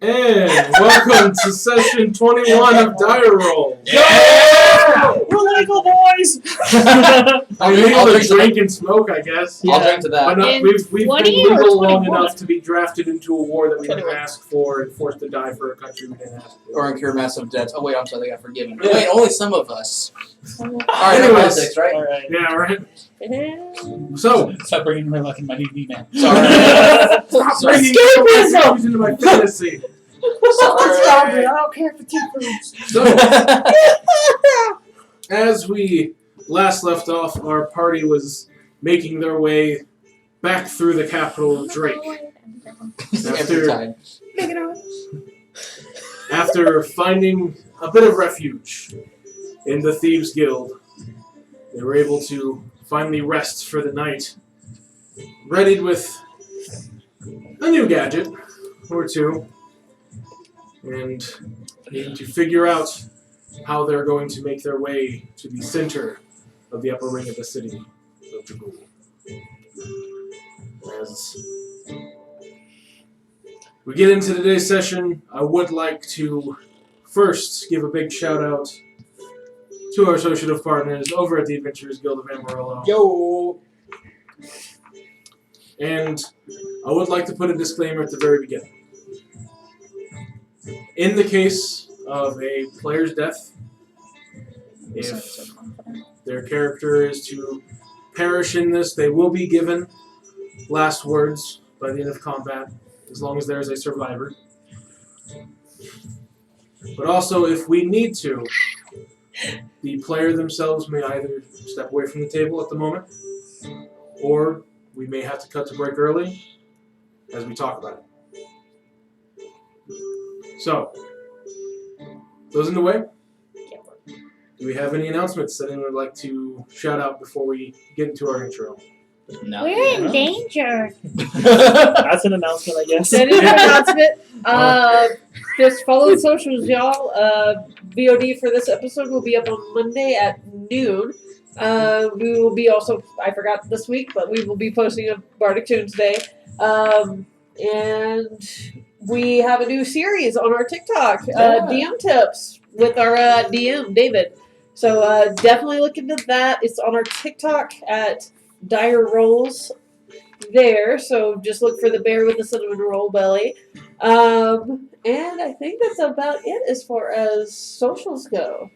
And welcome to session 21 of Dire Roll. Yeah! We're legal, boys! I'm able to drink and smoke, I guess. I'll drink to that. But not, we've been 20 legal or long 21? enough to be drafted into a war that we didn't 21. ask for and forced to die for a country we didn't ask for. Or incur massive debts. Oh wait, I'm sorry, they got forgiven. Wait, only some of us. Alright, Anyways. politics, right? Alright. Yeah, right? So, Stop bringing my luck and my knee man. Sorry. stop Sorry. bringing escapism into my fantasy. Stop it, I don't care for teaspoons. So, as we last left off, our party was making their way back through the capital of Drake. Every time. After finding a bit of refuge in the Thieves' Guild, they were able to finally rest for the night, readied with a new gadget or two, and needing to figure out how they're going to make their way to the center of the upper ring of the city of Dragul. As we get into today's session, I would like to first give a big shout out to our associative partners over at the Adventurers Guild of Amarillo. Yo! And I would like to put a disclaimer at the very beginning. In the case of a player's death, if their character is to perish in this, they will be given last words by the end of combat, as long as there is a survivor. But also, if we need to, the player themselves may either step away from the table at the moment, or we may have to cut to break early as we talk about it. So, those in the way? Do we have any announcements that anyone would like to shout out before we get into our intro? No. We're in danger. That's an announcement, I guess. That is an announcement. Just follow the socials, y'all. VOD for this episode will be up on Monday at noon. We will be also, I forgot this week, but we will be posting a Bardic Tunes Day. And we have a new series on our TikTok, DM Tips, with our DM, David. So definitely look into that. It's on our TikTok at Dire Rolls there. So just look for the bear with the cinnamon roll belly. And I think that's about it as far as socials go.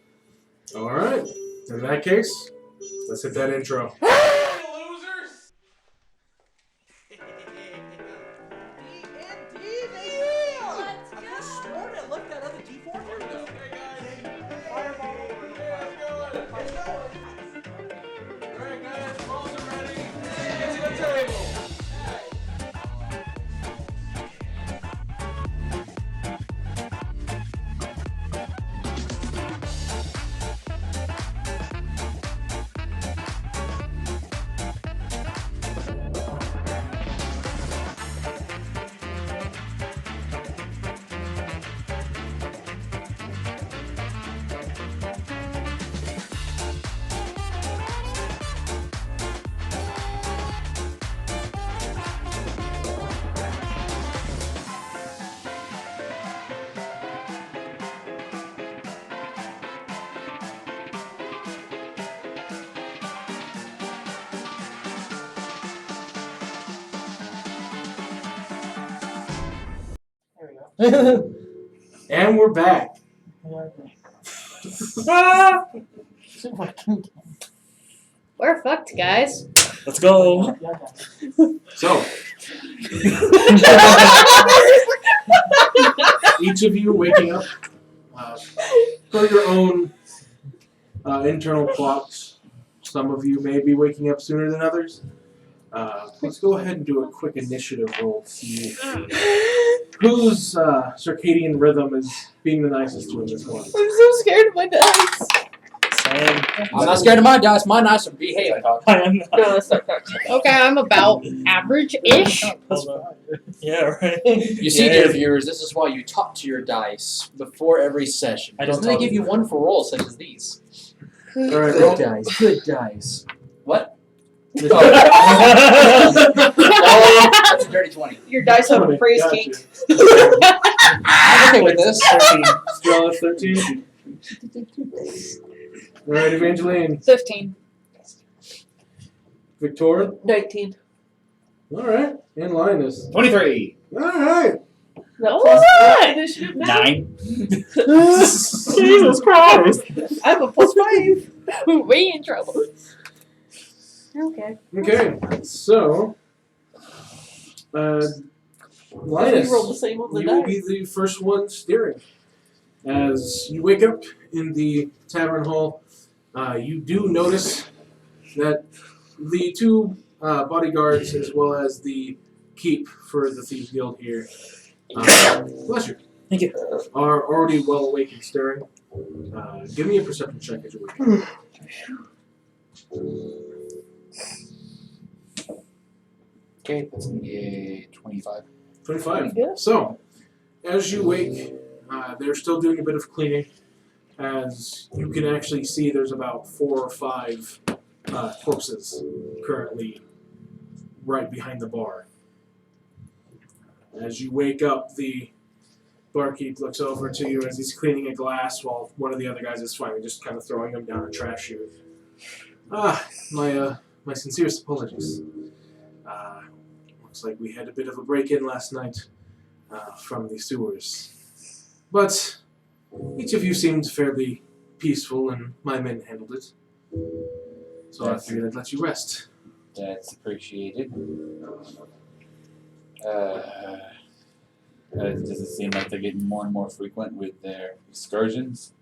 All right. In that case, let's hit that intro. Losers! Let's go. Sworn I left that other D4 here. Hey guys, fireball over there. Let's go. Alright guys, balls are ready. Get to the table. And we're back. We're fucked, guys. Let's go. So, each of you waking up for your own internal clocks. Some of you may be waking up sooner than others. Let's go ahead and do a quick initiative roll to see whose circadian rhythm is being the nicest to in this one. I'm so scared of my dice. Same. I'm not scared of my dice. My dice are behaving. I am not. No, that's not correct. Okay, I'm about average-ish. Hold on. Yeah, right. You see, Yeah. dear viewers, this is why you talk to your dice before every session. I don't Doesn't they talk give to you them. wonderful rolls such as these? All right, Good dice. Good dice. What? That's a dirty 20. Your dice have a praise Gotcha. kink. I'm okay with this. 13. Still at 13. Alright, Evangeline. 15. Victoria. 19. Alright. And Linus. 23. Alright. No, Plus what? Initiative now. 9. Jesus Christ. I have a +5. We in trouble. Okay. Okay, so. Linus. We rolled the same on the You will die. be the first one steering. As you wake up in the tavern hall, you do notice that the two bodyguards, as well as the keep for the Thieves Guild here, bless you, Thank you. are already well awake and stirring. Give me a perception check as you wake up. Okay, that's gonna be 25. 25. Yeah. So, as you wake, they're still doing a bit of cleaning. As you can actually see, there's about 4 or 5 corpses currently right behind the bar. As you wake up, the barkeep looks over to you as he's cleaning a glass while one of the other guys is finally just kind of throwing them down a trash chute. My sincerest apologies. Looks like we had a bit of a break-in last night from the sewers. But each of you seemed fairly peaceful, and my men handled it. So I figured I'd let you rest. That's appreciated. Does it seem like they're getting more and more frequent with their excursions?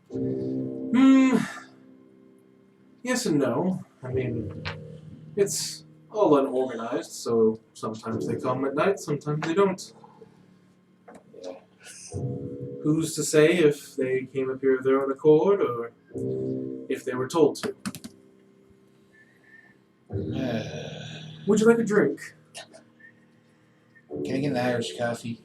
Yes and no. I mean, it's all unorganized, so sometimes they come at night, sometimes they don't. Yeah. Who's to say if they came up here of their own accord, or if they were told to? Would you like a drink? Can I get an Irish coffee?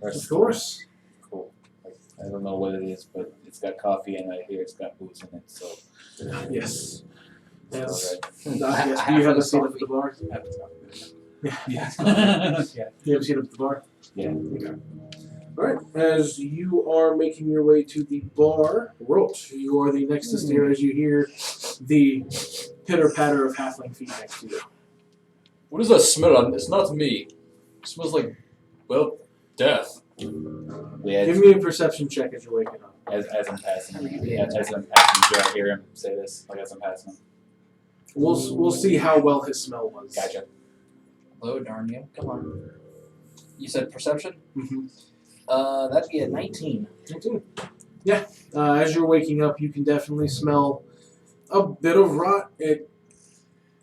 Of course. Cool. I don't know what it is, but it's got coffee and I hear it's got booze in it, so. Yes. It's Yes. Yes. Do you have a seat up at the bar? Yeah. yeah. You have a seat up at the bar? Yeah. Okay. Alright, as you are making your way to the bar, Rolt, you are the next to steer as you hear the pitter-patter of halfling feet next to you. What is that smell? It's not me. It smells like, well, death. Give me a perception check as you're waking up. As I'm passing him, as I'm passing, do I hear him say this? Like as I'm passing him. We'll see how well his smell was. Gotcha. Oh, darn you. Come on. You said perception? Mm-hmm. That'd be a 19. 19. Yeah. As you're waking up, you can definitely smell a bit of rot. It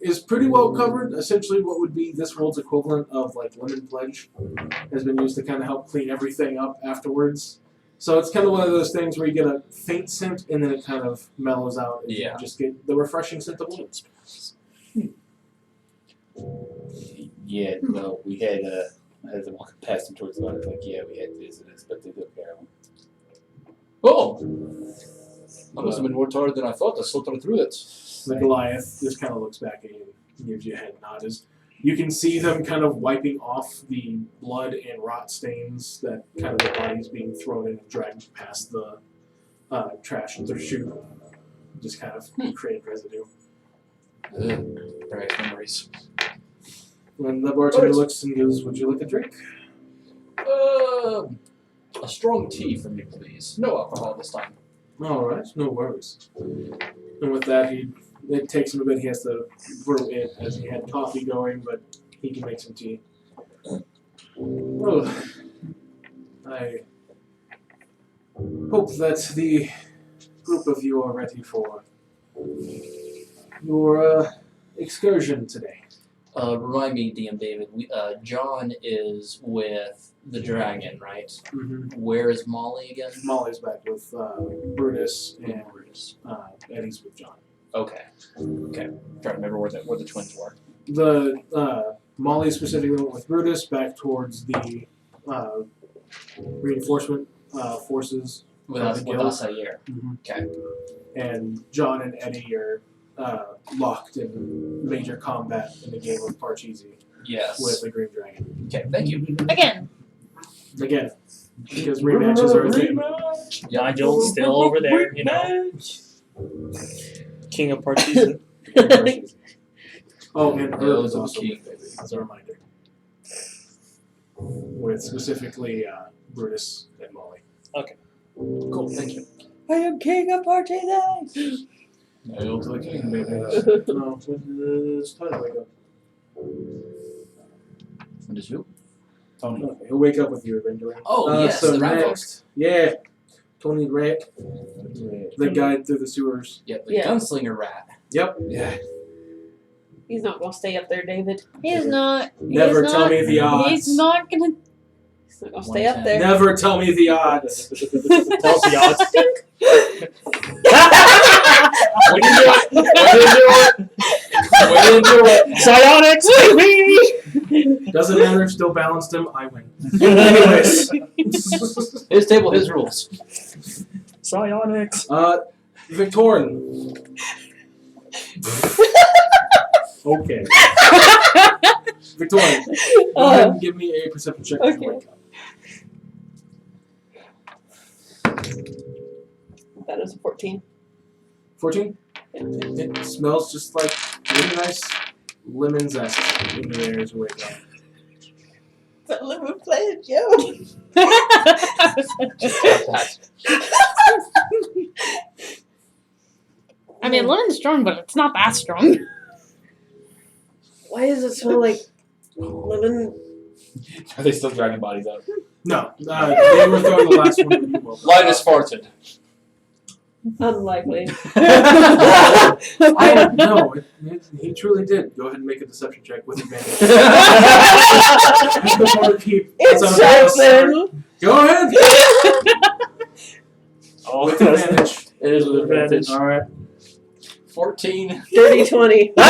is pretty well covered. Essentially, what would be this world's equivalent of like lemon pledge has been used to kind of help clean everything up afterwards. So it's kind of one of those things where you get a faint scent and then it kind of mellows out. And Yeah. You just get the refreshing scent of lemon. Yeah, no, we had as I'm walking past him towards the bar, I was like, yeah, we had this and this, but they took care of him. Oh! I must have been more tired than I thought. I slotted through it. The Goliath just kind of looks back at you and gives you a head nod. As you can see them kind of wiping off the blood and rot stains that kind of the bodies being thrown in and dragged past the trash in their chute. Just kind of create residue. Right, memories. When the bartender Alright. looks and goes, "Would you like a drink?" A strong tea for me, please. No alcohol this time. All right, no worries. And with that, it takes him a bit. He has to brew it as he had coffee going, but he can make some tea. Well, I hope that the group of you are ready for your excursion today. Remind me, DM David, John is with the dragon, right? Mm-hmm. Where is Molly again? Molly's back with Brutus, and Brutus. Eddie's with John. Okay. Trying to remember where the twins were. The Molly specifically went with Brutus back towards the reinforcement forces. With from us, the with guild. us a year. Mhm. Okay. And John and Eddie are locked in major combat in the game of Parcheesi Yes. with a Green Dragon. Okay, thank you. Again. Again, because rematches are a thing. Nigel's still over there, you know. King of Parcheesi. Oh, and Herb Those is are also key. with it, as a reminder. With specifically Brutus and Molly. Cool, thank you. I am king of Parcheesi. Hail to the king, baby. No, it's time to wake up. What is who? Tony. He'll wake up with you eventually. Oh, yes, so the rat next, yeah, Tony Rat, the guide through the sewers. Yep, the Yeah. gunslinger rat. Yep. Yeah. He's not gonna stay up there, David. He's not. Never he's tell not, me the odds. He's not gonna. He's not gonna stay up there. Never tell me the odds. Tell us the odds. What did you do it? What did you do it? Psionics, baby! Doesn't matter. Still balanced him. I win. Anyways, His table, his rules. Psionics. Victorin. Okay. Victorin, go ahead and give me a perception check as you wake up. That is a 14. 14? It smells just like really nice lemon zest in the air as you wake up. That lemon pledge, yo. I mean, lemon's strong, but it's not that strong. Why does it smell like lemon? Are they still dragging bodies out? No, they were throwing the last one when you woke up. Linus farted. Unlikely. No, he truly did. Go ahead and make a deception check with advantage. The barkeep It's puts out a Jackson. start. Go ahead. Oh, With advantage. It is with advantage. All right. 14. Dirty 20. Yeah,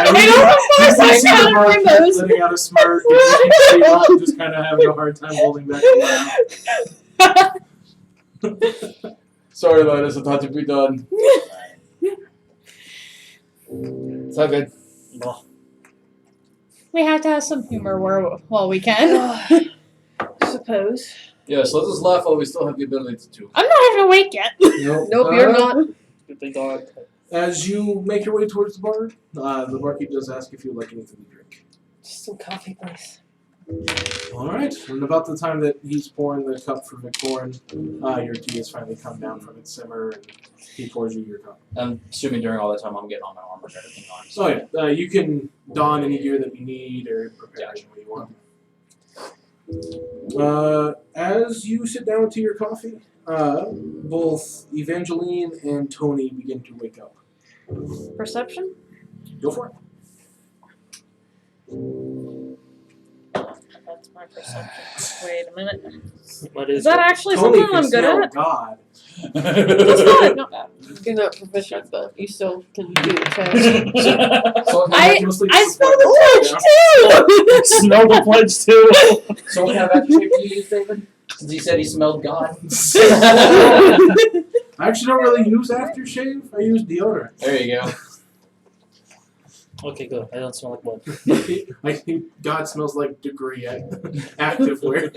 I don't know you if can I see can the barkeep remember those. letting out a smirk. And you can see Rob just kind of having a hard time holding back the laugh. Sorry, Linus. I thought you'd be done. It's all good. Well, We have to have some humor while we can. Suppose. Yes, let us laugh while we still have the ability to. I'm not even awake yet. Nope, you're not. good thing dog. As you make your way towards the bar, the barkeep does ask if you would like anything to drink. Just some coffee, please. All right. And about the time that he's pouring the cup for Victorin, your tea has finally come down from its simmer, and he pours you your cup. I'm assuming during all that time I'm getting all my armor and everything on. So yeah, you can don any gear that you need or prepare any way you want. As you sit down to your coffee, both Evangeline and Tony begin to wake up. Perception? Go for it. That's my perception. Wait a minute. What Is is that it? actually Tony something can I'm good smell at? God. That's good. Not bad. You're not proficient, but you still can do the test. So I mostly smell just the pledge too! Smell the pledge too. So what kind of attribute do you use, David? Since he said he smelled God. I actually don't really use aftershave. I use deodorant. There you go. Okay, good. I don't smell like blood. I think God smells like degree active wear.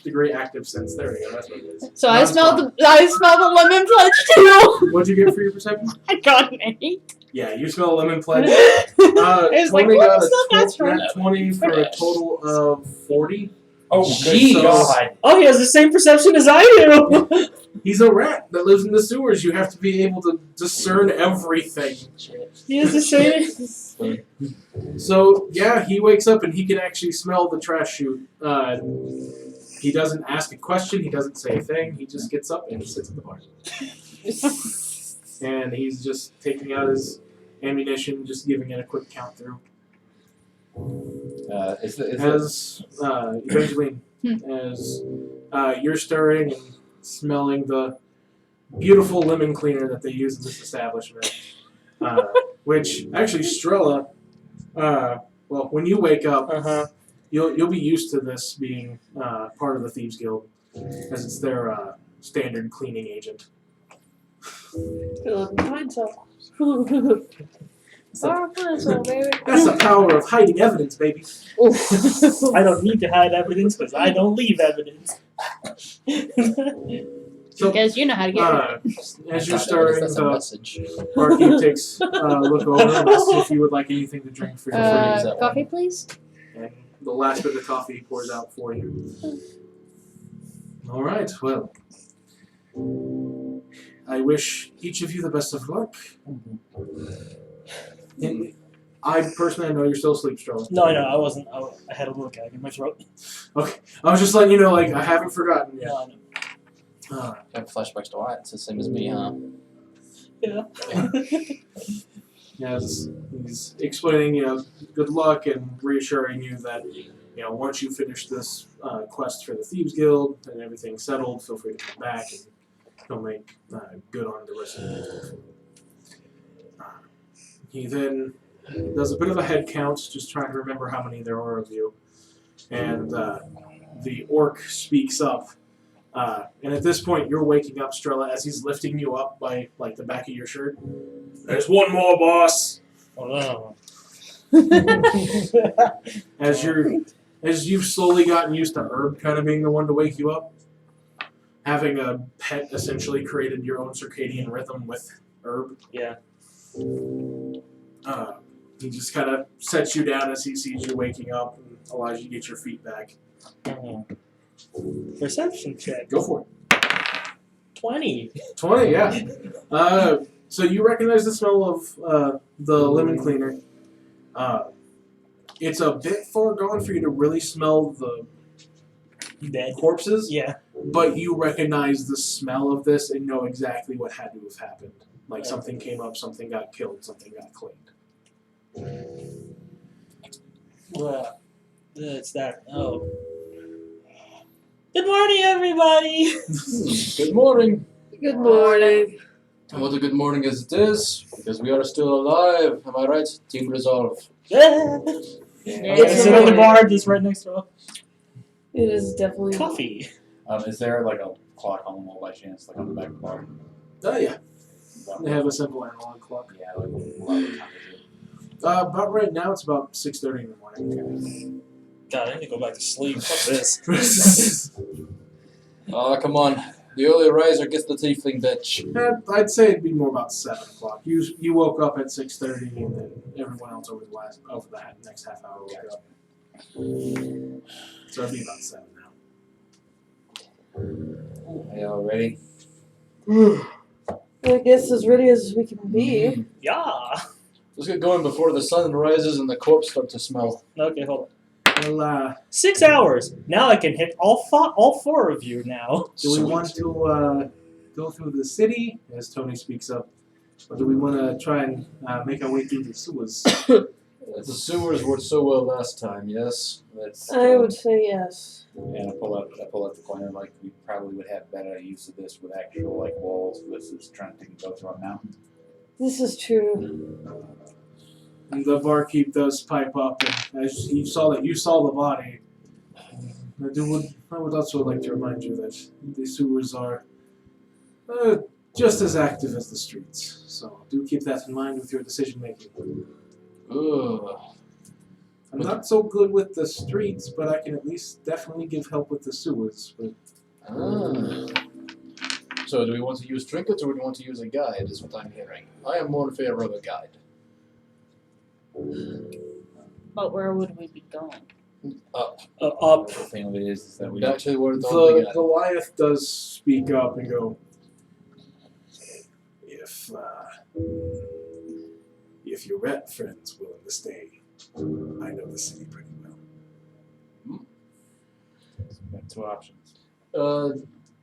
Degree active sense. There we go. That's what it is. So I Not smell fun. the lemon pledge too. What'd you get for your perception? I got an 8. Yeah, you smell a lemon pledge. It's like, Tony what got is that? That's a right. nat 20 for a total of 40. Oh, Jeez. God. Oh, he has the same perception as I do. He's a rat that lives in the sewers. You have to be able to discern everything. He has the same. So, yeah, he wakes up and he can actually smell the trash chute. He doesn't ask a question. He doesn't say a thing. He just gets up and sits at the bar. And he's just taking out his ammunition, just giving it a quick count through. As Evangeline, as you're stirring and smelling the beautiful lemon cleaner that they use in this establishment, which actually Strella, well, when you wake up, you'll be used to this being part of the Thieves Guild, as it's their standard cleaning agent. Fill up pine saw. Our pencil, baby. That's the power of hiding evidence, baby. I don't need to hide evidence because I don't leave evidence. So, Because you know how to get rid of as you're That's stirring, a the message. barkeep takes a look over and asks if you would like anything to drink for your Freeze food. up. Coffee, please. And the last bit of the coffee he pours out for you. All right, well, I wish each of you the best of luck. And I personally, I know you're still asleep, Strolling. No, I wasn't. I had a little gag in my throat. Okay, I was just letting you know, like, I haven't forgotten yet. No, I know. Have flashbacks to Wyatt. It's the same as me, huh? Yeah. Yeah, he's explaining, good luck and reassuring you that, once you finish this quest for the Thieves Guild and everything's settled, feel free to come back and he'll make good on the rest of the He then does a bit of a head count, just trying to remember how many there are of you. And the orc speaks up. And at this point, you're waking up, Strella, as he's lifting you up by, the back of your shirt. There's one more, boss! Oh, As you've slowly gotten used to Herb kind of being the one to wake you up, having a pet essentially created your own circadian rhythm with Herb. Yeah. He just kind of sets you down as he sees you waking up and allows you to get your feet back. Perception check. Go for it. 20. 20, yeah. So you recognize the smell of the lemon cleaner. It's a bit far gone for you to really smell the Dead. corpses, Yeah. but you recognize the smell of this and know exactly what had to have happened. Like something came up, something got killed, something got cleaned. Well, it's that. Oh. Good morning, everybody. Good morning. Good morning. And what a good morning as it is, because we are still alive. Am I right? Team Resolve. Yeah. It's Sit a on the morning. bar just right next to us. It is definitely Coffee. Is there like a clock on the wall by chance, like on the back of the bar? Oh, yeah. They have a simple analog clock. Yeah, like what time is it? About right now, it's about 6:30 in the morning. God, I need to go back to sleep. Fuck this. Come on. The early riser gets the tiefling bitch. I'd say it'd be more about 7 o'clock. You woke up at 6:30, and then everyone else over that next half hour woke up. So it'd be about 7 now. Are y'all ready? I guess as ready as we can be. Yeah. Let's get going before the sun rises and the corpse start to smell. Okay, hold on. Well, 6 hours. Now I can hit all four of you now. do we want to go through the city, as Tony speaks up, or do we want to try and make our way through the sewers? The sewers worked so well last time, yes? Let's. I would say yes. And I pull out the corner. Like we probably would have better use of this with actual like walls versus trying to go through a mountain. This is true. And the barkeep does pipe up, and as he saw that you saw the body, I would also like to remind you that the sewers are just as active as the streets. So do keep that in mind with your decision making. Ugh. I'm not so good with the streets, but I can at least definitely give help with the sewers. But So do we want to use trinkets or do we want to use a guide, is what I'm hearing. I am more in favor of a guide. But where would we be going? Up. Up. The thing of it is that we Back to where it's all the Goliath does speak up and go, if your rat friend's willing to stay, I know the city pretty well. we have 2 options.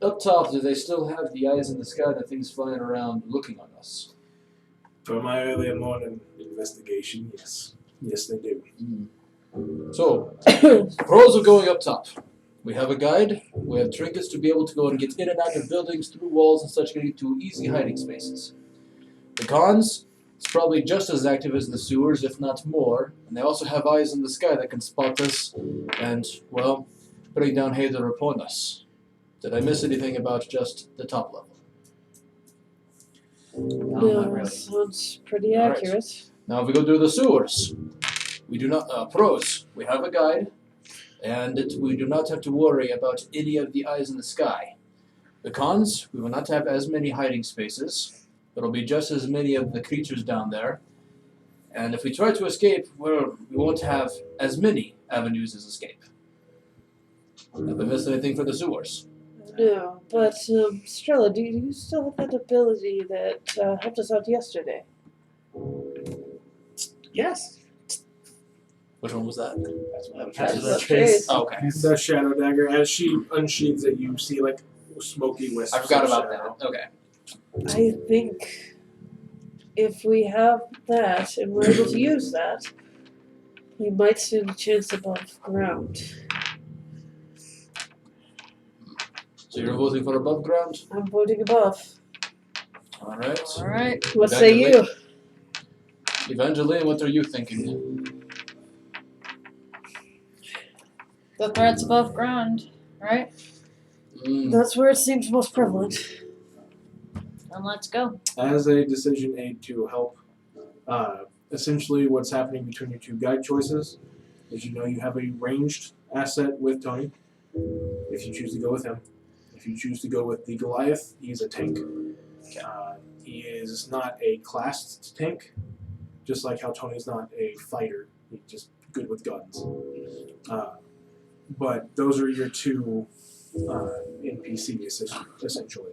Up top, do they still have the eyes in the sky that things flying around looking on us? For my early morning investigation, yes. Yes, they do. So, pros of going up top. We have a guide, we have trinkets to be able to go and get in and out of buildings, through walls and such, getting to easy hiding spaces. The cons, it's probably just as active as the sewers, if not more, and they also have eyes in the sky that can spot us and, well, bring down hatred upon us. Did I miss anything about just the top level? No, not really. Sounds pretty All right. accurate. Now, if we go through the sewers, we do not. Pros, we have a guide, and we do not have to worry about any of the eyes in the sky. The cons, we will not have as many hiding spaces. There'll be just as many of the creatures down there. And if we try to escape, well, we won't have as many avenues as escape. Have I missed anything for the sewers? No, but Strella, do you still have that ability that helped us out yesterday? Yes. Which one was that? That's what I was That's trying to the say. trace. Oh, okay. The shadow dagger, as she unsheathes it, you see like smoky wisps. I forgot of about shadow. that. Okay. I think if we have that and we're able to use that, we might stand a chance above ground. So you're voting for above ground? I'm voting above. All right. Alright. What say you? Evangeline, what are you thinking? The threat's above ground, right? That's where it seems most prevalent. Then let's go. As a decision aid to help, essentially what's happening between your two guide choices is you have a ranged asset with Tony, if you choose to go with him. If you choose to go with the Goliath, he's a tank. He is not a classed tank, just like how Tony's not a fighter. He's just good with guns. But those are your two NPCs, essentially.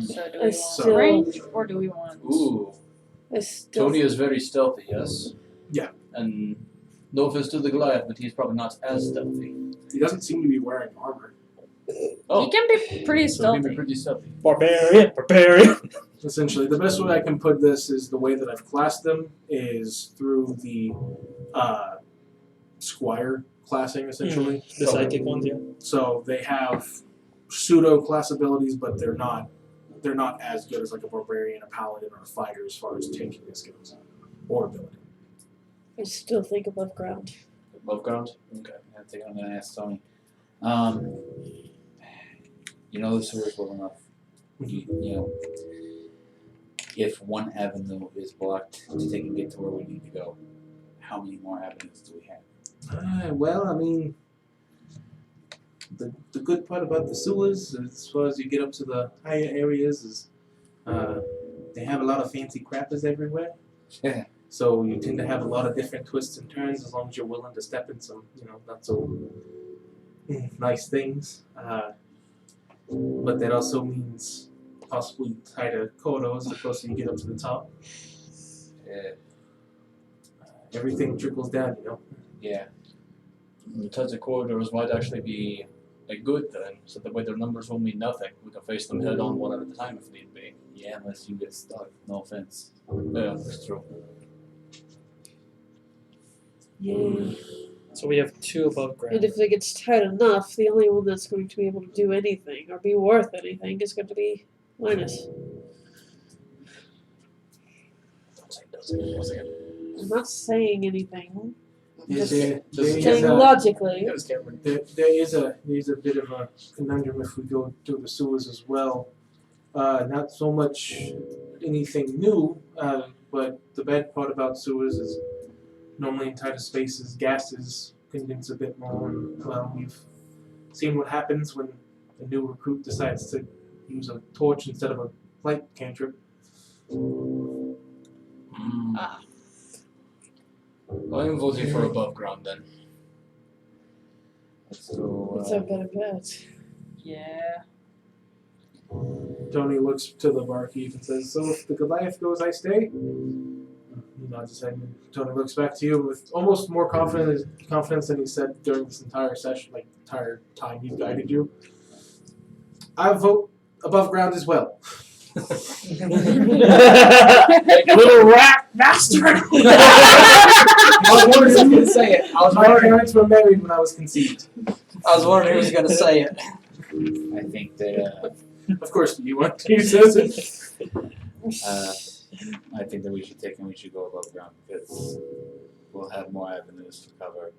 So do I we still- want range or do we want Ooh. I still Tony is very stealthy, yes? Yeah. And no offense to the Goliath, but he's probably not as stealthy. He doesn't seem to be wearing armor. Oh, He can be pretty so he'd be stealthy. pretty stealthy. Barbarian. Essentially, the best way I can put this is the way that I've classed them is through the Squire classing, essentially. The psychic ones, yeah. So they have pseudo class abilities, but they're not as good as like a barbarian, a paladin, or a fighter as far as tankiness goes, or ability. I still think above ground. Above ground? Okay, I think I'm gonna ask Tony. You know the sewer's well enough. You know, if one avenue is blocked to take and get to where we need to go, how many more avenues do we have? Well, I mean, the good part about the sewers, as far as you get up to the higher areas, is they have a lot of fancy crappers everywhere. Yeah. So you tend to have a lot of different twists and turns as long as you're willing to step in some, not so nice things. But that also means possibly tighter corridors the closer you get up to the top. Yeah. Everything trickles down, Yeah. The tighter corridors might actually be a good thing, so that way their numbers will mean nothing. We can face them head on one at a time if need be. Yeah, unless you get stuck. No offense. Yeah, that's true. Yeah. So we have two above And ground. if it gets tight enough, the only one that's going to be able to do anything or be worth anything is going to be Linus. Don't say it. I'm not saying anything. Just There saying is a- logically. It was Cameron. there is a bit of a conundrum if we go through the sewers as well. Not so much anything new, but the bad part about sewers is normally in tighter spaces, gases condense a bit more. And, well, we've seen what happens when a new recruit decides to use a torch instead of a light cantrip. Ah. I am voting for above ground then. Let's go. It's a better bet. Yeah. Tony looks to the barkeep and says, "So if the Goliath goes, I stay?" He nods his head, and Tony looks back to you with almost more confidence than he said during this entire session, like the entire time he's guided you. I vote above ground as well. Little rat bastard! I was wondering who was going to say it. My parents were married when I was conceived. I was wondering who was going to say it. I think that Of course, you want to use this. I think that we should go above ground because we'll have more avenues to cover.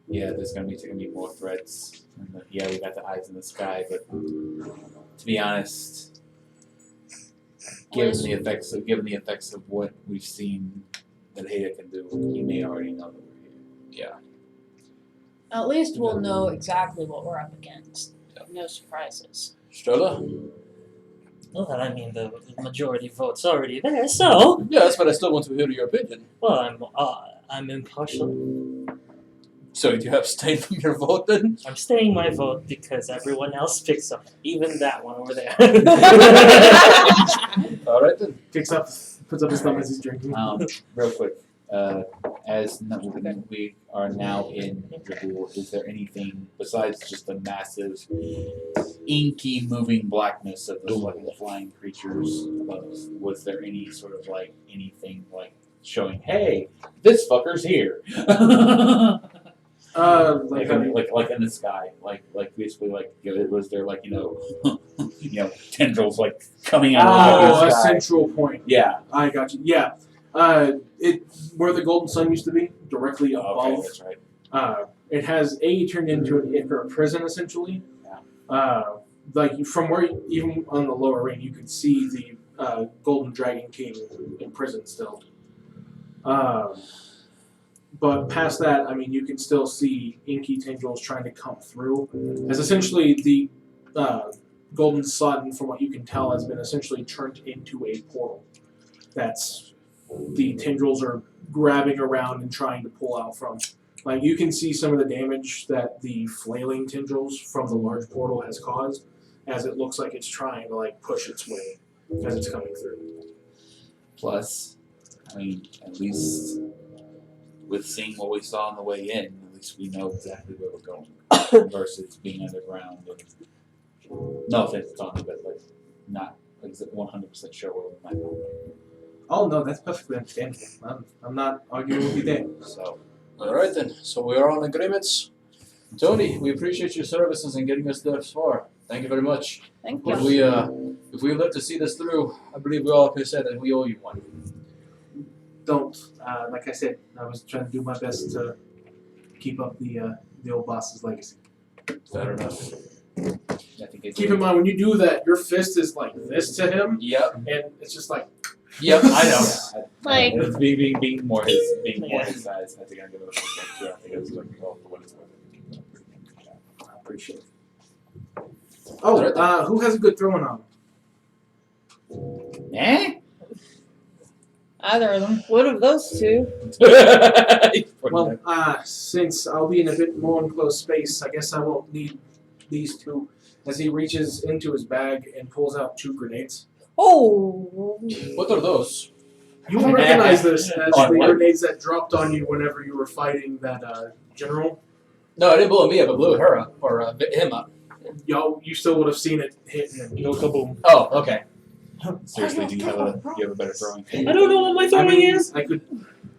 yeah, there's gonna be more threats. And yeah, we got the eyes in the sky, but to be honest, given the effects of what we've seen that Haida can do, you may already know that we're here. At least we'll know exactly what we're up against. No surprises. Strella? Well, I mean, the majority vote's already there, so. Yes, but I still want to hear your opinion. Well, I'm impartial. So you have stayed from your vote then? I'm staying my vote because everyone else picks up, even that one over there. All right then. Puts up his thumb as he's drinking. Real quick, as we are now in Jabul, is there anything besides just the massive, inky, moving blackness of the flying creatures above us? Was there any sort of anything showing, hey, this fucker's here? Like in the sky, basically was there tendrils coming out of the a sky? central point. Yeah. I got you. Yeah. It where the golden sun used to be, directly above. Okay, that's right. It has turned into a prison essentially. Yeah. From where even on the lower ring you could see the Golden Dragon King in prison still. But past that, I mean, you can still see inky tendrils trying to come through. As essentially the golden sun, from what you can tell, has been essentially turned into a portal. That's the tendrils are grabbing around and trying to pull out from. You can see some of the damage that the flailing tendrils from the large portal has caused, as it looks like it's trying to push its way as it's coming through. Plus, I mean, at least with seeing what we saw on the way in, at least we know exactly where we're going versus being underground. And, no offense, Tony, but not 100% sure where we might go. Oh no, that's perfectly understandable. I'm not arguing with you there. So, All right then. So we are on agreements. Tony, we appreciate your services in getting us thus far. Thank you very much. Thank If you. we live to see this through, I believe we all can say that we owe you one. Don't. Like I said, I was trying to do my best to keep up the old boss's legacy. Fair enough. I think it's Keep in mind, when you do that, your fist is like this to him, Yep. and it's just like. Yep. I know. Yeah, Like- it's being more his size. I think I'm gonna go with that too. I think it's for what it's worth. I appreciate it. Oh, who has a good throwing arm? Eh? Either of them. One of those two. Well, since I'll be in a bit more enclosed space, I guess I won't need these two. As he reaches into his bag and pulls out 2 grenades. Oh. What are those? You will recognize this as On the what? grenades that dropped on you whenever you were fighting that general. No, I didn't blow me up. I blew her up or him up. You still would have seen it hit him. Go kaboom. Oh, okay. Seriously, do you have a better throwing? I don't know what my I throwing mean, is. I could.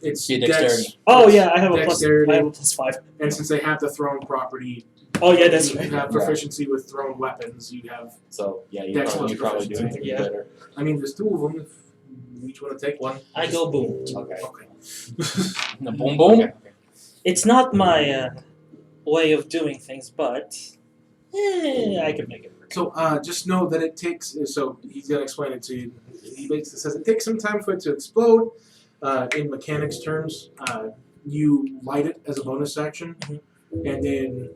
It's Be dex, dexterity. Oh yeah, I have a plus. Dexterity. I have a +5. and since they have the thrown property, Oh yeah, that's you right. have proficiency with thrown weapons. You have. So yeah, you Dex probably plus do proficiency. anything better. I mean, there's 2 of them. If you each want to take one. I go boom. Okay. Okay. The boom boom. Okay. It's not my way of doing things, but I can make it work. So just know that it takes. So he's gonna explain it to you. He basically says it takes some time for it to explode. In mechanics terms, you light it as a bonus action, and then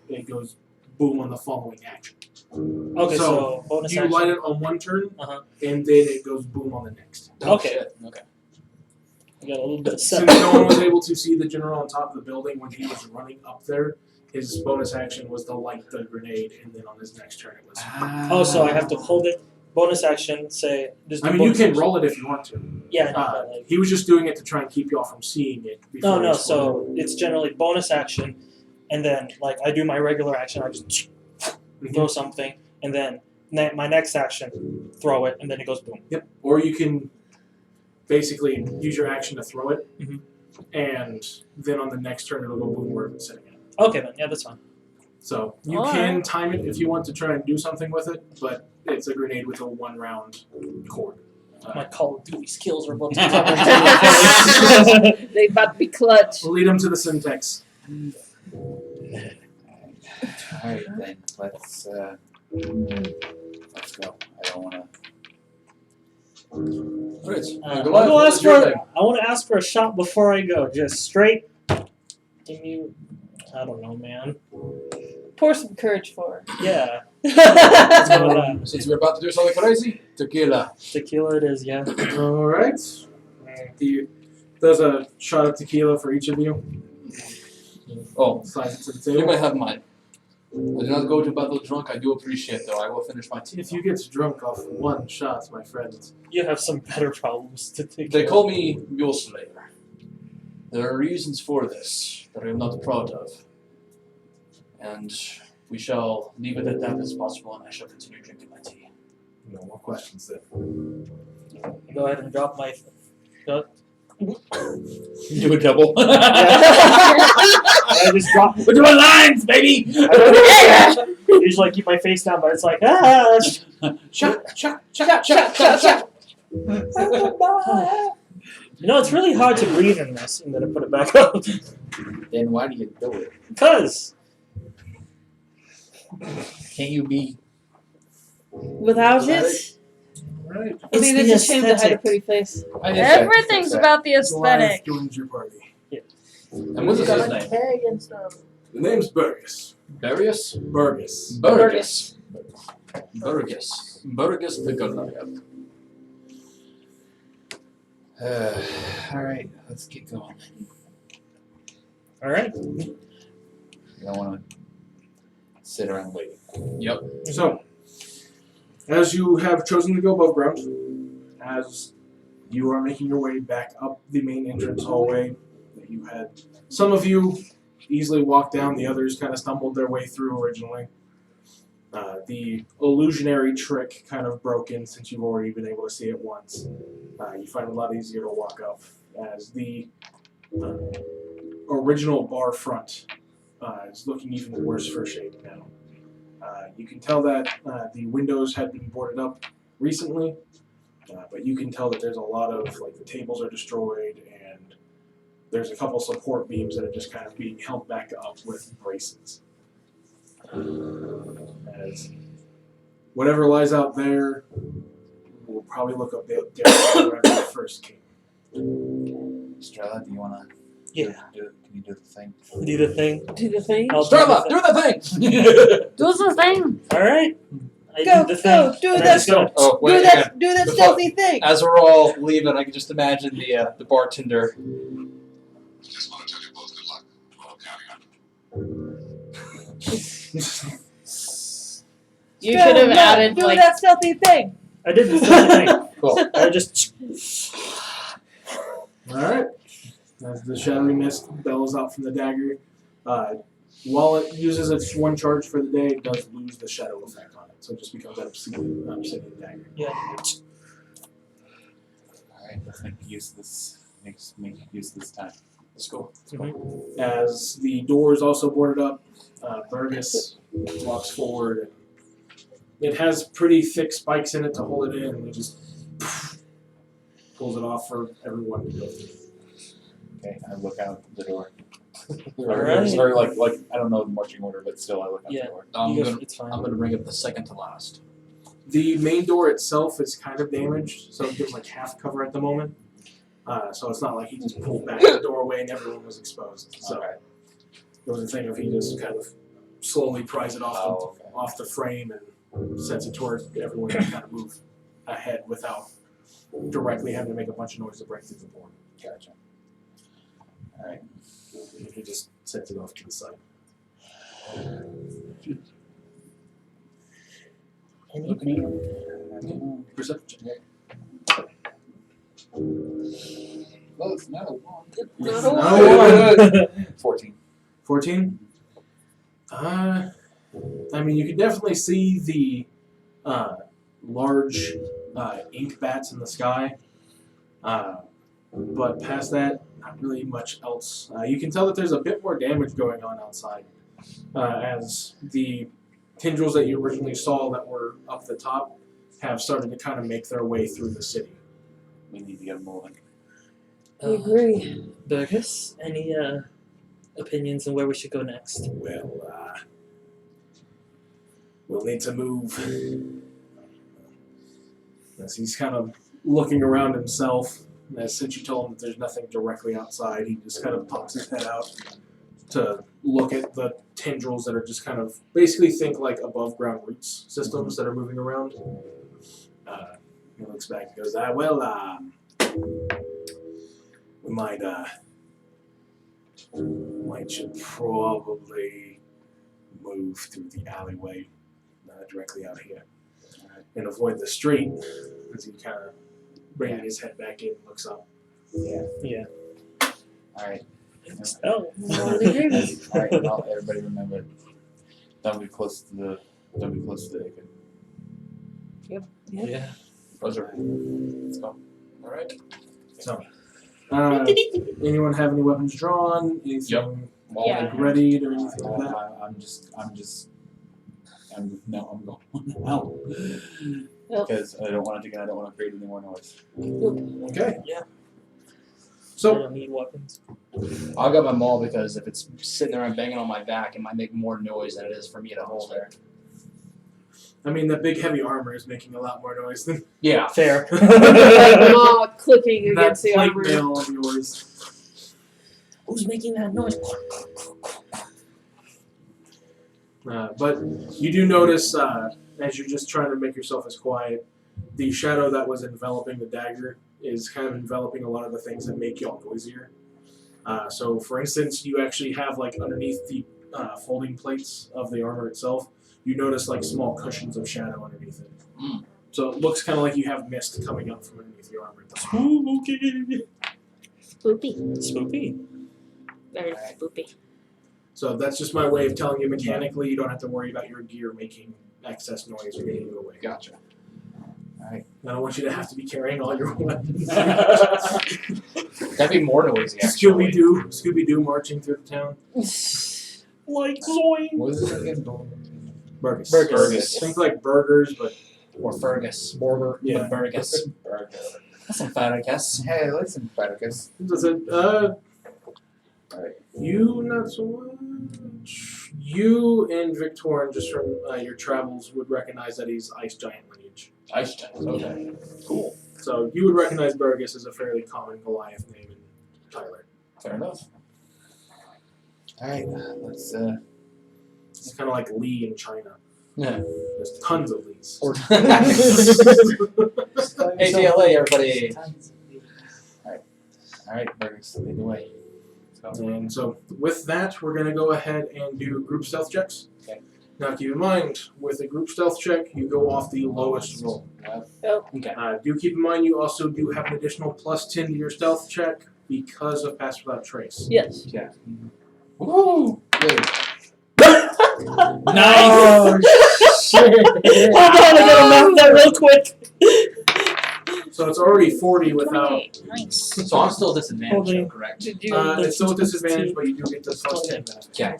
it goes boom on the following action. Okay, So, so bonus You action. light it on one turn, Uh-huh. and then it goes boom on the next. Okay. Shit. Okay. I got a little bit of Since seven. no one was able to see the general on top of the building when he was running up there, his bonus action was to light the grenade, and then on his next turn it was. Oh, so I have to hold it. Bonus action. Say. Just I do mean, you bonus can action. roll it if you want to. Yeah. No, but, like, He was just doing it to try and keep y'all from seeing it. before no. it exploded. So it's generally bonus action, and then I do my regular action. I just throw something, and then my next action, throw it, and then it goes boom. Yep. Or you can basically use your action to throw it, and then on the next turn it'll go boom where it's sitting at. Okay then. Yeah, that's fine. So you Alright. can time it if you want to try and do something with it, but it's a grenade with a 1-round cord. My Call of Duty skills are about to come into They about to be clutch. We'll lead them to the syntax. Alright then, let's go. I don't wanna. Alright. I'll Goliath, go what ask is your for. thing? I want to ask for a shot before I go. Just straight. Give me. I don't know, man. Pour some courage for Yeah. her. Since we're about to do something crazy, tequila. Tequila it is, yeah. All right. There's a shot of tequila for each of you. Oh, Slides it to the you table. may have mine. I do not go to battle drunk. I do appreciate, though. I will finish my tea. If you get drunk off one shot, my friend, You have some better problems to take They care call me Mule Slayer. There are reasons for this that I am not proud of. And we shall leave it at that as possible, and I shall continue drinking my tea. no more questions then. of. Go ahead and drop my. Go. Do a double. I just drop. We're doing lines, baby! Usually I keep my face down, but it's like Shot. You know, it's really hard to breathe in this, and then I put it back up. Then why do you do it? Because Can't you be? Without it, Right. I mean, it's a shame to hide a pretty face. Everything's about the Goliath aesthetic. joins your party. And what's his name? Keg and stuff. The name's Burgess. Darius? Burgess. Burgess. Burgess the Goliath. Alright, let's get going. all right. You don't wanna sit around waiting. Yep. So, as you have chosen to go above ground, as you are making your way back up the main entrance hallway that you had, some of you easily walked down, the others kind of stumbled their way through originally. The illusionary trick kind of broke in since you've already been able to see it once. You find it a lot easier to walk up as the original bar front is looking even worse for shape now. You can tell that the windows had been boarded up recently, but you can tell that there's a lot of, like, the tables are destroyed and there's a couple support beams that are just kind of being held back up with braces. As whatever lies out there will probably look up there wherever it first came. Strella, do you wanna? Yeah. Can you do the thing? Do the thing. Do the thing. I'll Strella, do do the thing! Do the thing. All right. I Go, do the thing. go, do and I that. just go. Oh, Do wait, that. Do that Before- stealthy thing. As we're all leaving, I can just imagine the bartender. Just want to tell you both good luck. We're all counting on You Go, should have go, added do like that stealthy thing. I did the same thing. Cool. I just. Alright. As the shadowy mist bellows out from the dagger, while it uses its one charge for the day, it does lose the shadow effect on it. So it just becomes an obsidian dagger. Yeah. Alright, let's make use of this. Make use of this time. Let's go. As the door is also boarded up, Burgess walks forward. And it has pretty thick spikes in it to hold it in, and he just pulls it off for everyone to go through. Okay, I look out the door. Alright. Sorry, like I don't know the marching order, but still I look out Yeah. the door. It's fine. I'm gonna bring up the second to last. The main door itself is kind of damaged, so it gives like half cover at the moment. So it's not like he just pulled back the doorway and everyone was exposed. So Okay. it was a thing of he just kind of slowly pries it off, Oh, okay. off the frame and sets it towards everyone to kind of move ahead without directly having to make a bunch of noise to break through the door. Gotcha. Alright. And he just sets it off to the side. Perception. Well, it's not a one. Not No one. 14. 14? I mean, you can definitely see the large ink bats in the sky. But past that, not really much else. You can tell that there's a bit more damage going on outside. As the tendrils that you originally saw that were up the top have started to kind of make their way through the city. We need to get moving. I agree. Burgess, any opinions on where we should go next. Well, we'll need to move. As he's kind of looking around himself, and since you told him that there's nothing directly outside, he just kind of pops his head out to look at the tendrils that are just kind of basically think like above ground roots systems that are moving around. He looks back and goes, we should probably move through the alleyway directly out here and avoid the street as he kind of bringing his head back in and looks up. Yeah. Alright. Oh. Alright, well, everybody remember. Don't be close to the acre. Yeah. Roger. Let's go. Alright. So, anyone have any weapons drawn? Anything Yeah. readied or anything like that? I'm going out. Because I don't want to create any more noise. Okay. Yeah. I So, don't need weapons. I'll get my maul because if it's sitting there and banging on my back, it might make more noise than it is for me to hold there. I mean, the big heavy armor is making a lot more noise than Yeah. Fair. Not clicking that against the plate armor. mail of yours. Who's making that noise? But you do notice, as you're just trying to make yourself as quiet, the shadow that was enveloping the dagger is kind of enveloping a lot of the things that make y'all noisier. So, for instance, you actually have, like, underneath the folding plates of the armor itself, you notice, like, small cushions of shadow underneath it. Mm. So it looks kind of like you have mist coming up from underneath your armor. Spooky. Spoopy. Spooky. Very spoopy. So that's just my way of telling you mechanically you don't have to worry about your gear making excess noise or getting in the way. Gotcha. I don't want you to have to be carrying all your weapons. That'd be more noisy, actually. Scooby-Doo marching through the town. Like Zoink. What is it again? Burgers. Burgers. Think like burgers, but Or Fergus. Border. yeah. But Burgess. That's not bad, I guess. Hey, listen, Spartacus. Does it? You not so much. You and Victorian, just from your travels, would recognize that he's ice giant lineage. Ice Giant. Okay. Cool. So you would recognize Burgess as a fairly common Goliath name in Tyler. Fair enough. Alright, let's It's kind of like Lee in China. Yeah. There's tons of Lees. ATLA, everybody. alright, Burgess, lead the way. And so with that, we're going to go ahead and do group stealth checks. Okay. Now keep in mind, with a group stealth check, you go off the lowest roll. Okay. Do keep in mind you also do have an additional +10 to your stealth check because of Pass Without Trace. Yes. Yeah. Woo! Nice. Hold on, I gotta map that real quick. So it's already 40 without. 28. Nice. So I'm still disadvantaged, Holding. correct? Did you? It's still a disadvantage, but you do get the +10 benefit. Yeah.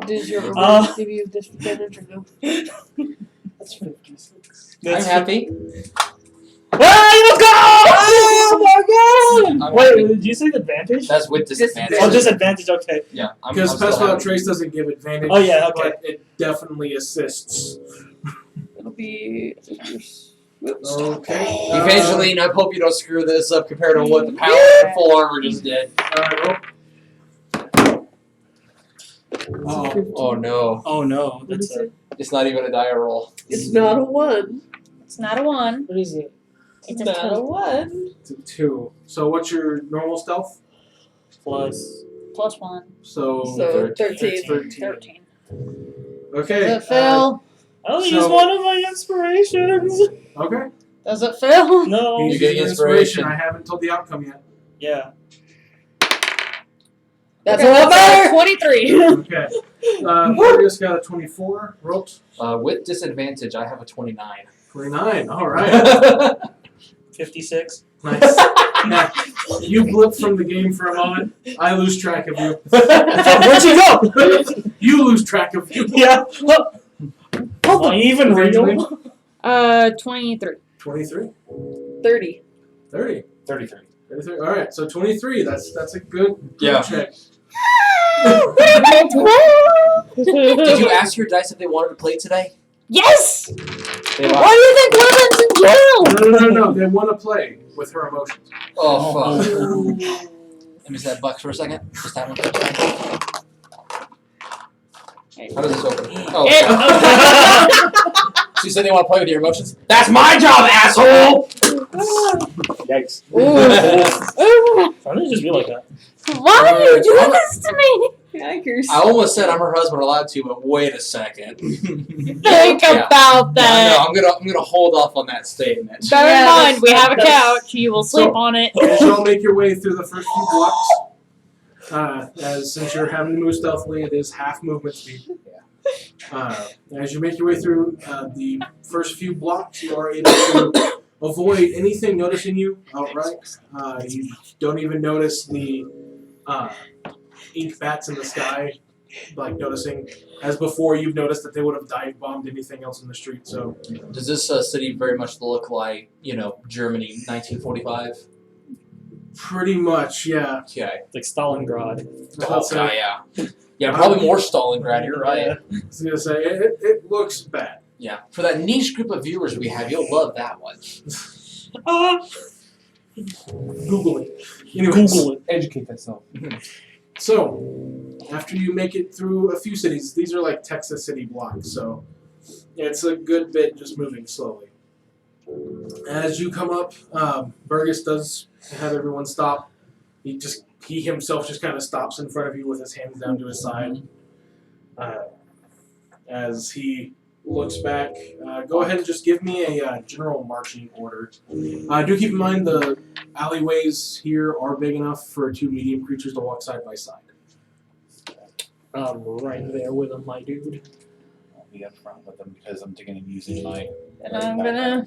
Did your Uh, roll give you disadvantage or no? That's 56. I'm happy. Hey, let's go! Oh my I'm Wait, happy. did you say advantage? That's with disadvantage. Oh, disadvantage, okay. Yeah. I'm Because still Pass Without happy. Trace doesn't give advantage. Oh, yeah, okay. But it definitely assists. It'll be. Okay. Evangeline, I hope you don't screw this up compared to what the power full armor just did. Oh no. Oh no, What that's is it? It's not even a die roll. It's not a 1. It's not a 1. what is it? It's a Not a 2. 1. It's a 2. So what's your normal stealth? Plus. Plus 1. So So 13. 13. Okay. Does it fail? I'll So- use one of my inspirations. Okay. Does it fail? No. You get get inspiration. I haven't told the outcome yet. Yeah. That's Okay, a lot better. 23. Okay. Burgess got a 24. Wrote With disadvantage, I have a 29. 29. All right. 56. Nice. Yeah. You blip from the game for a moment. I lose track of you. Where'd you go? You lose track of you. Yeah. Hold on. Even Evangeline? real. 23. 23. 30. 30. 33. 33. All right. So 23. That's a good Yeah. check. Did you ask your dice if they wanted to play today? Yes! They Why lied. do you think Woodland's in jail? No. They want to play with her emotions. Oh, fuck. Let me see that bucks for a second. Just that one. How does this open? Oh, she said they want to play with your emotions. That's my job, asshole! Yikes. Ooh. Why did it just be like that? Why are you doing this to me? Yikers. I almost said I'm her husband allowed to, but wait a second. Think Yeah. about No, that. I'm gonna hold off on that statement. Bear in Yeah, mind, we have a that's- couch. You will sleep on it. As y'all make your way through the first few blocks, as since you're having to move stealthily, it is half movement speed. As you make your way through the first few blocks, you are able to avoid anything noticing you outright. You don't even notice the ink bats in the sky, like noticing. As before, you've noticed that they would have dive bombed anything else in the street. So, Does this city very much look like, Germany 1945? pretty much, yeah. Okay. Like Stalingrad. Okay, yeah. Yeah, probably more Stalingrad, you're right. I was gonna say it looks bad. Yeah. For that niche group of viewers we have, you'll love that one. Google it. Anyways, Google it. Educate thyself. So, after you make it through a few cities, these are like Texas City blocks, so it's a good bit just moving slowly. As you come up, Burgess does have everyone stop. He himself just kind of stops in front of you with his hands down to his side. As he looks back, go ahead and just give me a general marching order. Do keep in mind the alleyways here are big enough for two medium creatures to walk side by side. I'm right there with him, my dude. I'll be up front with them because I'm thinking of using my. And I'm gonna.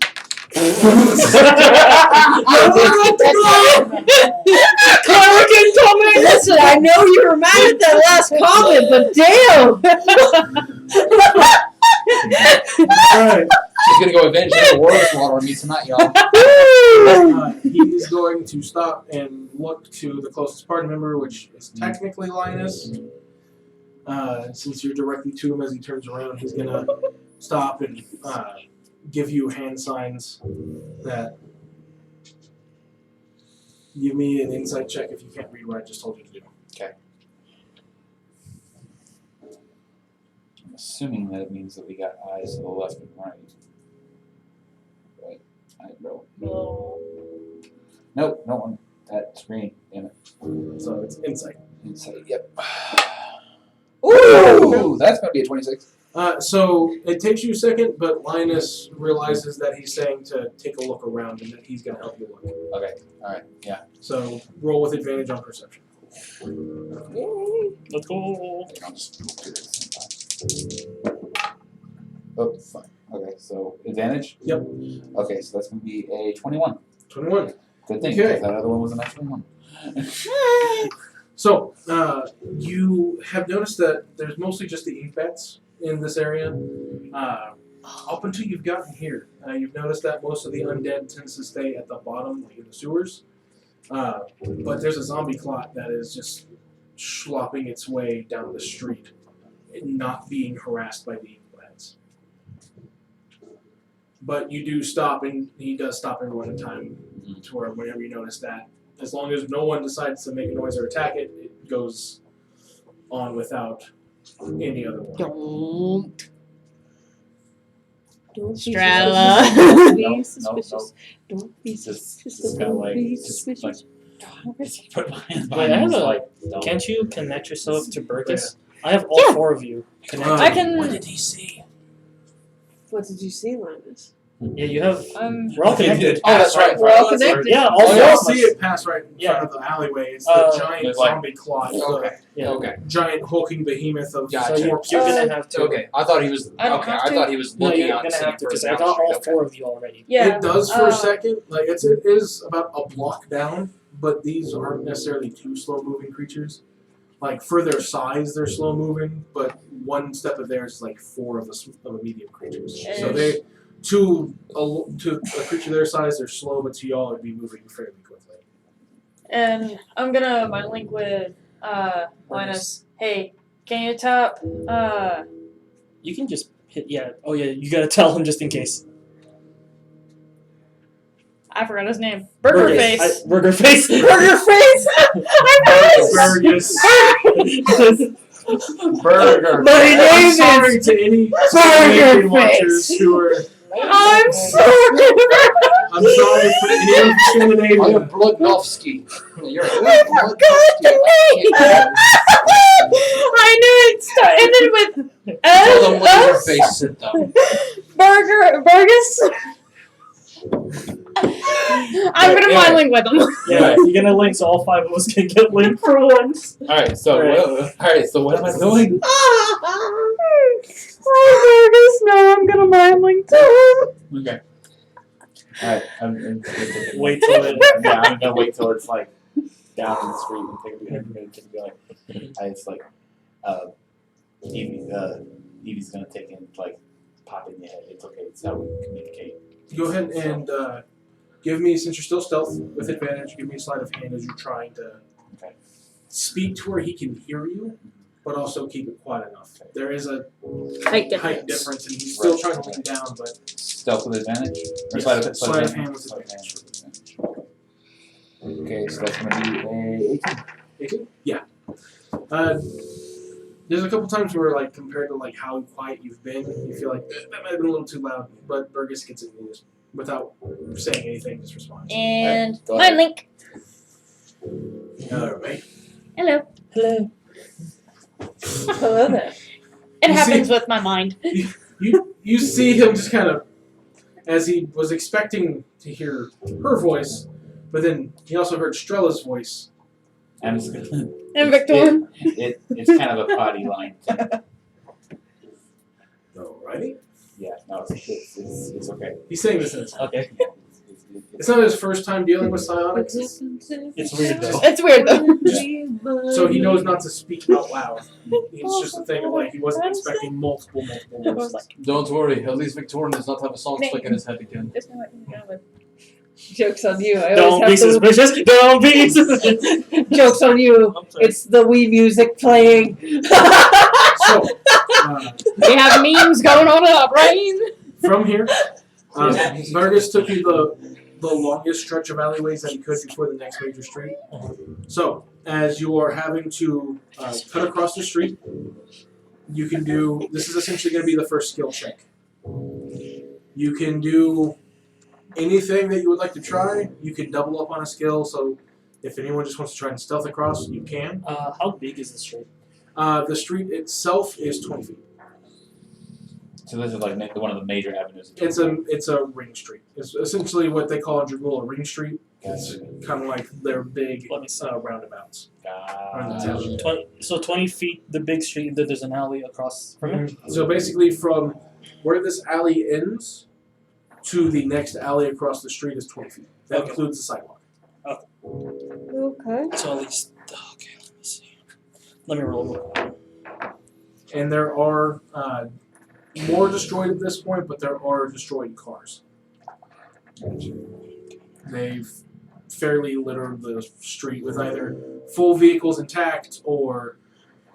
Listen, I know you were mad at that last comment, but damn! Alright. She's gonna go avenge the worst water on me tonight, y'all. He is going to stop and look to the closest party member, which is technically Linus. Since you're directly to him as he turns around, he's going to stop and give you hand signs that give me an insight check if you can't read what I just told you to do. I'm assuming that it means that we got eyes to the left and right. Wait, I wrote. Nope, no one. That screen. Damn it. So it's insight. Insight. Yep. Ooh, that's gonna be a 26. So it takes you a second, but Linus realizes that he's saying to take a look around and that he's going to help you look. Okay. All right. Yeah. So roll with advantage on perception. Let's go. I'll just go through it at the same time. Oh, fuck. Okay. So advantage. Yep. Okay. So that's gonna be a 21. 21. Good thing Okay. because that other one was an actual one. So, you have noticed that there's mostly just the ink bats in this area. Up until you've gotten here, you've noticed that most of the undead tends to stay at the bottom, like in the sewers. But there's a zombie clot that is just slopping its way down the street, not being harassed by the ink bats. But you do stop, and he does stop everyone in time to where whenever you notice that, as long as no one decides to make a noise or attack it, it goes on without any other warning. Don't Strala. Don't be Nope, suspicious. Don't be Just suspicious. kinda like, Don't be just like, suspicious. just put my hands Wait, I behind me. have Just a- like, don't. Can't you connect yourself to Burgess? I have all Yeah. 4 of you connected. I can. What did he see? What did you see, Linus? Yeah, you have. I'm. We're all connected. Oh, that's right. We're all connected. Yeah, all Oh, 4 y'all of see us. it pass right in Yeah. front of the alleyway. It's Uh, the giant There's like- zombie clot, Okay. Yeah. Okay. the giant hulking behemoth of Gotcha. So you're corpses. gonna have to. Okay. I thought he was. I don't Okay. have I to? thought he was No, looking you're out. gonna seeing have to because further I got down all the street. 4 of you already. Yeah. It does for a second. Like it is about a block down, but these aren't necessarily too slow moving creatures. Like for their size, they're slow moving, but one step of theirs is like 4 of the medium creatures. So they to a creature their size, they're slow, but to y'all, it'd be moving fairly quickly. And I'm gonna my link with Linus, hey, can you tap, You can just hit. Yeah. Oh yeah. You gotta tell him just in case. I forgot his name. Burger Face. Burger Face. Burger Face. Burgess. Burger. My I'm name sorry is to any Burger Canadian watchers Face. who are. I'm sorry. I'm sorry for any of I am Scandinavia. Bludnovsky. You're I forgot the name. I knew it ended with Tell them what your S. face sit down. Burgess. I'm gonna Yeah. mind link with him. Yeah. You're gonna link, so all 5 of us can get linked for once. Alright, so what am I doing? Oh, Burgess, no, I'm gonna mind link too. Okay. Alright, I'm Wait till it. yeah, I'm gonna wait till it's like down in the street and think of it and be like, it's like, Evie's gonna take and like pop in your head. It's okay. It's how we communicate. Go ahead and give me, since you're still stealth with advantage, give me a sleight of hand as you're trying to speak to where he can hear you, but also keep it quiet enough. There is a Height height difference, and he's still trying to lean down, but Stealth with advantage? Or Yes, sleight of hand? hand with Sleight of hand advantage. with advantage. Okay, so that's gonna be a 18? Yeah. There's a couple times where, like, compared to like how quiet you've been, you feel like that might have been a little too loud. But Burgess gets it and he just, without saying anything, just responds. And Go mind ahead. link. All right. Hello. Hello. Hello there. It You happens see- with my mind. You see him just kind of, as he was expecting to hear her voice, but then he also heard Strella's voice. I'm just gonna And Victor. it's kind of a potty line. Alrighty. Yeah, no, it's okay. He's saying this in his head. Okay. It's not his first time dealing with psionics, It's weird though. It's weird though. so he knows not to speak out loud. It's just a thing of like he wasn't expecting multiple voices. Don't worry, at least Victorian does not have a song stuck in his head again. Joke's on you. I Don't be always have suspicious. Don't be suspicious. to. Joke's on you. I'm sorry. It's the Wii music playing. So, We have memes going on up, right? from here, Burgess took you the longest stretch of alleyways that he could before the next major street. So, as you are having to cut across the street, you can do, this is essentially going to be the first skill check. You can do anything that you would like to try. You can double up on a skill, so if anyone just wants to try and stealth across, you can. How big is the street? The street itself is 20 feet. So this is like one of the major avenues. It's a ring street. It's essentially what they call in Dragul a ring street. It's kind of like their big Let me see. roundabouts. Gotcha. 20 feet, the big street, then there's an alley across from it. So basically, from where this alley ends to the next alley across the street is 20 feet. That Okay. includes the sidewalk. Okay. So at least, okay, let me see. Let me roll. And there are more destroyed at this point, but there are destroyed cars. They've fairly littered the street with either full vehicles intact or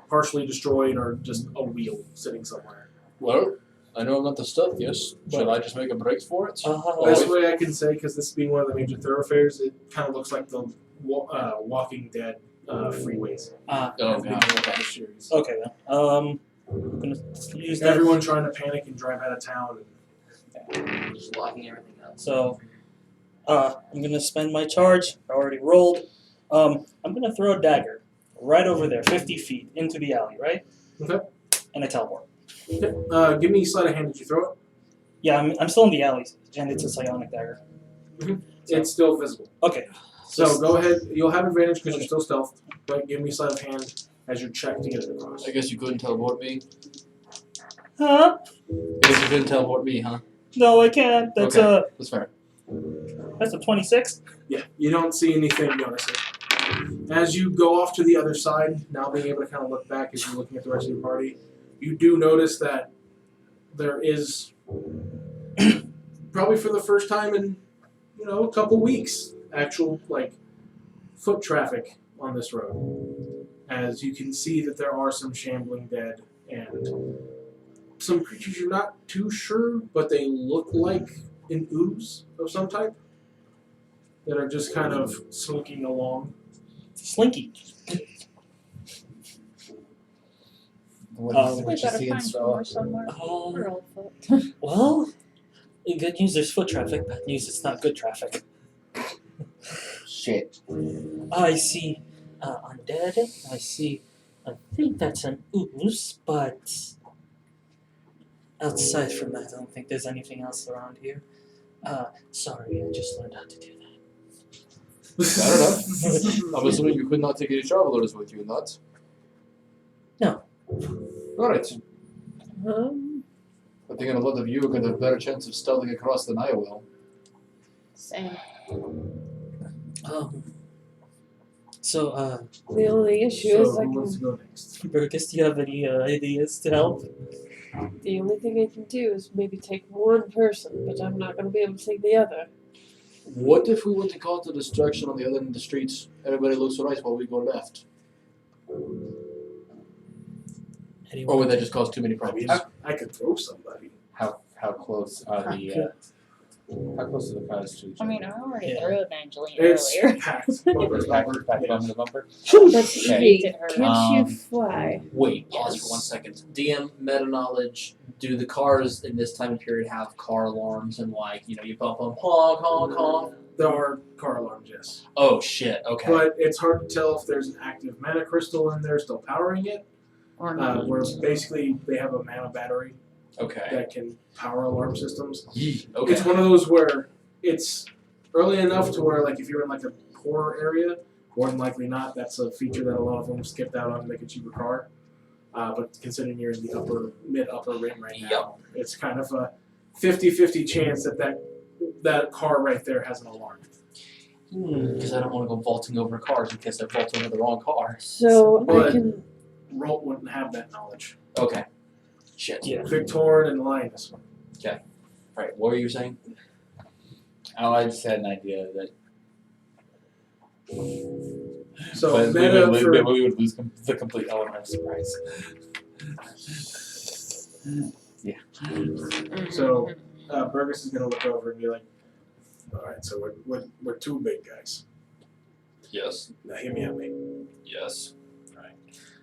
partially destroyed or just a wheel sitting somewhere. Well, I know I'm not the stealthiest. Shall I just make a break for it? Best way I can say, because this being one of the major thoroughfares, it kind of looks like the Walking Dead freeways. Oh, Of the God. American series. Okay then. I'm gonna use that. Everyone trying to panic and drive out of town. Just locking everything up. So, I'm gonna spend my charge. I already rolled. I'm gonna throw a dagger right over there, 50 feet into the alley, right? Okay. And I teleport. Okay. Give me sleight of hand. Did you throw it? Yeah, I'm still in the alley, and it's a psionic dagger. It's still visible. Okay. So go ahead. You'll have advantage because you're still stealth. But give me sleight of hand as your check to get it across. I guess you couldn't teleport me. Huh? I guess you couldn't teleport me, huh? No, I can't. That's Okay. That's fair. that's a 26. Yeah, you don't see anything, notice it. As you go off to the other side, now being able to kind of look back as you're looking at the rest of your party, you do notice that there is, probably for the first time in, a couple weeks, actual, foot traffic on this road. as you can see that there are some shambling dead and some creatures you're not too sure, but they look like an ooze of some type that are just kind of slinking along. Slinky. What Um, what We you better see in find Straw? more somewhere. We're all fucked. Well, good news there's foot traffic. Bad news it's not good traffic. Shit. I see undead. I think that's an ooze, but outside from that, I don't think there's anything else around here. Sorry, I just learned how to do that. Fair enough. I'm assuming you could not take any travelers with you, not? No. Alright. Um, I think a lot of you are going to have a better chance of stumbling across than I will. Same. So, the only issue is So who wants to go next? Burgess, do you have any ideas to help? the only thing I can do is maybe take one person, but I'm not going to be able to take the other. What if we were to cause the destruction on the other end of the streets? Everybody looks right while we go left. Anyone? Or would that just cause too many I problems? mean, I could throw somebody. How close are the how close are the cars to each I other? mean, I already Yeah. threw Evangeline It's earlier. packed. Bumper, back bumper to bumper. That's Okay. easy. Did her. Can't you Um, fly? Wait, pause Yes. for 1 second. DM, meta knowledge. Do the cars in this time period have car alarms and you bump them, honk, honk, honk? There are car alarms, yes. Oh shit, okay. But it's hard to tell if there's an active mana crystal in there still powering it. Or not. Where basically they have a mana battery Okay. that can power alarm systems. Yee, okay. It's one of those where it's early enough to where, like, if you're in like a poor area, more than likely not, that's a feature that a lot of them skipped out on to make a cheaper car. But considering you're in the mid-upper rim right now, it's kind of a 50-50 chance that car right there has an alarm. Because I don't want to go vaulting over cars in case I vault over the wrong car. So I But- can. Rolt wouldn't have that knowledge. Okay. Shit. Yeah. Victorn and Linus. Right, what were you saying? Oh, I just had an idea that So but meta for we would lose the complete element of surprise. So Burgess is gonna look over and be like, "All right, so we're two big guys. Yes. Now hear me out, mate. Yes.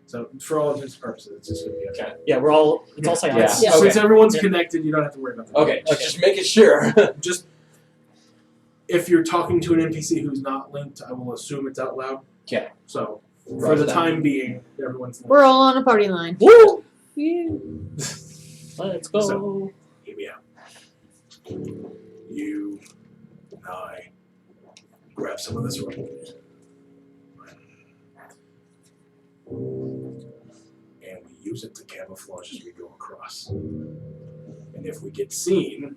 So for all intents and purposes, it's just gonna be okay. Yeah, we're all. It's all silence. Yeah. Yeah. Since everyone's Yeah. connected, you don't have to worry about that. Okay, just making sure. Just if you're talking to an NPC who's not linked, I will assume it's out loud. Okay. So for Roger the that. time being, everyone's linked. We're all on a party line. Woo! Yeah. Let's go. So- Hear me out. You and I grab some of this rope. And we use it to camouflage as we go across. And if we get seen,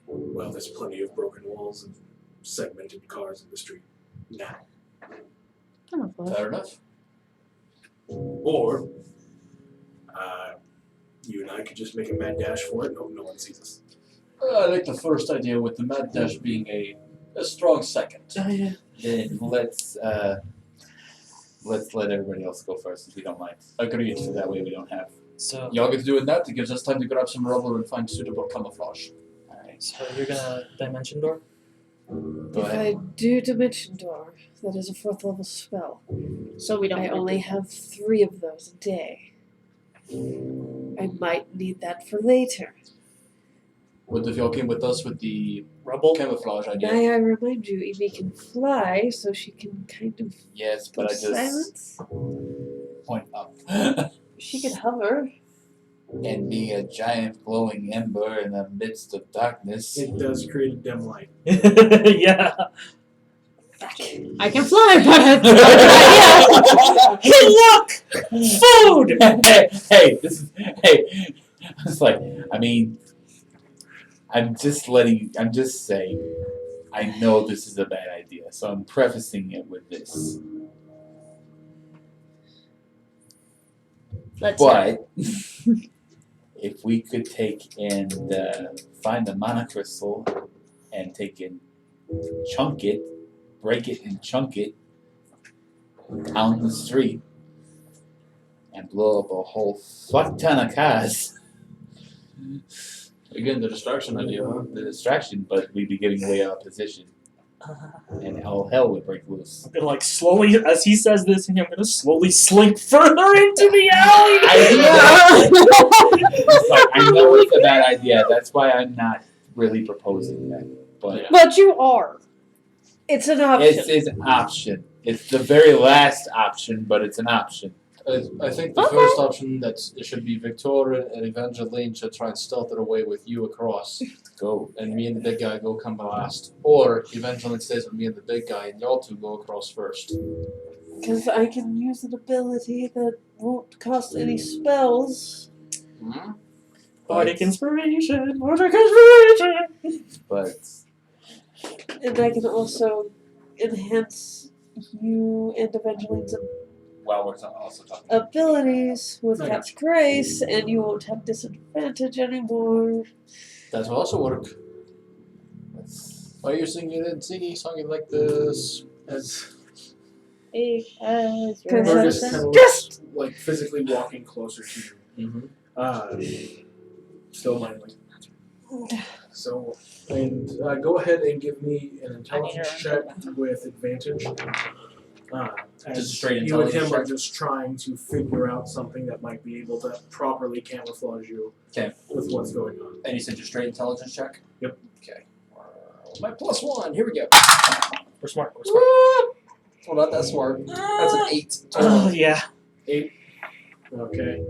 well, there's plenty of broken walls and segmented cars in the street now. Fair enough. Or you and I could just make a mad dash for it. No one sees us. I like the first idea with the mad dash being a strong second. Then let's let everybody else go first if you don't mind. Agreed. So that way we don't have. So, Y'all get to doing that. It gives us time to grab some rubber and find suitable camouflage. Alright. so you're gonna dimension door. Go If ahead. I do Dimension Door, that is a 4th level spell. So we don't. I only have 3 of those a day. I might need that for later. What if y'all came with us with the Rubble. camouflage idea? May I remind you, Evie can fly, so she can kind of Yes, but I just silence. point up. She can hover. And be a giant glowing ember in the midst of darkness. It does create a dim light. Yeah. I can fly, but Hey, look! Food! hey, this is it's like, I mean, I'm just saying, I know this is a bad idea, so I'm prefacing it with this. let's. But if we could take and find the mana crystal and take and chunk it, break it and chunk it, down the street and blow up a whole fuck ton of cars. Again, the distraction idea, huh? The distraction, but we'd be giving away our position, and all hell would break loose. I'm gonna like slowly, as he says this, and I'm gonna slowly slink further into the alley. It's like, I know it's a bad idea. That's why I'm not really proposing that. But you are. It's an option. It's an option. It's the very last option, but it's an option. I think the first option that it should be Victoria and Evangeline should try and stealth it away with you across. Go. And me and the big guy go come last. Or Evangeline stays with me and the big guy and y'all two go across first. Because I can use an ability that won't cost any spells. Hmm? Bardic inspiration. Bardic inspiration. But And I can also enhance you and Evangeline's while we're also talking, abilities with Okay. Cat's Grace, and you won't have disadvantage anymore. That will also work. Why are you singing and singing like this? As Because Burgess that's kind of just looks like physically walking closer to you. Still mindly. So, and go ahead and give me an intelligence check with advantage. As Just a straight you and him intelligence are check? just trying to figure out something that might be able to properly camouflage you Okay. with what's going on. And you said your straight intelligence check? Yep. Okay. My +1, here we go. We're smart. We're smart. Well, not that smart. That's an 8. Yeah. 8. Okay.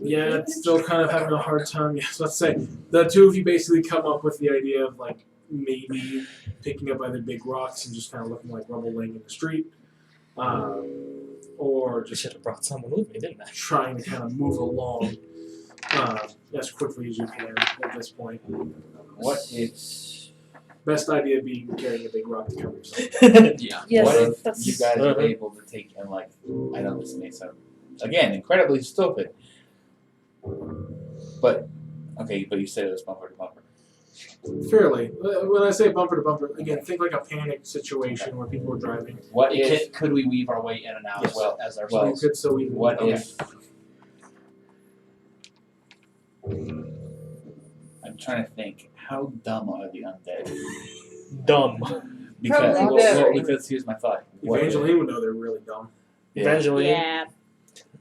Yeah, it's still kind of having a hard time. Yes, let's say the two of you basically come up with the idea of like maybe picking up either big rocks and just kind of looking like rubble laying in the street, or I just should have brought someone with me, didn't I? trying to kind of move along as quickly as you can at this point. what if Best idea being carrying a big rock to cover yourself. Yeah. yes, what if that's you guys are able to take and like I know this may sound again incredibly stupid, but okay, but you said it was bumper to bumper. Fairly. When I say bumper to bumper, again, think like a panic situation where people are driving. What if Could we weave our way in and out Yes. as our So you could so even what okay. if I'm trying to think how dumb are the undead? Dumb. Because Probably well, very. because here's my thought. What if- Evangeline would know they're really dumb. yeah. Evangeline. Yeah.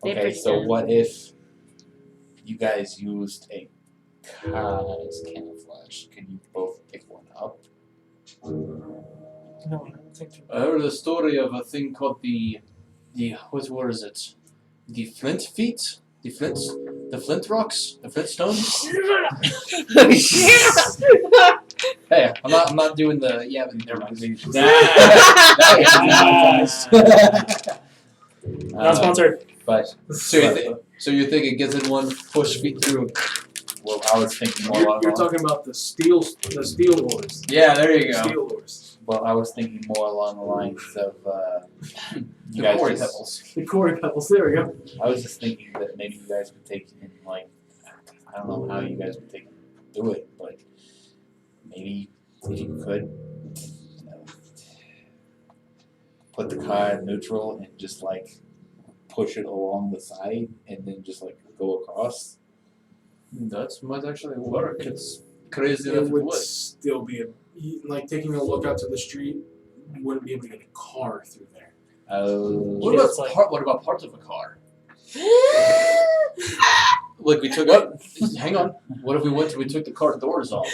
They're Okay, pretty so dumb. what if you guys used a car as camouflage? Can you both pick one up? No, I don't think so. I heard a story of a thing called the what is it? The flint feet? The flint rocks? The flint stones? Hey, I'm not doing the but never mind. Not sponsored. But So you think it gets in one push feet through? well, I was thinking more You're along. talking about the steel oars. Yeah, there you go. Steel oars. Well, I was thinking more along the lines of you The guys quarry just, pebbles. The quarry pebbles. There we go. I was just thinking that maybe you guys could take in like I don't know how you guys would do it, but maybe if you could you know, put the car in neutral and just like push it along the side and then just like go across. That might actually work. It's crazy enough It it would would. still be like taking a look out to the street. You wouldn't be able to get a car through there. What Yeah, about it's like- what about parts of a car? Like we took up. Hang on. What if we took the car doors off,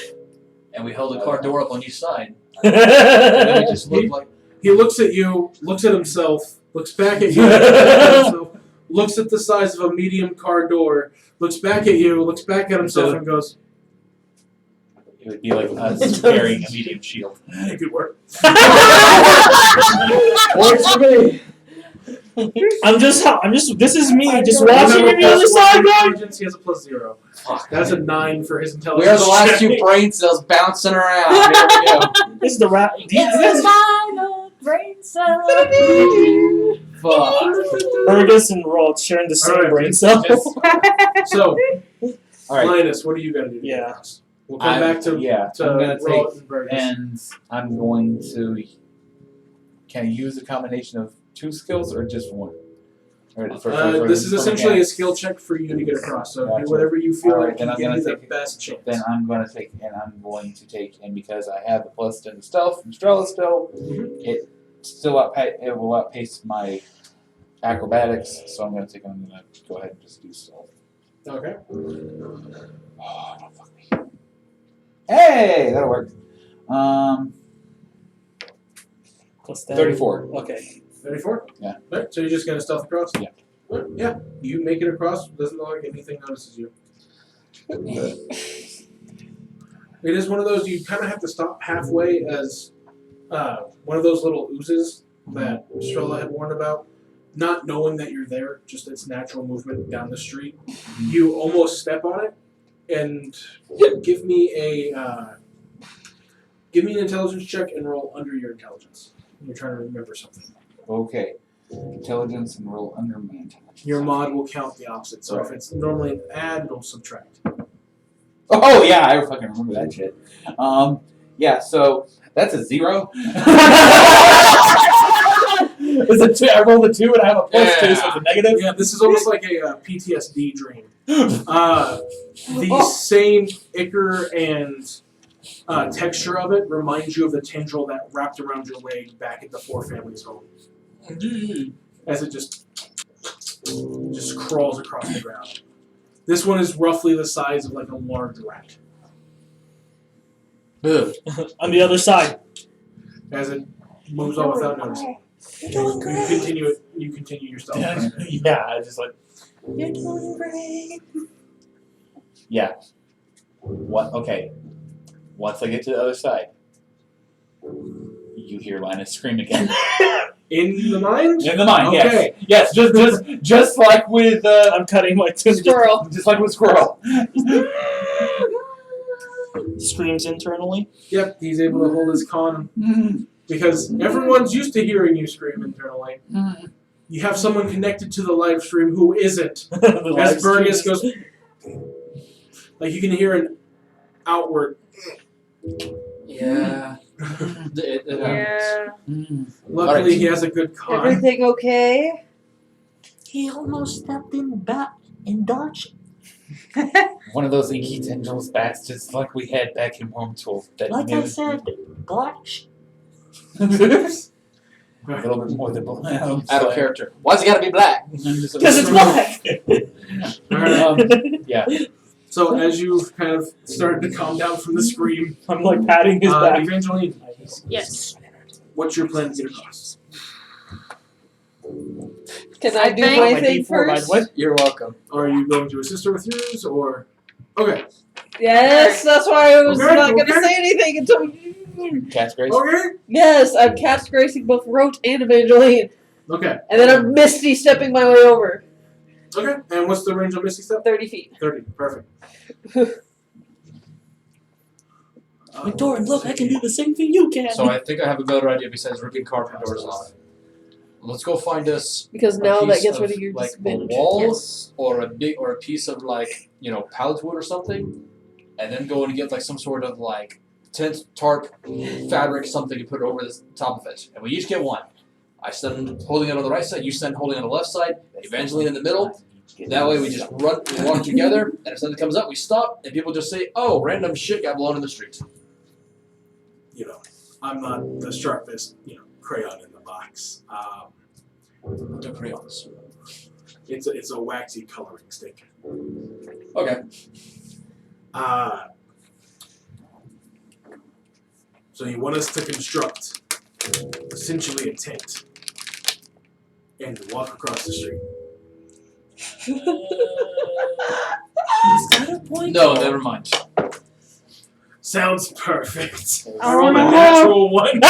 and we held the car door up on each side, and then we just looked like He looks at you, looks at himself, looks back at you, looks at himself, looks at the size of a medium car door, looks back at you, looks back at himself, and goes, It would be like us carrying a medium shield. "It could work." works for me. I'm just, this is me, just You have watching a on the other plus side, one going. intelligence, he has a +0. Fuck. That's a 9 for his intelligence. We are the last check. two brain cells bouncing around. Here we go. This is the rap. It's the final brain cell. Fuck. Fergus and Rod sharing the same Alright. brain cell. So, All right, Linus, what are you going to do? Yeah. We'll come back to, yeah. to I'm gonna Rod take and Burgess. and I'm going to. Can I use a combination of 2 skills or just 1? Or This is essentially a skill check for you to get across. So Gotcha. do whatever you feel Alright, like then can I'm give gonna you the take- best chance. Then I'm going to take, and because I have the plus 10 to stealth from Strela still, it will outpace my acrobatics. So I'm going to go ahead and just do stealth. Okay. Oh, don't fuck me. Hey, that'll work. Plus that. 34. Okay. 34? Yeah. Alright, so you're just gonna stealth across? Yeah. Alright, yeah. You make it across, doesn't look like anything notices you. It is one of those you kind of have to stop halfway as one of those little oozes that Strela had warned about. Not knowing that you're there, just its natural movement down the street. You almost step on it, and give me an intelligence check and roll under your intelligence. You're trying to remember something. Okay. Intelligence and roll under my intelligence. Your mod will count the opposite. So if it's normally an add, it'll subtract. Oh yeah, I fucking remember that shit. Yeah, so that's a 0. It's a 2. I rolled a 2 and I have a plus 2, so it's a negative. Yeah, this is almost like a PTSD dream. The same ichor and texture of it reminds you of the tendril that wrapped around your leg back at the Four Families home. As it just crawls across the ground. This one is roughly the size of like a large rat. On the other side. As it moves on without noticing. You're doing great. You continue your stealth. Yeah, I just like. You're doing great. Yeah. What? Okay. Once I get to the other side, you hear Linus scream again. In the mind? In the mind, Okay. yes. Yes, just like with I'm cutting my tune. Squirrel. just like with Squirrel. Screams internally. Yep, he's able to hold his con because everyone's used to hearing you scream internally. You have someone connected to the live stream who isn't. As Burgess goes, like you can hear an outward. Yeah. It happens. Luckily, he has a good con. Everything okay? He almost stepped in Darch. One of those inky tendrils bats, just like we had back in Worm Tool. That Like I said, black. a little bit more than black. Out of character. Why's it gotta be black? Because it's black. Yeah. So as you've kind of started to calm down from the scream, I'm like patting his back. Evangeline, Yes. what's your plan to get across? Can I do think- my My thing D4 by first? what? You're welcome. Are you going to assist her with yours, or okay? Yes, that's why I was Okay, not going to okay. say anything until you. Cat's grace. Okay. Yes, I'm cast gracing both Rote and Evangeline, Okay. and then I'm Misty stepping my way over Okay. And what's the range of Misty Step? 30 feet. 30. Perfect. Victoria, look, I can do the same thing you can. So I think I have a better idea besides ripping carpet doors off. Let's go find us Because a now that piece gets of, rid of your like a disadvantage. wall Yes. or a piece of like pallet wood or something, and then go and get like some sort of like tent, tarp, fabric, something, and put it over the top of it. And we each get one. I stand holding it on the right side, you stand holding it on the left side, Evangeline in the middle. That way we just we walk together, and if something comes up, we stop, and people just say, "Oh, random shit got blown in the street." I'm not the sharpest, crayon in the box. The crayons. It's a waxy coloring stick. Okay. So you want us to construct essentially a tent and walk across the street. He's got a point. No, never mind. Sounds perfect. I Oh, rolled a no. natural one.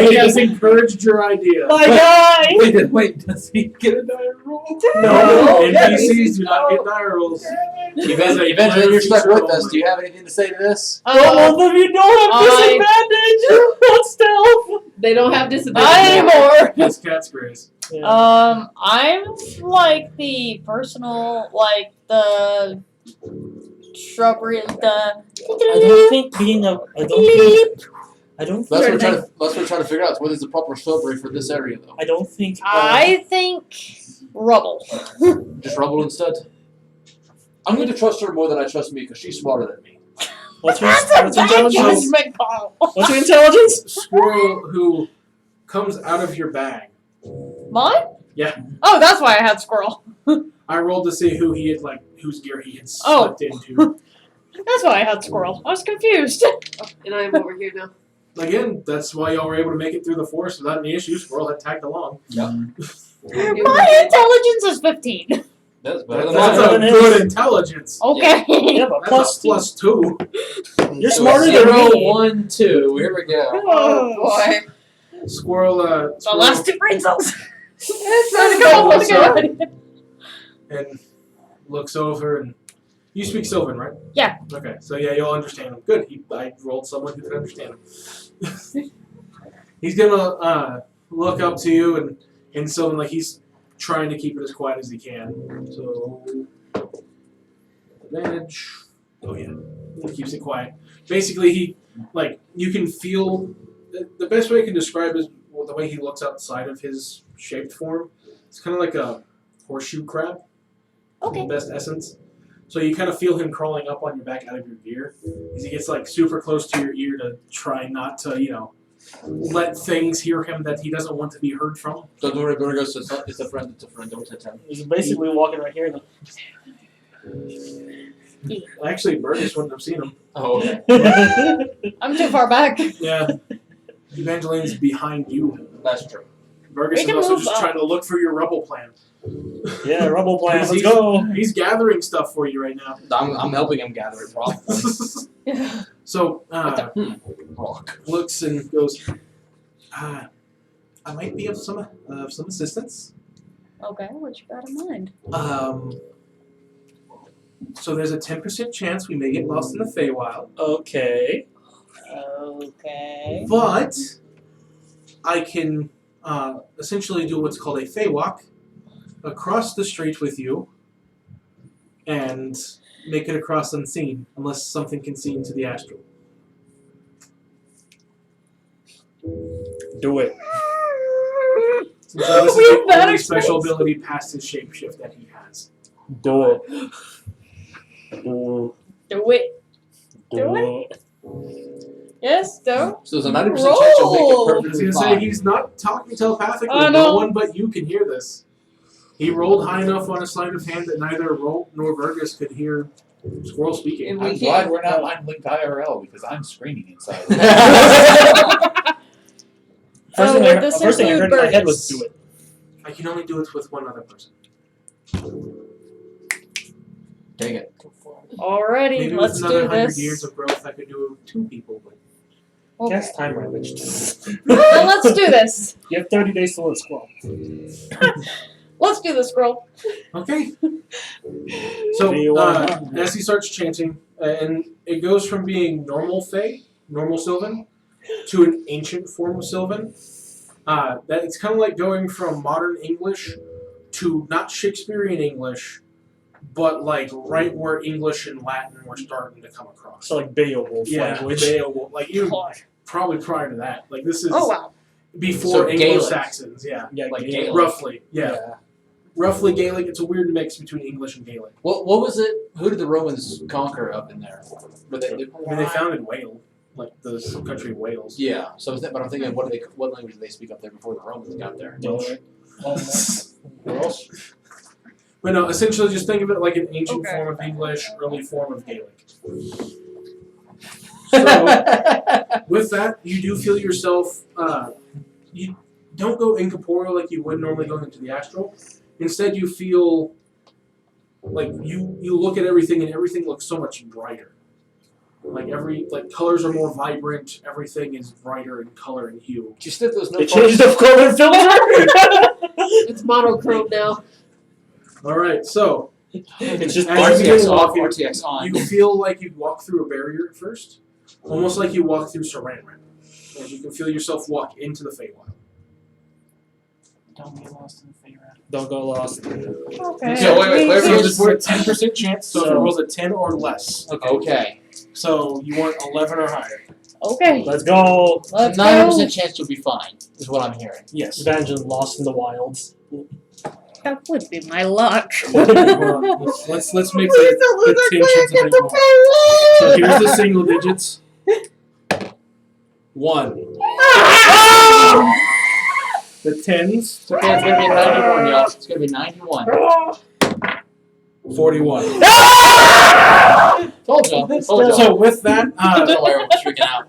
He has encouraged your idea. My guy! Wait, does he get a die roll? No, Yeah, NPCs do not get die rolls. Eventually, you're stuck with us. Do you have anything to say to this? Both of you don't have disadvantage on stealth. They don't have Not disadvantage. anymore. Yes, cat's grace. I'm like the personal, like the shrubbery, the. I don't think I don't. That's think, what we're trying to figure out. What is the proper shrubbery for this area, though? I don't think. I think rubble. Just rubble instead. I'm going to trust her more than I trust me because she's smarter than me. What's your That's a bad intelligence? judgment call. What's your intelligence? Squirrel who comes out of your bag. Mine? Yeah. Oh, that's why I had squirrel. I rolled to see who he had whose gear he had Oh. slipped into. That's why I had squirrel. I was confused. And I am over here now. Again, that's why y'all were able to make it through the forest without any issues. Squirrel had tagged along. My intelligence is 15. That's better than That's mine. a good intelligence. Okay. Yeah, but That's plus a two. +2. You're So smarter than 0, me. 1, 2. Here we go. Oh boy. Squirrel, The Squirrel last two brain cells. Let's go. and looks over and you speak Sylvan, right? Yeah. Okay, so yeah, you'll understand him. Good. I rolled someone who could understand him. He's gonna look up to you and in Sylvan like he's trying to keep it as quiet as he can. So advantage. Oh yeah, he keeps it quiet. Basically, you can feel the best way I can describe is the way he looks outside of his shaped form. It's kind of like a horseshoe crab. Okay. Best essence. So you kind of feel him crawling up on your back out of your gear as he gets super close to your ear to try not to, let things hear him that he doesn't want to be heard from. Don't worry, Burgos. It's a friend. It's a friend. Don't touch him. He's basically walking right here. Actually, Burgess wouldn't have seen him. Oh, okay. I'm too far back. Yeah. Evangeline's behind you. That's true. Burgess We is can also move just up. trying to look for your rubble plan. Yeah, rubble plan. Let's He's- go. He's gathering stuff for you right now. I'm helping him gather it, probably. So, Rock. looks and goes, I might be of some assistance. Okay, what you got in mind? So there's a 10% chance we may get lost in the Feywild, Okay. Okay. but I can essentially do what's called a Feywalk across the street with you and make it across unseen, unless something can see into the astral. Do it. So this is We have the that only special experience. ability past his shapeshift that he has. Do it. Do Do it. Do it. Yes, do. So there's a 90% chance you'll make it I was perfectly going to say, fine. he's not talking telepathically. Oh, No no. one but you can hear this. He rolled high enough on a sleight of hand that neither Rolt nor Burgess could hear Squirrel speaking. And we I'm can't. glad we're not mind linked IRL because I'm screaming inside. First So thing, would I, this first thing I include heard in my head was Burgess? do it. I can only do it with one other person. Take it. Alrighty, Maybe let's with another do 100 this. years of growth, I could do it with 2 people. But Okay. Guess time ravaged. Well, let's do this. You have 30 days to live, squirrel. Let's do this, girl. okay. Do So you want- as he starts chanting, and it goes from being normal Fey, normal Sylvan, to an ancient form of Sylvan. That it's kind of like going from modern English to not Shakespearean English, but right where English and Latin were starting to come across. So like Beowulf language. Beowulf. You probably prior to that. This is Oh wow. before So Gaelic. Anglo-Saxons. Yeah, Yeah, Like Gaelic. Gaelic. roughly. Yeah. Roughly Gaelic. It's a weird mix between English and Gaelic. What was it? Who did the Romans conquer up in there? Were they, I mean, they founded Wales, the country of Wales. yeah. So, but I'm thinking, what language did they speak up there before the Romans got there? Welsh. Welsh. But no, essentially just think of it like an ancient Okay. form of English, early form of Gaelic. So, with that, you do feel yourself, you don't go incorporeal like you would normally going into the astral. Instead, you feel like you look at everything and everything looks so much brighter. Colors are more vibrant, everything is brighter in color and hue. Just that there's no. They changed the color filter. It's monochrome now. Alright, so, It's just as you RTX begin off, walking, RTX on. you feel like you walk through a barrier at first, almost like you walk through saran wrap, as you can feel yourself walk into the Feywild. Don't get lost in the Feywild. Don't go lost. Okay. So wait, wait, So wait, it's for a 10% chance, so if it So- rolls a 10 or less. Okay. So you want 11 or higher. Okay. Let's go. Let's 90% go. chance you'll be fine, is what I'm hearing. Yes. Imagine Lost in the Wilds. That would be my luck. Hold on. Let's make the tensions a bit more. So here's the single digits. 1. The tens. It's okay, it's gonna be 91, y'all. It's gonna be 91. 41. Told y'all. So with that, That's why everyone's freaking out.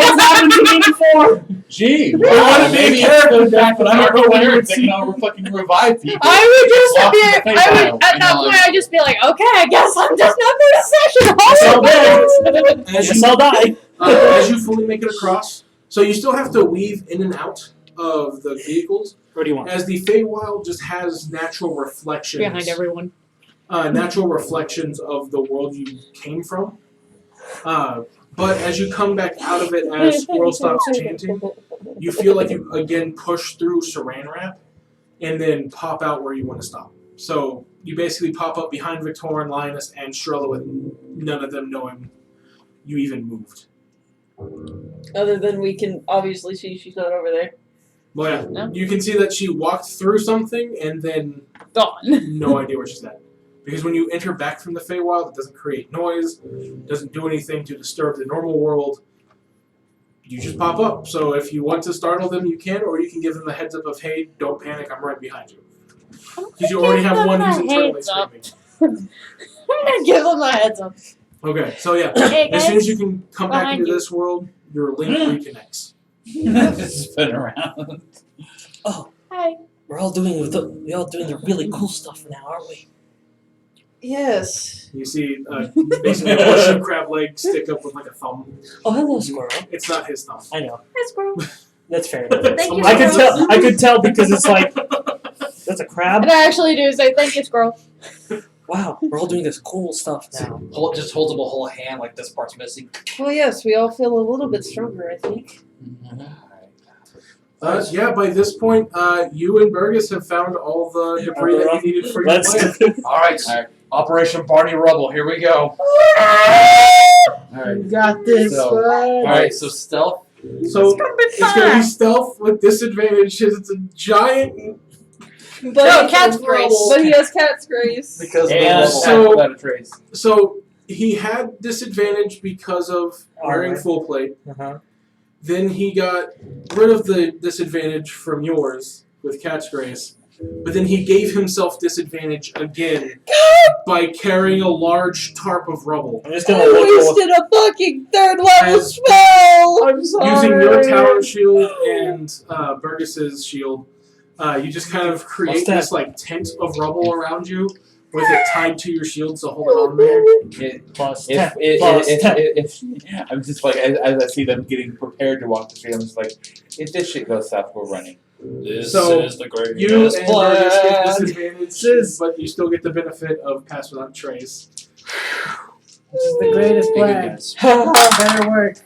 It's happened to me before. Gee, we want to maybe be careful back, but I don't know when you would they see. can fucking revive people. I would just Walk be, in the face I aisle, would, at and that you're point, like- I'd just be like, okay, I guess I'm just not So going to as Yes, you, I'll die. as you fully make it across, so you still have to weave in and out of the vehicles, What do you want? as the Feywild just has natural reflections. behind everyone. Natural reflections of the world you came from. But as you come back out of it, as Squirrel stops chanting, you feel like you again push through Saran Wrap and then pop out where you want to stop. So you basically pop up behind Victoria, Linus, and Strella with none of them knowing you even moved. Other than we can obviously see she's not over there. Well, yeah, No. you can see that she walked through something and then Gone. no idea where she's at. Because when you enter back from the Feywild, it doesn't create noise, doesn't do anything to disturb the normal world. You just pop up. So if you want to startle them, you can, or you can give them the heads up of, hey, don't panic, I'm right behind you. Because you already have one who's internally Heads up. screaming. I'm gonna give them a heads up. Okay, so yeah, Hey as soon guys. as you can come back Behind into you. this world, your link reconnects. Just spin around. Hi. We're all doing the really cool stuff now, aren't we? Yes. You see basically a horseshoe crab leg stick up with like a thumb. Oh, hello, squirrel. It's not his thumb. I know. Hi, squirrel. That's fair. Thank you, I could squirrel. tell. I could tell because it's like that's a crab. And I actually do say thank you, squirrel. Wow, we're all doing this cool stuff now. Just holds up a whole hand like this part's missing. Well, yes, we all feel a little bit stronger, I think. Yeah, by this point, you and Burgess have found all the debris that you needed for your Let's. plan. Alright, Operation Barney Rubble, here we go. Alright. Got this So- one. Alright, so stealth. So gonna be it's going to be stealth with disadvantage because it's a giant. No, cat's grace. But he has cat's grace. Because of And the so- without a trace. So he had disadvantage because of wearing Armor. full plate. Uh-huh. Then he got rid of the disadvantage from yours with cat's grace. But then he gave himself disadvantage again by carrying a large tarp of rubble. I'm just gonna I look. wasted a fucking third level As- spell! I'm sorry. Using your tower shield and Burgess's shield, you just kind of create What's that? this like tent of rubble around you with it tied to your shield to hold it on there. Plus If, 10. if, Plus if, 10. if, I'm just like, as I see them getting prepared to walk the street, I'm just like, if this shit goes south, we're running. This So, is the greatest You and Burgess get plan. disadvantage, but you still get the benefit of pass without trace. This is the greatest plan. Better work.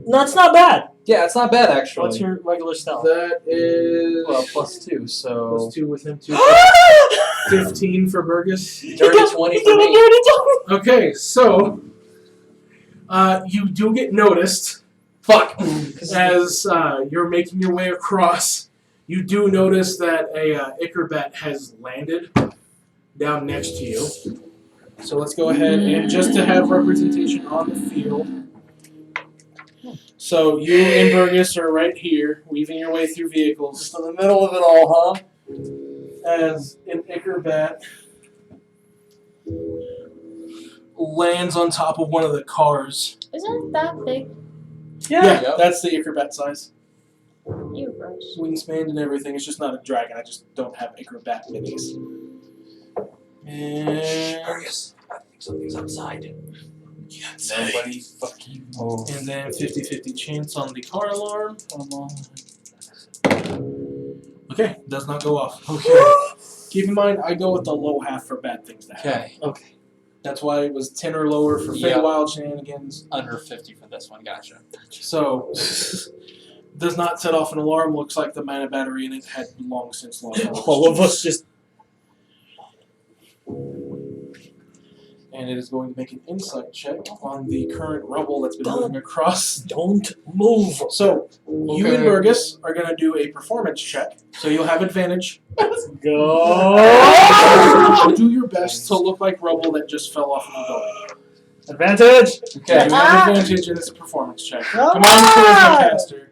No, it's not bad. Yeah, it's not bad actually. What's your regular stealth? That is Well, +2, so plus 2 with him, 15 for Burgess. dirty 20 for me. Okay, so you do get noticed. Fuck. As you're making your way across, you do notice that a Ickerbat has landed down next to you. So let's go ahead and just to have representation on the field. So you and Burgess are right here, weaving your way through vehicles. Just in the middle of it all, huh? As an Ickerbat lands on top of one of the cars. Isn't it that big? Yeah, Yep. that's the Ickerbat size. You gross. Wingspan and everything. It's just not a dragon. I just don't have Ickerbat minis. And Burgess, I think something's outside. Nobody fucking move. And then 50-50 chance on the car alarm. Okay, does not go off. Okay. Keep in mind, I go with the low half for bad things to happen. Okay. That's why it was 10 or lower for Yeah. Feywild shenanigans. Under 50 for this one, gotcha. So, does not set off an alarm. Looks like the mana battery in it had long since lost. All of us just. and it is going to make an insight check on the current rubble that's been moving across. Don't move. So, you and Burgess are going to do a performance check, so you'll have advantage. Go. Do your best to look like rubble that just fell off of the building. Advantage. Okay. You have advantage, and it's a performance check. Come on, charisma caster.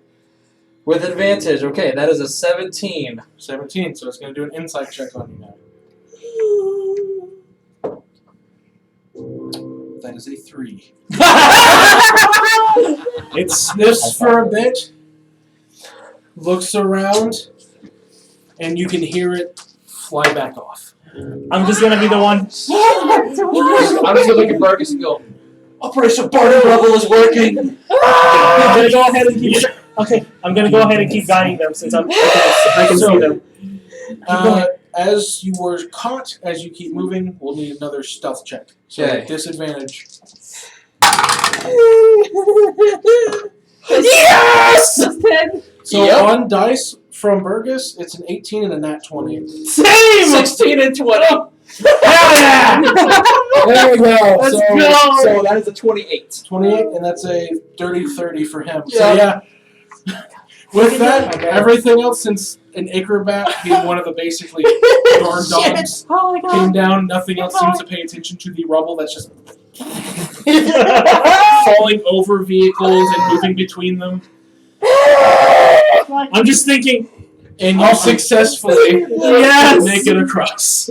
With advantage. Okay, that is a 17. 17, so it's going to do an insight check on you now. That is a 3. It sniffs for a bit, looks around, and you can hear it fly back off. I'm just gonna be the one. I'm just gonna look at Burgess and go, Operation Barter Rubble is working! I'm gonna go ahead and keep. Okay, I'm gonna go ahead and keep guiding them since I can see them. As you were caught, as you keep moving, we'll need another stealth check. So Okay. disadvantage. Yes! So Yep. on dice from Burgess, it's an 18 and a nat 20. Same. 16 and 20! Yeah. There we go. Let's so, go. So that is a 28. 28, and that's a dirty 30 for him. Yeah. So yeah. With that, Okay. everything else, since an acrobat being one of the basically guard dogs Oh my came down, nothing else seems to pay attention to the rubble that's just falling over vehicles and moving between them. I'm just thinking. And you successfully Yes. make it across.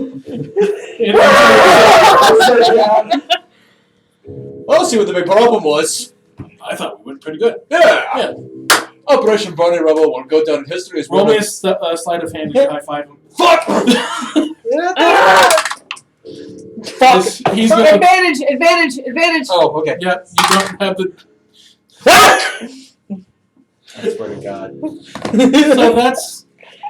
I'll see what the big problem was. I thought we went pretty good. Yeah. Operation Barter Rubble will go down in history as Roll well. me a sleight of hand as you high five him. Fuck! Fuck. He's So gonna. advantage. Oh, okay. Yeah, you don't have the. I swear to God. So that's.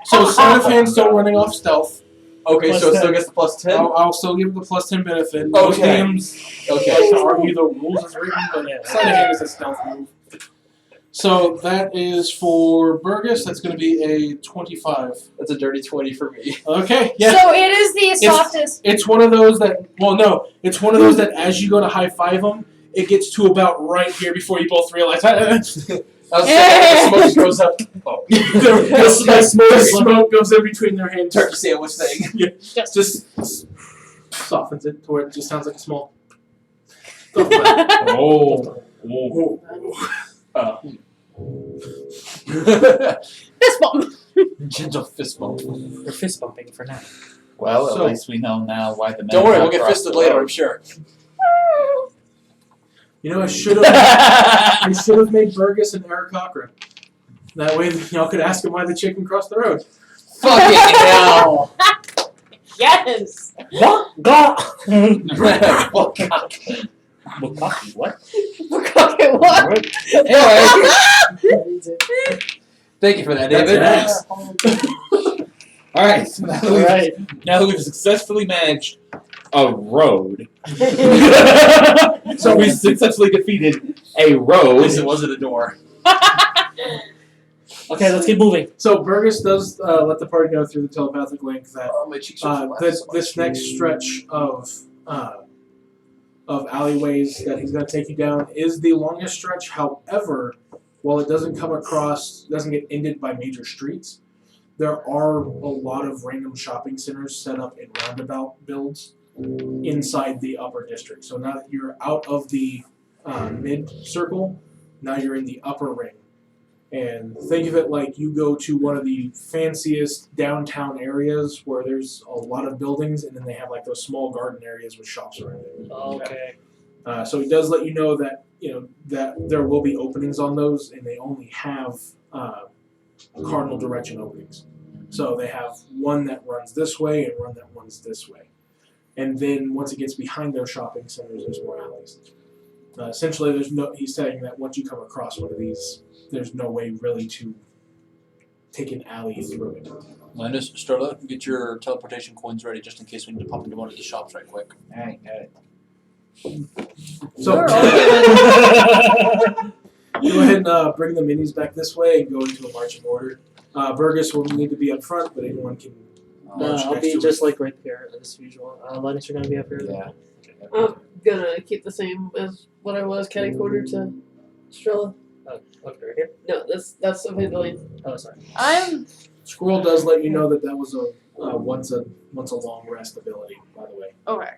So sleight of hand still running off stealth. Okay, Plus so it still 10. gets the plus 10? I'll still give it the plus 10 benefit. Most Okay. DMs Okay. like to argue the rules as written, but sleight of hand is a stealth move. So that is for Burgess. That's going to be a 25. That's a dirty 20 for me. Okay, yeah. So it is the softest. It's one of those that, well, no, it's one of those that as you go to high five them, it gets to about right here before you both realize. The smoke goes up. Oh. the smoke goes in between their hands. Turkey sandwich thing. Yeah, just softens it to where it just sounds like a small. Oh. Fist bump. Gentle fist bump. We're fist bumping for now. Well, So- at least we know now why the men Don't worry, got we'll get across fisted the later, road. I'm sure. You know, I should have made Burgess and Eric Cochran. That way, y'all could ask him why the chicken crossed the road. Fucking hell! Yes. What? God. What? What? Okay, what? Anyway, thank you for that, David. That's Alright, so now, All right. now that we've successfully managed a road, so we successfully defeated a At road. least it wasn't a door. Okay, let's keep moving. So Burgess does let the party know through the telepathic link that Oh, my cheeks are this next stretch of alleyways that he's going to take you down is the longest stretch. However, while it doesn't get ended by major streets, there are a lot of random shopping centers set up in roundabout builds inside the upper district. So now that you're out of the mid circle, now you're in the upper ring. And think of it like you go to one of the fanciest downtown areas where there's a lot of buildings, and then they have like those small garden areas with shops around it. Okay. So he does let you know that that there will be openings on those, and they only have cardinal direction openings. So they have one that runs this way and one that runs this way. And then once it gets behind those shopping centers, there's more alleys. Essentially, he's saying that once you come across one of these, there's no way really to take an alley through it. Linus, Starla, get your teleportation coins ready just in case we need to pop into one of these shops right quick. Alright, got it. So We're go ahead and bring the minis back this way and go into a marching order. Burgess will need to be up front, but anyone can I'll be just like right there as usual. Linus, you're gonna be up here. Yeah. I'm gonna keep the same as what I was, catty corner to Strella. Oh, okay, right here. No, that's a pavilion. Oh, sorry. I'm Squirrel does let you know that was a once a long rest ability, by the way. okay.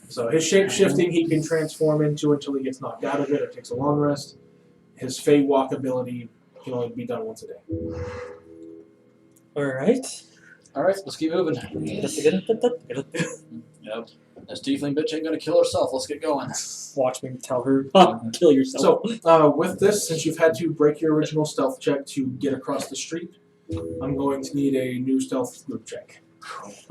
So his shape shifting he can transform into until he gets knocked out of it or takes a long rest. His Fey Walk ability can only be done once a day. Alright. Alright, let's keep moving. Yep. This tiefling bitch ain't gonna kill herself. Let's get going. Watch me tell her, kill yourself. So with this, since you've had to break your original stealth check to get across the street, I'm going to need a new stealth group check.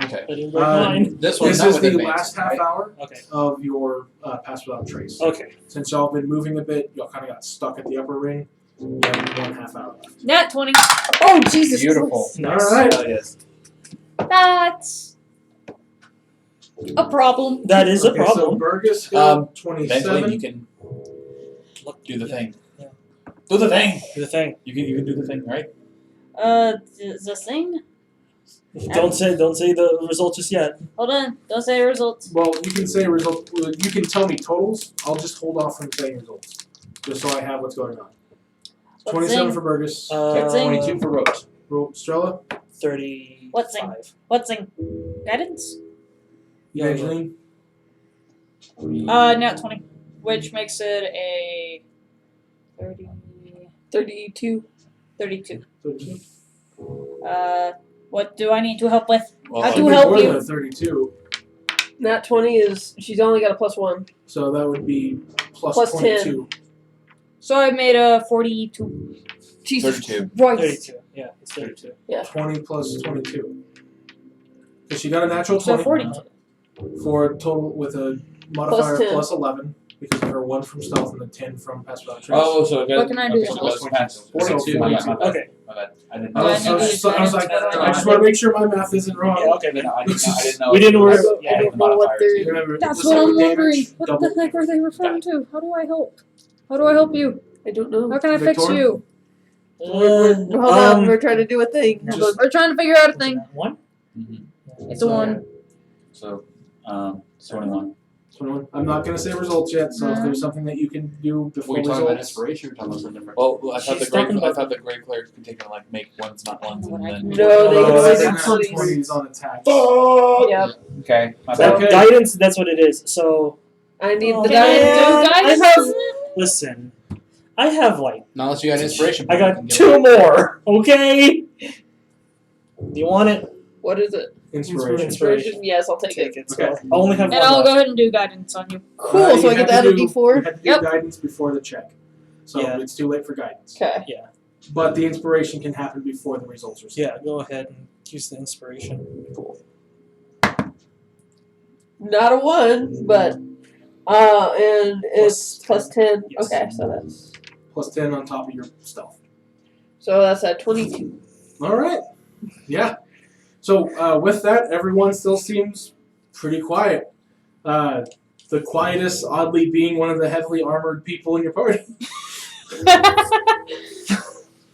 Okay. I didn't break mine. This one's This not is with the advantage, last half right? hour Okay. of your pass without trace. Okay. Since y'all have been moving a bit, y'all kind of got stuck at the upper ring. You have 1.5 hour left. Nat 20. Oh Jesus Beautiful. Christ. Nice. All right. Oh, yes. That's a problem. That is a Okay, so problem. Burgess Hill, Eventually, 27. you can do the thing. Yeah. Do the thing. Do the thing. You can do the thing, right? The thing? Don't say the result just yet. Hold on. Don't say results. Well, you can say result. You can tell me totals. I'll just hold off from saying results, just so I have what's going on. What 27 thing? for Burgess. What thing? 22 for Rose. Strella. 35. What thing? What's in guidance? Evangeline. Nat 20. Which makes it a 30, 32. 32. 32. What do I need to help with? Well, How It'd to be help more you? than a 32. Nat 20 is, she's only got a +1. So that would be plus Plus 22. So I made a 42. Jesus 32. Christ. 32. Yeah, it's 32. 20 plus 22. Because she got a natural So 20 40. for a total with a modifier 10. plus 11 because of her 1 from stealth and the 10 from pass without trace. Oh, so it goes. What can I do? Okay, so it goes past 42. 42. My bad. Okay. My bad. I didn't I know. was, Do I need to use I was like, guidance? I just want to make sure my math isn't wrong. Yeah, okay, I then. didn't know. We didn't work. I don't know what they're. Remember, That's just what like I'm with damage, wondering. What double- the heck are they referring to? How do I help? How do I help you? I don't know. How can I fix Victoria? you? Hold on, we're trying to do a thing. Just- Hold on. We're trying to figure out a thing. One? It's a one. So, 21. 21. I'm not going to say results yet, so if there's something that you can do before Were you talking about results. inspiration or talking about something different? Well, I thought She's the great, talking about- great players can take and like make ones not ones and then. No, they Oh, can that's say an 20s. 20s on attack. Yep. Okay. My So bad. Okay. guidance, that's what it is. So I need the Can I diamond. do guidance? I have listen. I have like Now unless you got inspiration. I point, you got can 2 more. Okay. Do you want it? What is it? Inspiration. Inspiration. Yes, I'll take it. Take it. Okay. So I only have And one I'll left. go ahead and do guidance on you. Cool, so I get to add a You D4. had to do Yep. guidance before the check. So Yeah. it's too late for guidance. Okay. But the inspiration can happen before the results are set. Yeah, go ahead and use the inspiration. Cool. Not a 1, but and it's plus 10. Yes. Okay, so that's Plus 10 on top of your stealth. at 22. All right. Yeah. So with that, everyone still seems pretty quiet. The quietest, oddly, being one of the heavily armored people in your party.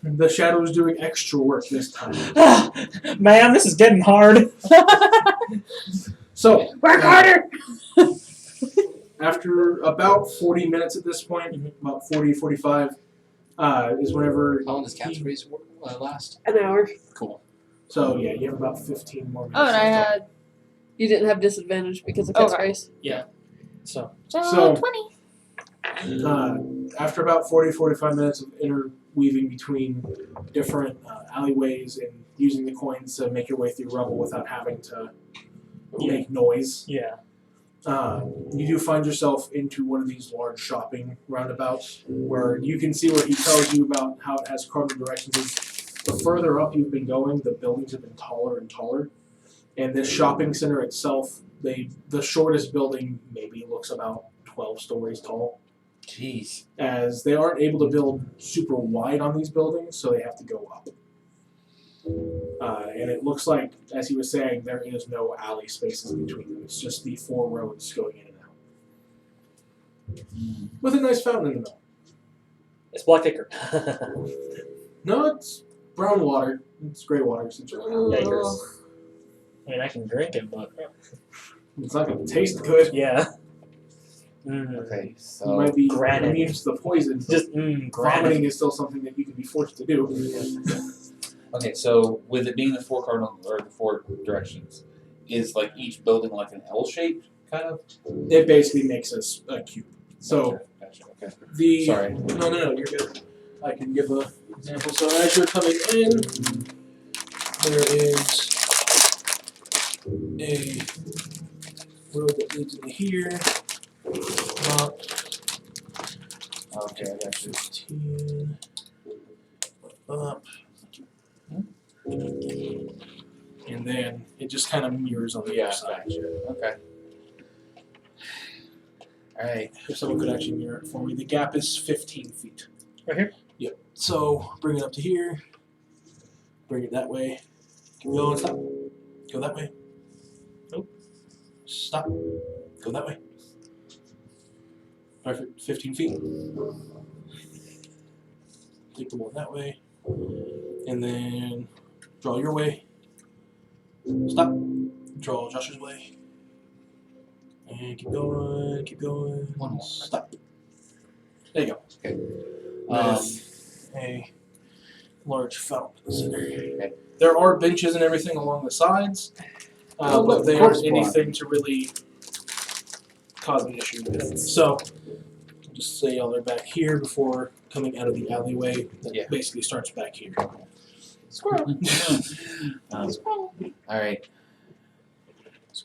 The Shadow's doing extra work this time. Man, this is getting hard. So Work harder! after about 40 minutes at this point, about 40, 45, is whenever. How long does Cat's Race last? An hour. Cool. So yeah, you have about 15 more minutes. Oh, and I left. had You didn't have disadvantage because of cat's Okay. race. So So- 20. After about 40, 45 minutes of interweaving between different alleyways and using the coins to make your way through rubble without having to make noise, yeah. you do find yourself into one of these large shopping roundabouts where you can see where he tells you about how it has cardinal directions. Is the further up you've been going, the buildings have been taller and taller. And this shopping center itself, the shortest building maybe looks about 12 stories tall. Jeez. As they aren't able to build super wide on these buildings, so they have to go up. And it looks like, as he was saying, there is no alley spaces between them. It's just the 4 roads going in and out. With a nice fountain in the middle. It's Blackacre. No, it's brown water. It's gray water, essentially. Yikers. I mean, I can drink it, but It's not going to taste good. yeah. Okay, You so might be granite. immune to the poison. But Just vomiting granite. is still something that you can be forced to do. okay, so with it being the 4 cardinal or the 4 directions, is like each building like an L shape kind of? It basically makes us a cube. So Gotcha. Okay. the Sorry. no, you're good. I can give an example. So as you're coming in, there is a road that leads into here. Okay, I got you. 15 up. And then it just kind of mirrors on the Yeah, other side. gotcha. Okay. Alright. If someone could actually mirror it for me, the gap is 15 feet. Right here? Yep. So bring it up to here. Bring it that way. Keep going. Stop. Go that way. Nope. Stop. Go that way. Perfect. 15 feet. Take the one that way. And then draw your way. Stop. Draw Josh's way. And keep going. Keep going. One more. Stop. There you go. Okay. With a large fountain in the center. Okay. There are benches and everything along the sides, Oh, but look, they corpse aren't anything to really cause an issue with. So, just say y'all are back here before coming out of the alleyway that Yeah. basically starts back here. Squirrel. Alright.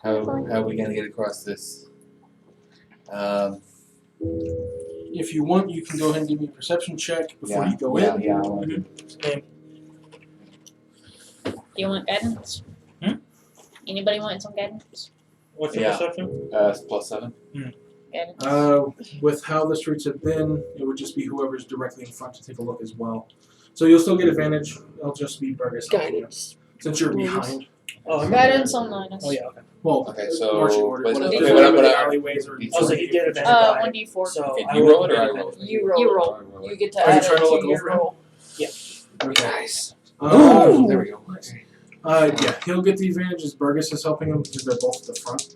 How are we gonna get across this? If you want, you can go ahead and give me a perception check before you go in. Yeah, I want to. Do you want guidance? Anybody want some guidance? What's your Yeah. perception? It's +7. Guidance. With how the streets have been, it would just be whoever's directly in front to take a look as well. So you'll still get advantage. It'll just be Burgess. Guidance. Since you're behind. Oh, I'm Guidance on minus. Oh, yeah, okay. Well, Okay, so marching order. but- Because okay, whatever but the I- alleyways are. Oh, so he'd get advantage. 1d4. So Okay, I do you would roll it or get I advantage. roll it? You roll. You roll. I roll You it. get to Are you add trying it to look to your over him? roll. Okay. Nice. There we go. Yeah, he'll get the advantage as Burgess is helping him because they're both at the front.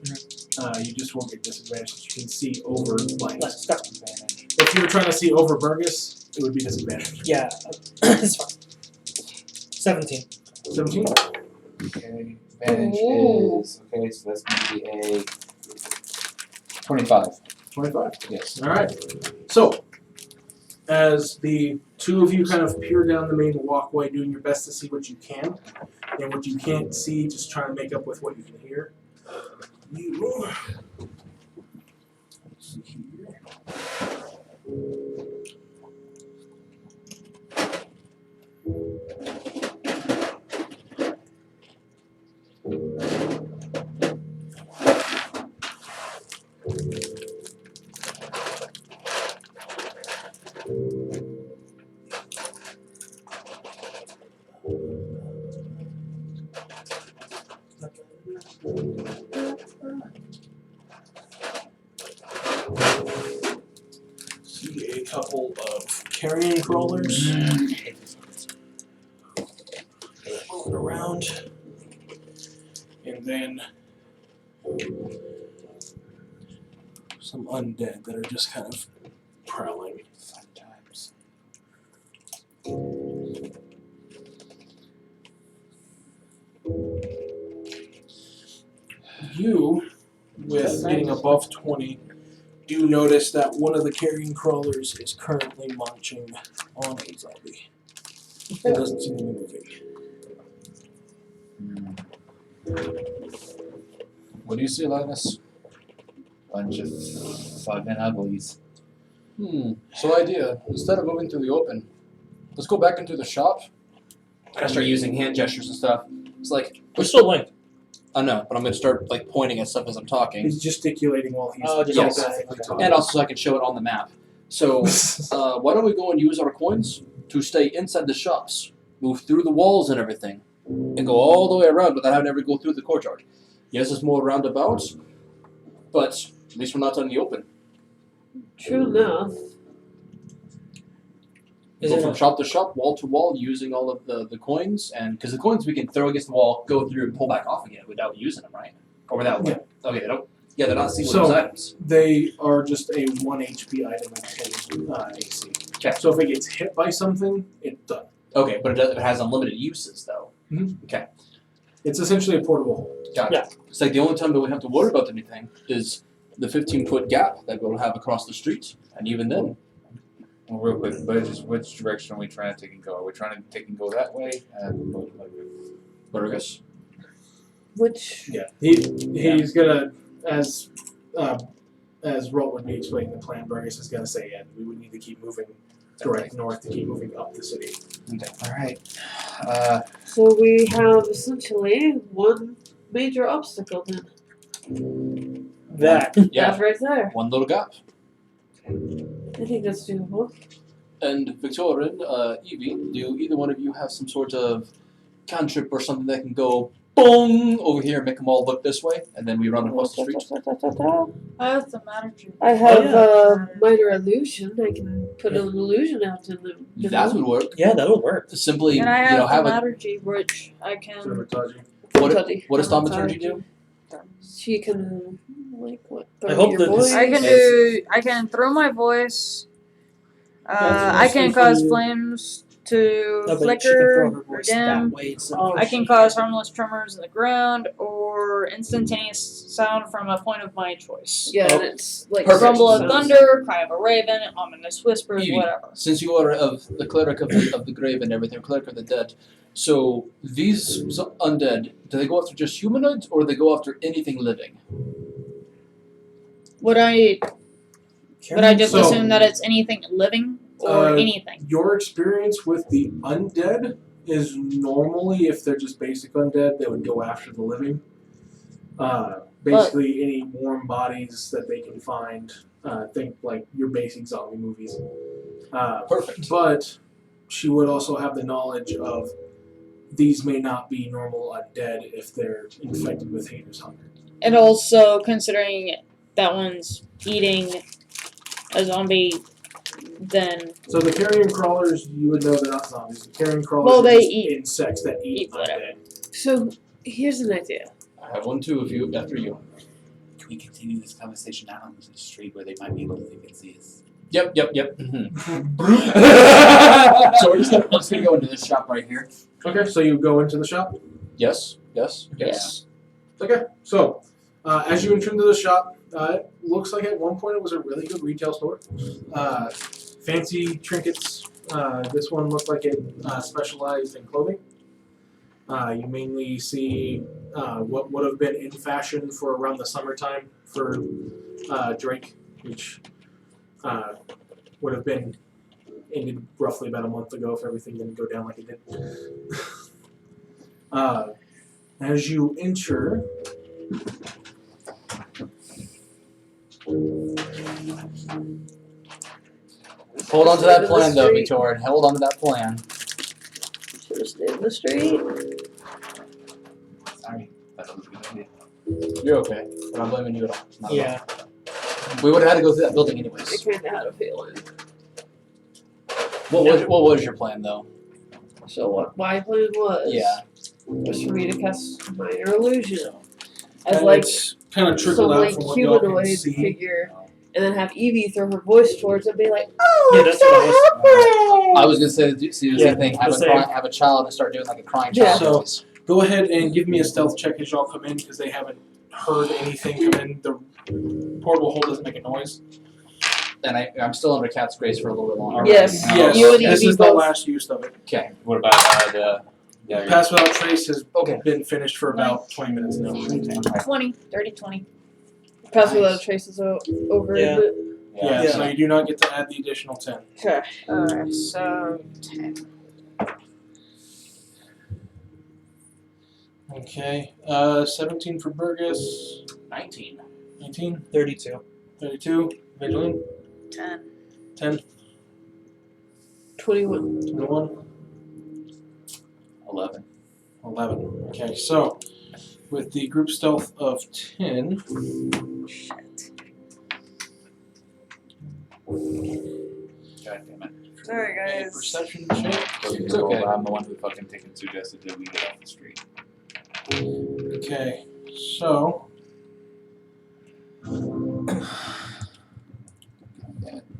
You just won't get disadvantage because you can see over like Let's start with advantage. if you were trying to see over Burgess, it would be disadvantage. Yeah, it's fine. 17. 17. Okay, advantage Ooh. is okay, so that's gonna be a 25. 25. Yes. Alright. So as the two of you kind of peer down the main walkway, doing your best to see what you can, and what you can't see, just trying to make up with what you can hear. You let's see here. See a couple of carrion crawlers moving around, and then some undead that are just kind of prowling. Fun times. You, with getting above 20, do notice that one of the carrion crawlers is currently munching on a zombie. It doesn't seem to be moving. What do you see, Linus? Bunch of 5-man uglies. So idea, instead of moving to the open, let's go back into the shop. I start using hand gestures and stuff. It's like, We're still linked. I know, but I'm gonna start like pointing at stuff as I'm talking, He's gesticulating while he's Oh, just Yes. telepathically okay. talking. and also so I can show it on the map. So, why don't we go and use our coins to stay inside the shops, move through the walls and everything, and go all the way around without having to ever go through the courtyard. Yes, it's more roundabouts, but at least we're not on the open. True enough. Is Go it from a- shop to shop, wall to wall, using all of the coins, and because the coins we can throw against the wall, go through, and pull back off again without using them, right? Or without. Yeah. Okay, they don't. Yeah, they're not single So- use items. They are just a 1 HP item at 10 AC. Okay. So if it gets hit by something, it's done. Okay, but it has unlimited uses though. It's essentially a portable hold. Gotcha. Yeah. It's like the only time that we have to worry about anything is the 15-foot gap that we'll have across the street, and even then. Well, real quick, which direction are we trying to take and go? Are we trying to take and go that way? Burgess. Which Yeah. He's gonna as Rolt would be explaining the plan, Burgess is gonna say, yeah, we would need to keep moving direct north to keep moving up the city. Alright. so we have essentially one major obstacle then. That. Yeah. That's right there. One little gap. I think that's doable. And Victorin, Evie, do either one of you have some sort of cantrip or something that can go boom over here and make them all look this way, and then we run across the street? I have the matter tree. I have Oh, minor illusion. I can put an illusion out in them. That would work. Yeah, that would work. Simply, And I have you know, have a thaumaturgy, which I can. Sabotage. what does thaumaturgy do? She can like what? I hope your that voice. this- I can do. I can throw my voice. I can mostly cause for- flames to No, but she can flicker throw her or voice dim. that way. So I can cause harmless tremors in the ground or instantaneous sound from a point of my choice. Yeah, Oh. and it's like Perfect. Rumble of sounds- thunder, cry of a raven, ominous whispers, Evie. whatever. Since you are of the cleric of the grave and everything, cleric of the dead, so these undead, do they go after just humanoids or do they go after anything living? Would I just So- assume that it's anything living or Uh, anything? Your experience with the undead is normally, if they're just basic undead, they would go after the living. Basically, any warm bodies that they can find. Think like your basic zombie movies. Perfect. But she would also have the knowledge of these may not be normal undead if they're infected with Hater's hunger. And also considering that one's eating a zombie, then So the carrion crawlers, you would know they're not zombies. The carrion crawlers Well, are they just eat- insects that eat eat whatever. undead. So here's an idea. I have one too if you after you. Can we continue this conversation out on the street where they might be able to think and see us? Yep. So we're just gonna go into this shop right here. Okay, so you go into the shop. Yes. yes. Okay, so as you enter into the shop, it looks like at one point it was a really good retail store. Fancy trinkets. This one looked like it specialized in clothing. You mainly see what would have been in fashion for around the summertime for Drake, which would have been ended roughly about a month ago if everything didn't go down like it did. As you enter, Hold on to that plan though, Street. Victoria. Hold on to that plan. Should have stayed in the street. Sorry. That was a good idea. You're okay. I'm not blaming you at all. Not at yeah. all. We would have had to go through that building I anyways. kind of had a feeling. What was your plan though? So what my plan was Yeah. was for me to cast minor illusion as and like it's kind of some trickled out like from what y'all can humanoid see. figure, and then have Evie throw her voice towards it and be like, "Oh, Yeah, I'm that's so what I I was gonna say the same thing. Have the have a child and start doing like a crying Yeah. child. So- voice. Go ahead and give me a stealth check as y'all come in because they haven't heard anything come in. The portable hole doesn't make a noise. And I'm still under Cat's grace for a little bit longer. Yes. Yes, You and this Evie is the both. last use of it. Okay. What about the Pass Without Trace has Okay. been finished for about 20 minutes now. 20, 30, 20. Pass without traces over." Yeah. Isn't it? Yeah, so you do not get to add the additional 10. Okay. Alright, so 10. Okay, 17 for Burgess, 19. 19, 32. 32, Vigilant, 10. 10, 21. 21, 11. 11. Okay, so with the group stealth of 10, Shit. God damn it. Sorry, A guys. perception check. It's okay. I'm the one who fucking suggested that we get off the street. Okay, so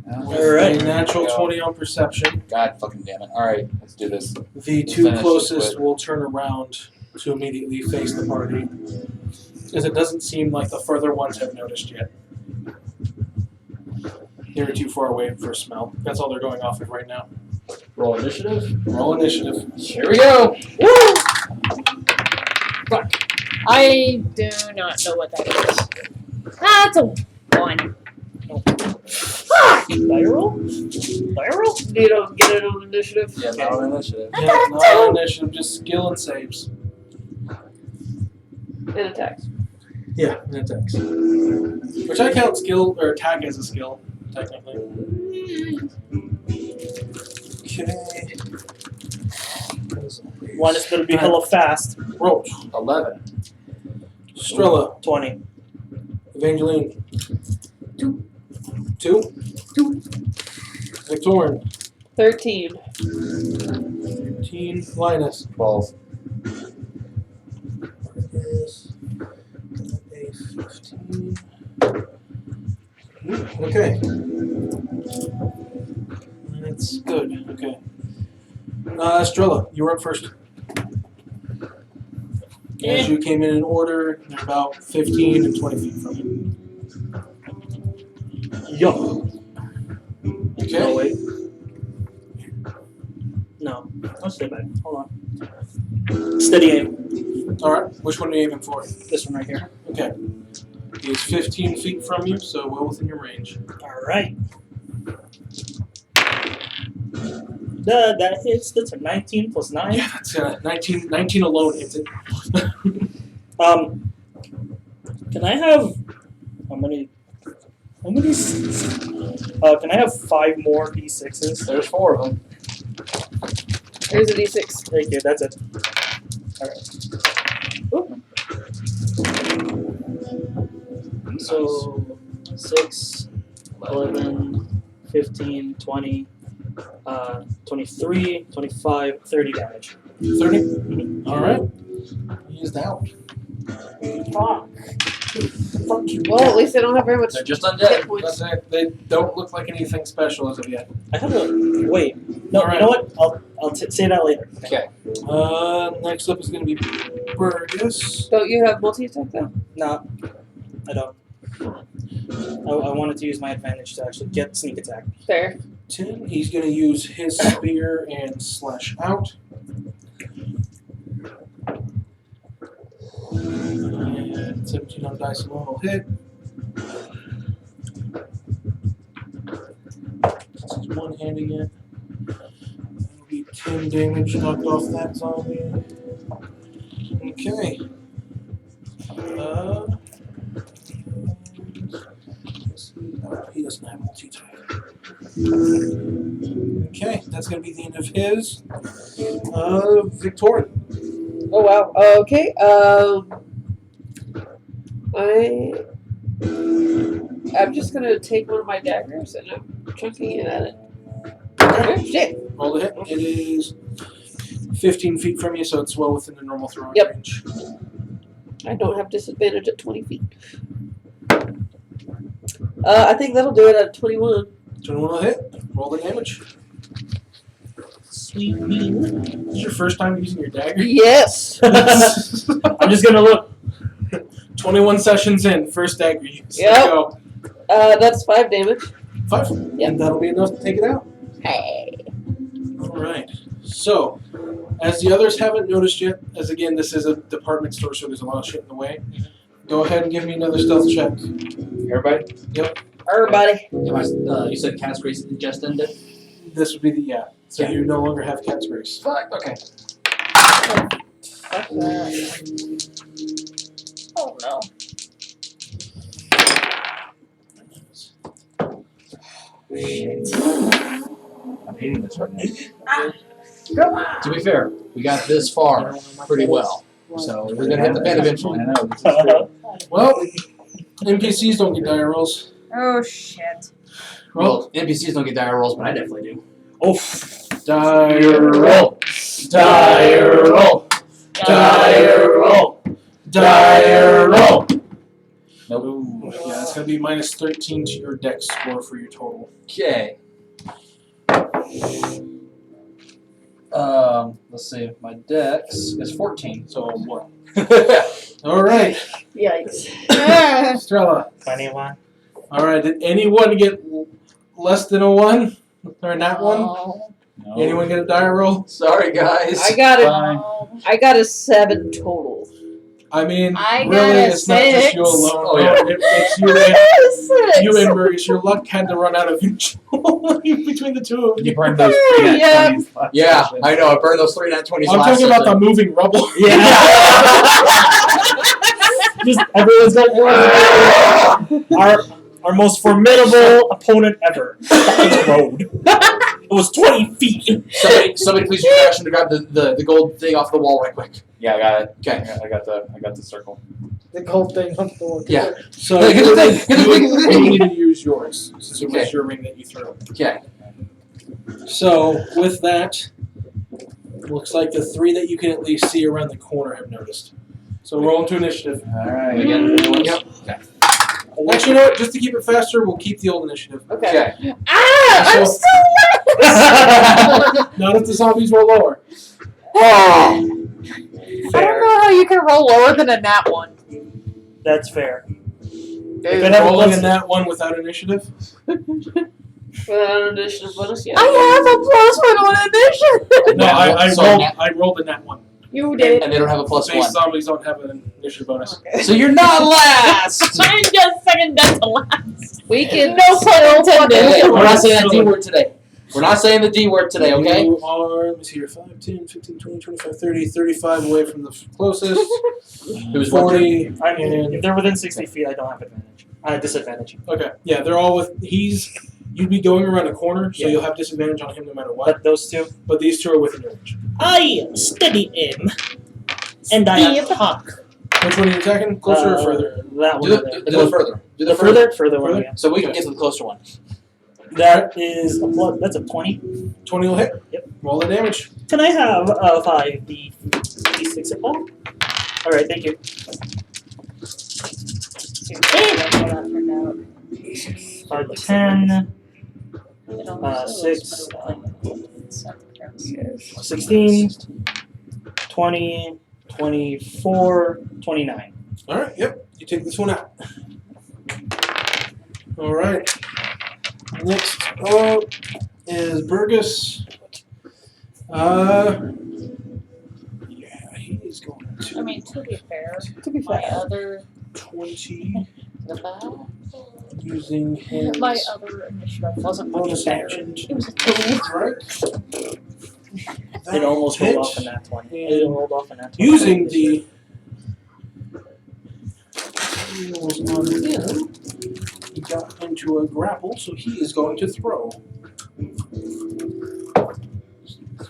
with Alright. a natural 20 on perception, God fucking damn it. Alright, let's do this. the two Finish this closest quick. will turn around to immediately face the party, as it doesn't seem like the further ones have noticed yet. They're too far away for a smell. That's all they're going off of right now. Roll initiative. Roll initiative. Here we go. I do not know what that is. That's a 1. Die roll? Die roll? You don't get it on initiative. Yeah, not on initiative. I Yeah, got a not on 2. initiative, just skill and saves. And attacks. Yeah, and attacks. Which I count skill or attack as a skill, technically. Okay. One is gonna be hella fast. Roll. 11. Strella. 20. Evangeline. 2. 2. Victorian. 13. 13. Linus. 12. A 15. Okay. That's good. Okay. Strella, you were up first. As you came in order, they're about 15 and 20 feet from you. Yo. No, Okay. wait. No. I'll stay back. Hold on. Steady aim. Alright, which one are you aiming for? This one right here. Okay. He is 15 feet from you, so well within your range. Alright. That hits. That's a 19 plus 9. Yeah, that's 19 alone hits it. Can I have how many? Can I have 5 more d6s? There's 4 of them. Here's a d6. Thank you. That's it. All right. So 6, 11, 15, 20, 23, 25, 30 damage. 30? Alright. He is down. Fuck. Well, at least they don't have very much They're just hit undead. points. That's it. They don't look like anything special as of yet. I have a wait. No, All you know what? I'll say that later. Okay. Next up is going to be Burgess. Don't you have multi-attack though? No, I don't. I wanted to use my advantage to actually get sneak attack. Fair. 10. He's going to use his spear and slash out. And 17 on dice alone will hit. This is one hand again. That'll be 10 damage knocked off that zombie. Okay. He doesn't have multi-attack. Okay, that's going to be the end of his. Victoria. Oh wow. Okay. I'm just gonna take one of my daggers and I'm chucking it at it. Oh, shit. Roll the hit. It is 15 feet from you, so it's well within the normal throwing Yep. range. I don't have disadvantage at 20 feet. I think that'll do it at 21. 21 will hit. Roll the damage. Sweet bean. This is your first time using your dagger? Yes. I'm just gonna look. 21 sessions in, first dagger use. Yep. Let's go. That's 5 damage. 5. Yep. And that'll be enough to take it out. Hey. Alright. So, as the others haven't noticed yet, as again, this is a department store, so there's a lot of shit in the way, go ahead and give me another stealth check. Everybody? Everybody. You said Cat's Grace just ended? This would be the, yeah. So you no longer have Cat's Grace. Fuck, okay. Fuck that. Oh no. I'm hating this right now. To be fair, we got this far pretty well. So we're gonna hit the bed eventually. I know, this is true. Well, NPCs don't get dire rolls. Oh shit. Well, NPCs don't get dire rolls, but I definitely do. Oh, Dire roll. Dire roll. Dire roll. Dire roll. Ooh, yeah, it's gonna be minus 13 to your dex score for your total. Okay. Let's see. My dex is 14. So 1. All right, Yikes. Strella. 21. All right, did anyone get less than a 1 or not 1? Oh, No. Anyone get a dire roll? Sorry, guys. I got Fine. no. I got a 7 total. I mean, I really, got a it's not just 6. you alone. Oh, yeah. It's you and you and Burgess. Your luck had to run out of control between the two of You you. burned those 3 nat Yeah. 20s last Yeah, session. I know. I burned those 3 nat 20s I'm last talking about the session. moving rubble. Just everyone's got our most formidable opponent ever. The road. It was 20 feet. Somebody please use action to grab the gold thing off the wall right quick. Yeah, I got it. Okay. I got the circle. The gold thing on the door. Yeah. So Hey, get the thing, get the thing, get the thing. you need to use yours since it was Okay. your ring that you threw. Okay. So with that, looks like the 3 that you can at least see around the corner have noticed. So roll into initiative. Alright. Again, anyone? Yep. Okay. Actually, you know what? Just to keep it faster, we'll keep the old initiative. Okay. Okay. Ah! I'm So- still last! Not if the zombies roll lower. I don't know how you can roll lower than a nat 1. That's fair. Dude, Have a Rolling plus- in that one without initiative. without an initiative bonus, yeah. I have a +1 on initiative. No, So rolled. nat- I rolled in that one. You did. And they don't have a +1. Base zombies don't have an initiative bonus. Okay. So you're not last! I'm just second dead to last. We can No pun intended. Hey, we're not saying that D word today. We're not saying the D word today, okay? You are, let me see here, 5, 10, 15, 20, 25, 30, 35 away from the closest. Who's 40. I mean, and, if they're within 60 feet, I don't have advantage. I have disadvantage. okay, yeah, they're all with, you'd be going around a corner, so Yeah. you'll have disadvantage on him no matter what. But those two, But these two are within your range. I steady aim, and I attack. Which one are you attacking? Closer or further? That Do one. the further. Do The further one. Further? Yeah. So we can get to the closer one. That is a plus. That's a 20. 20 will hit. Yep. Roll the damage. Can I have 5d6 at all? All right, thank you. 5 to 10, 6, 16, 20, 24, 29. Alright, yep. You take this one out. Alright. Next up is Burgess. Yeah, he is going to I mean, to be fair, To be my fair. other 20 the using his my other initiative wasn't much bonus better. action. It was a 2. Right? It almost rolled hit. off in that 20. And It rolled off in that 20. Using the rules on him, he got into a grapple, so he is going to throw.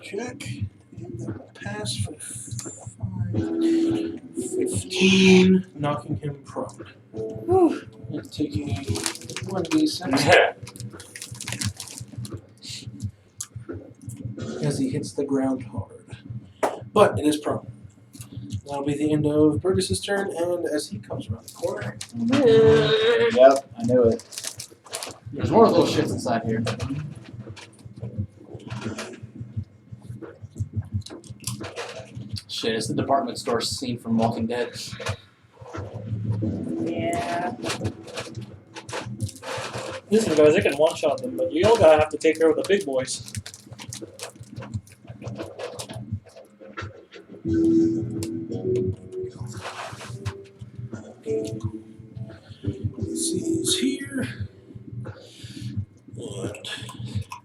Check. And that will pass for 5, 15, knocking him prone. And taking 1d6 as he hits the ground hard. But it is prone. That'll be the end of Burgess's turn, and as he comes around the corner, Yep, I knew it. There's more little shits inside here. Shit, it's the department store scene from Walking Dead. Yeah. Listen, guys, I can one-shot them, but you all gotta have to take care of the big boys. let's see, he's here. And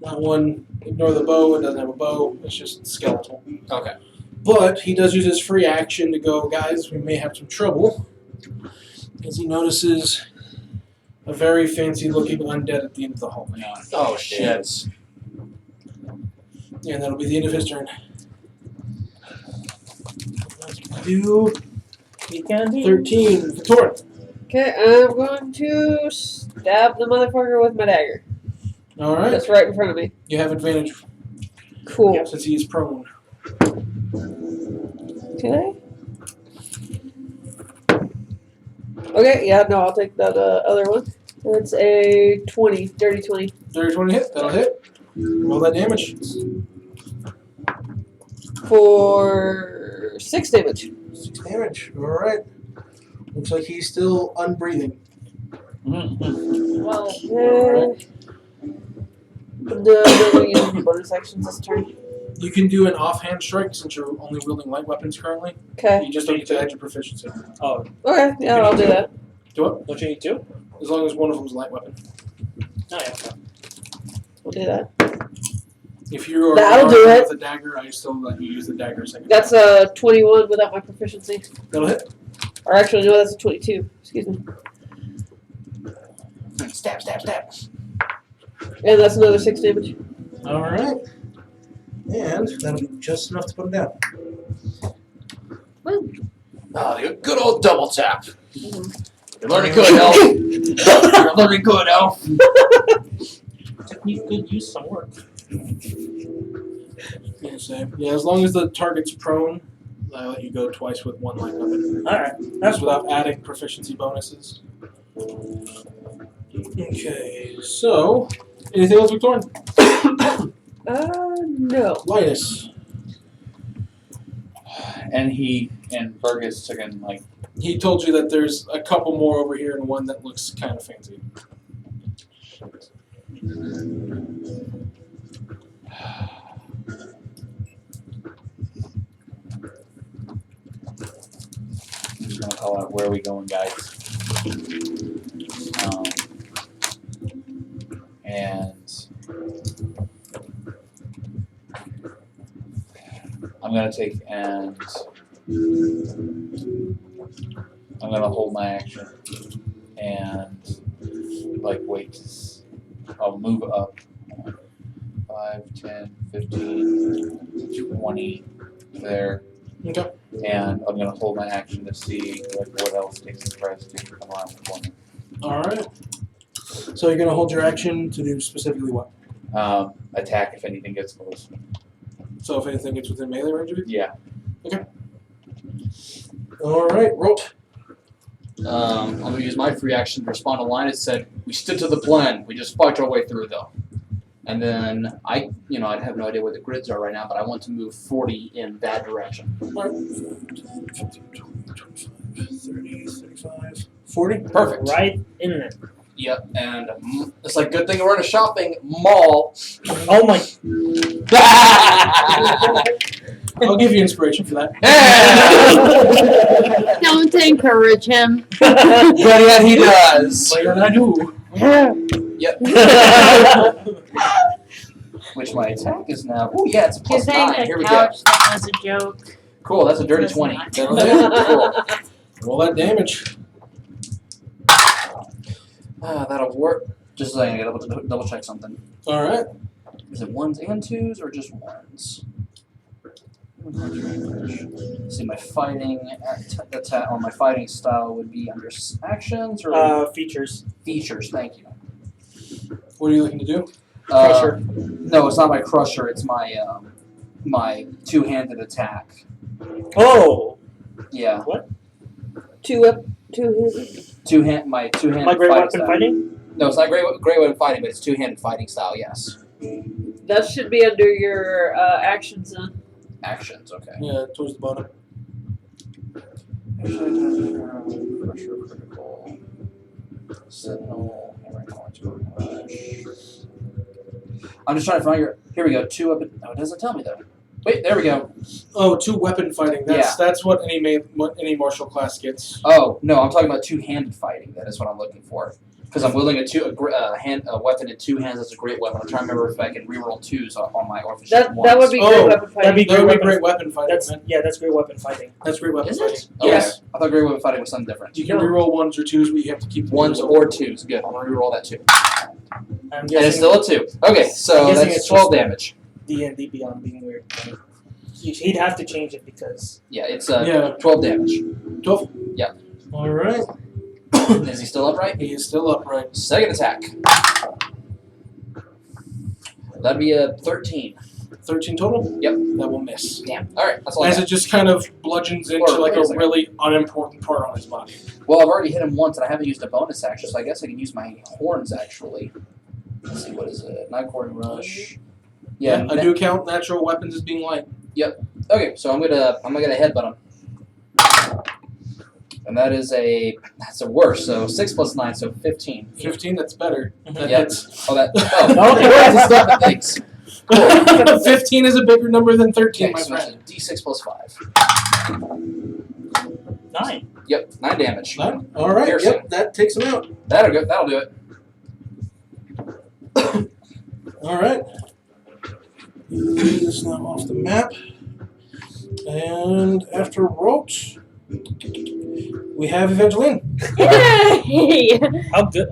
that one, ignore the bow, it doesn't have a bow, it's just skeletal. Okay. But he does use his free action to go, guys, we may have some trouble. As he notices a very fancy looking undead at the end of the hallway. Oh shit. Yeah, and that'll be the end of his turn. Do You can do 13. Victoria. Okay, I'm going to stab the motherfucker with my dagger. Alright. That's right in front of me. You have advantage Cool. since he is prone. Okay. Okay, yeah, no, I'll take that other one. That's a 20, dirty 20. Dirty 20 hit. That'll hit. Roll that damage. For 6 damage. 6 damage. All right. Looks like he's still unbreathing. Well, Okay. The use bonus actions this turn. You can do an offhand strike since you're only wielding light weapons currently. Okay. You just don't get to add your proficiency. Oh, Okay, yeah, I'll do that. Do what? don't you need 2? As long as one of them's a light weapon. Oh, yeah. Okay. We'll do that. If you are That'll do armed it. with a dagger, I still let you use the dagger a second. That's a 21 without my proficiency. That'll hit. Or actually, no, that's a 22. Excuse me. Stab, stab, stab. And that's another 6 damage. All right. And that'll be just enough to put him down. Ah, the good old double tap. Mm-hmm. You're learning good, Elf. You're learning good, Elf. Technique could use some work. Yeah, as long as the target's prone, I let you go twice with one light weapon. Alright. That's without adding proficiency bonuses. Okay, so anything else, Victorian? No. Linus. And Fergus took in like He told you that there's a couple more over here and one that looks kind of fancy. I'm just gonna call out where are we going, guys. And I'm gonna take and I'm gonna hold my action and like wait. I'll move up 5, 10, 15, 20 there. Okay. And I'm gonna hold my action to see like what else takes the price to come around the corner. Alright. So you're going to hold your action to do specifically what? Attack if anything gets close. So if anything gets within melee range of you? Yeah. Alright, roll. I'm gonna use my free action to respond to Linus. Said we stood to the plan. We just fought our way through though. And then I have no idea where the grids are right now, but I want to move 40 in that direction. 30, 35, 40? Perfect. Right in there. Yep. And it's like good thing we're in a shopping mall. Oh my. I'll give you inspiration for that. don't encourage him. But yet he does. Later than I do. Yep. Which my attack is now. Oh yeah, it's a plus He's saying 9. Here the we go. couch thing was a joke. Cool. That's a dirty That's 20. not. That'll hit. Cool. Roll that damage. That'll work. Just so I can double check something. Alright. Is it 1s and 2s or just 1s? See, my fighting attack or my fighting style would be under actions or Features. features. Thank you. What are you looking to do? Crusher. No, it's not my crusher. It's my my two-handed attack. Oh! Yeah, Two my two-handed. My great fighting weapon style. fighting? No, it's not great weapon fighting, but it's two-handed fighting style. Yes. That should be under your actions then. Actions. Okay. Yeah, towards the bottom. Crusher, critical. Sentinel. I'm just trying to find your. Here we go. 2 weapon. No, it doesn't tell me though. Wait, there we go. Oh, two weapon fighting. That's what any martial class gets. Oh no, I'm talking about two-handed fighting. That is what I'm looking for. Because I'm wielding a weapon in 2 hands. That's a great weapon. I'm trying to remember if I can reroll 2s on my or if it's just That 1s. would be great weapon fighting. That'd be That would be great great weapon fighting, That's man. that's great weapon fighting. That's great weapon Is fighting. it? Okay. Yes. I thought great weapon fighting was something different. You can reroll 1s or 2s, but you have to keep the 1s reroll. or 2s. Good. I'm gonna reroll that too. I'm And guessing it's still a 2. Okay, so I'm guessing that's it's 12 just- damage. D&D Beyond being weird. He'd have to change it because Yeah, it's Yeah. 12 damage. 12? Yeah. Alright. Is he still upright? He is still upright. Second attack. That'd be a 13. 13 total? Yep. That will miss. Damn. All right. That's all I As got. it just kind of bludgeons into Or, like wait a a second. really unimportant part on his body. Well, I've already hit him once, and I haven't used a bonus action, so I guess I can use my horns actually. Let's see, what is it? Night Court Rush. Yeah. I do count natural weapons as being light. Okay, so I'm gonna headbutt him. And that's a worse. So 6 plus 9, so 15. 15, that's better. That Yep. hits. Oh, that. Oh, okay. Words and stuff and things. 15 is a bigger number than 13, Okay, my so friend. it's a D6 plus 5. 9. Yep, 9 damage. Nine? All right. Piercing. Yep, that takes him out. That'll do it. All right. This is now off the map. And after Roach, we have Evangeline. Yay! How good?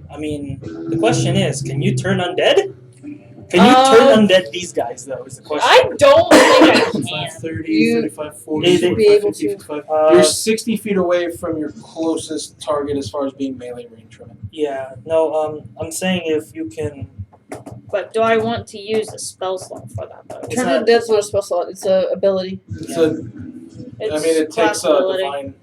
I mean, the question is, can you turn undead? Can you turn undead these guys, though, is the question. I don't think I 35, can. 30, You- 35, 40, you should 45, be able 50, to. 55. Uh, You're 60 feet away from your closest target as far as being melee range from it. Yeah, no, I'm saying if you can. But do I want to use a spell slot for that though? It's Turn not- undead's not a spell slot. It's a ability. So, It's I mean, it class takes a ability. divine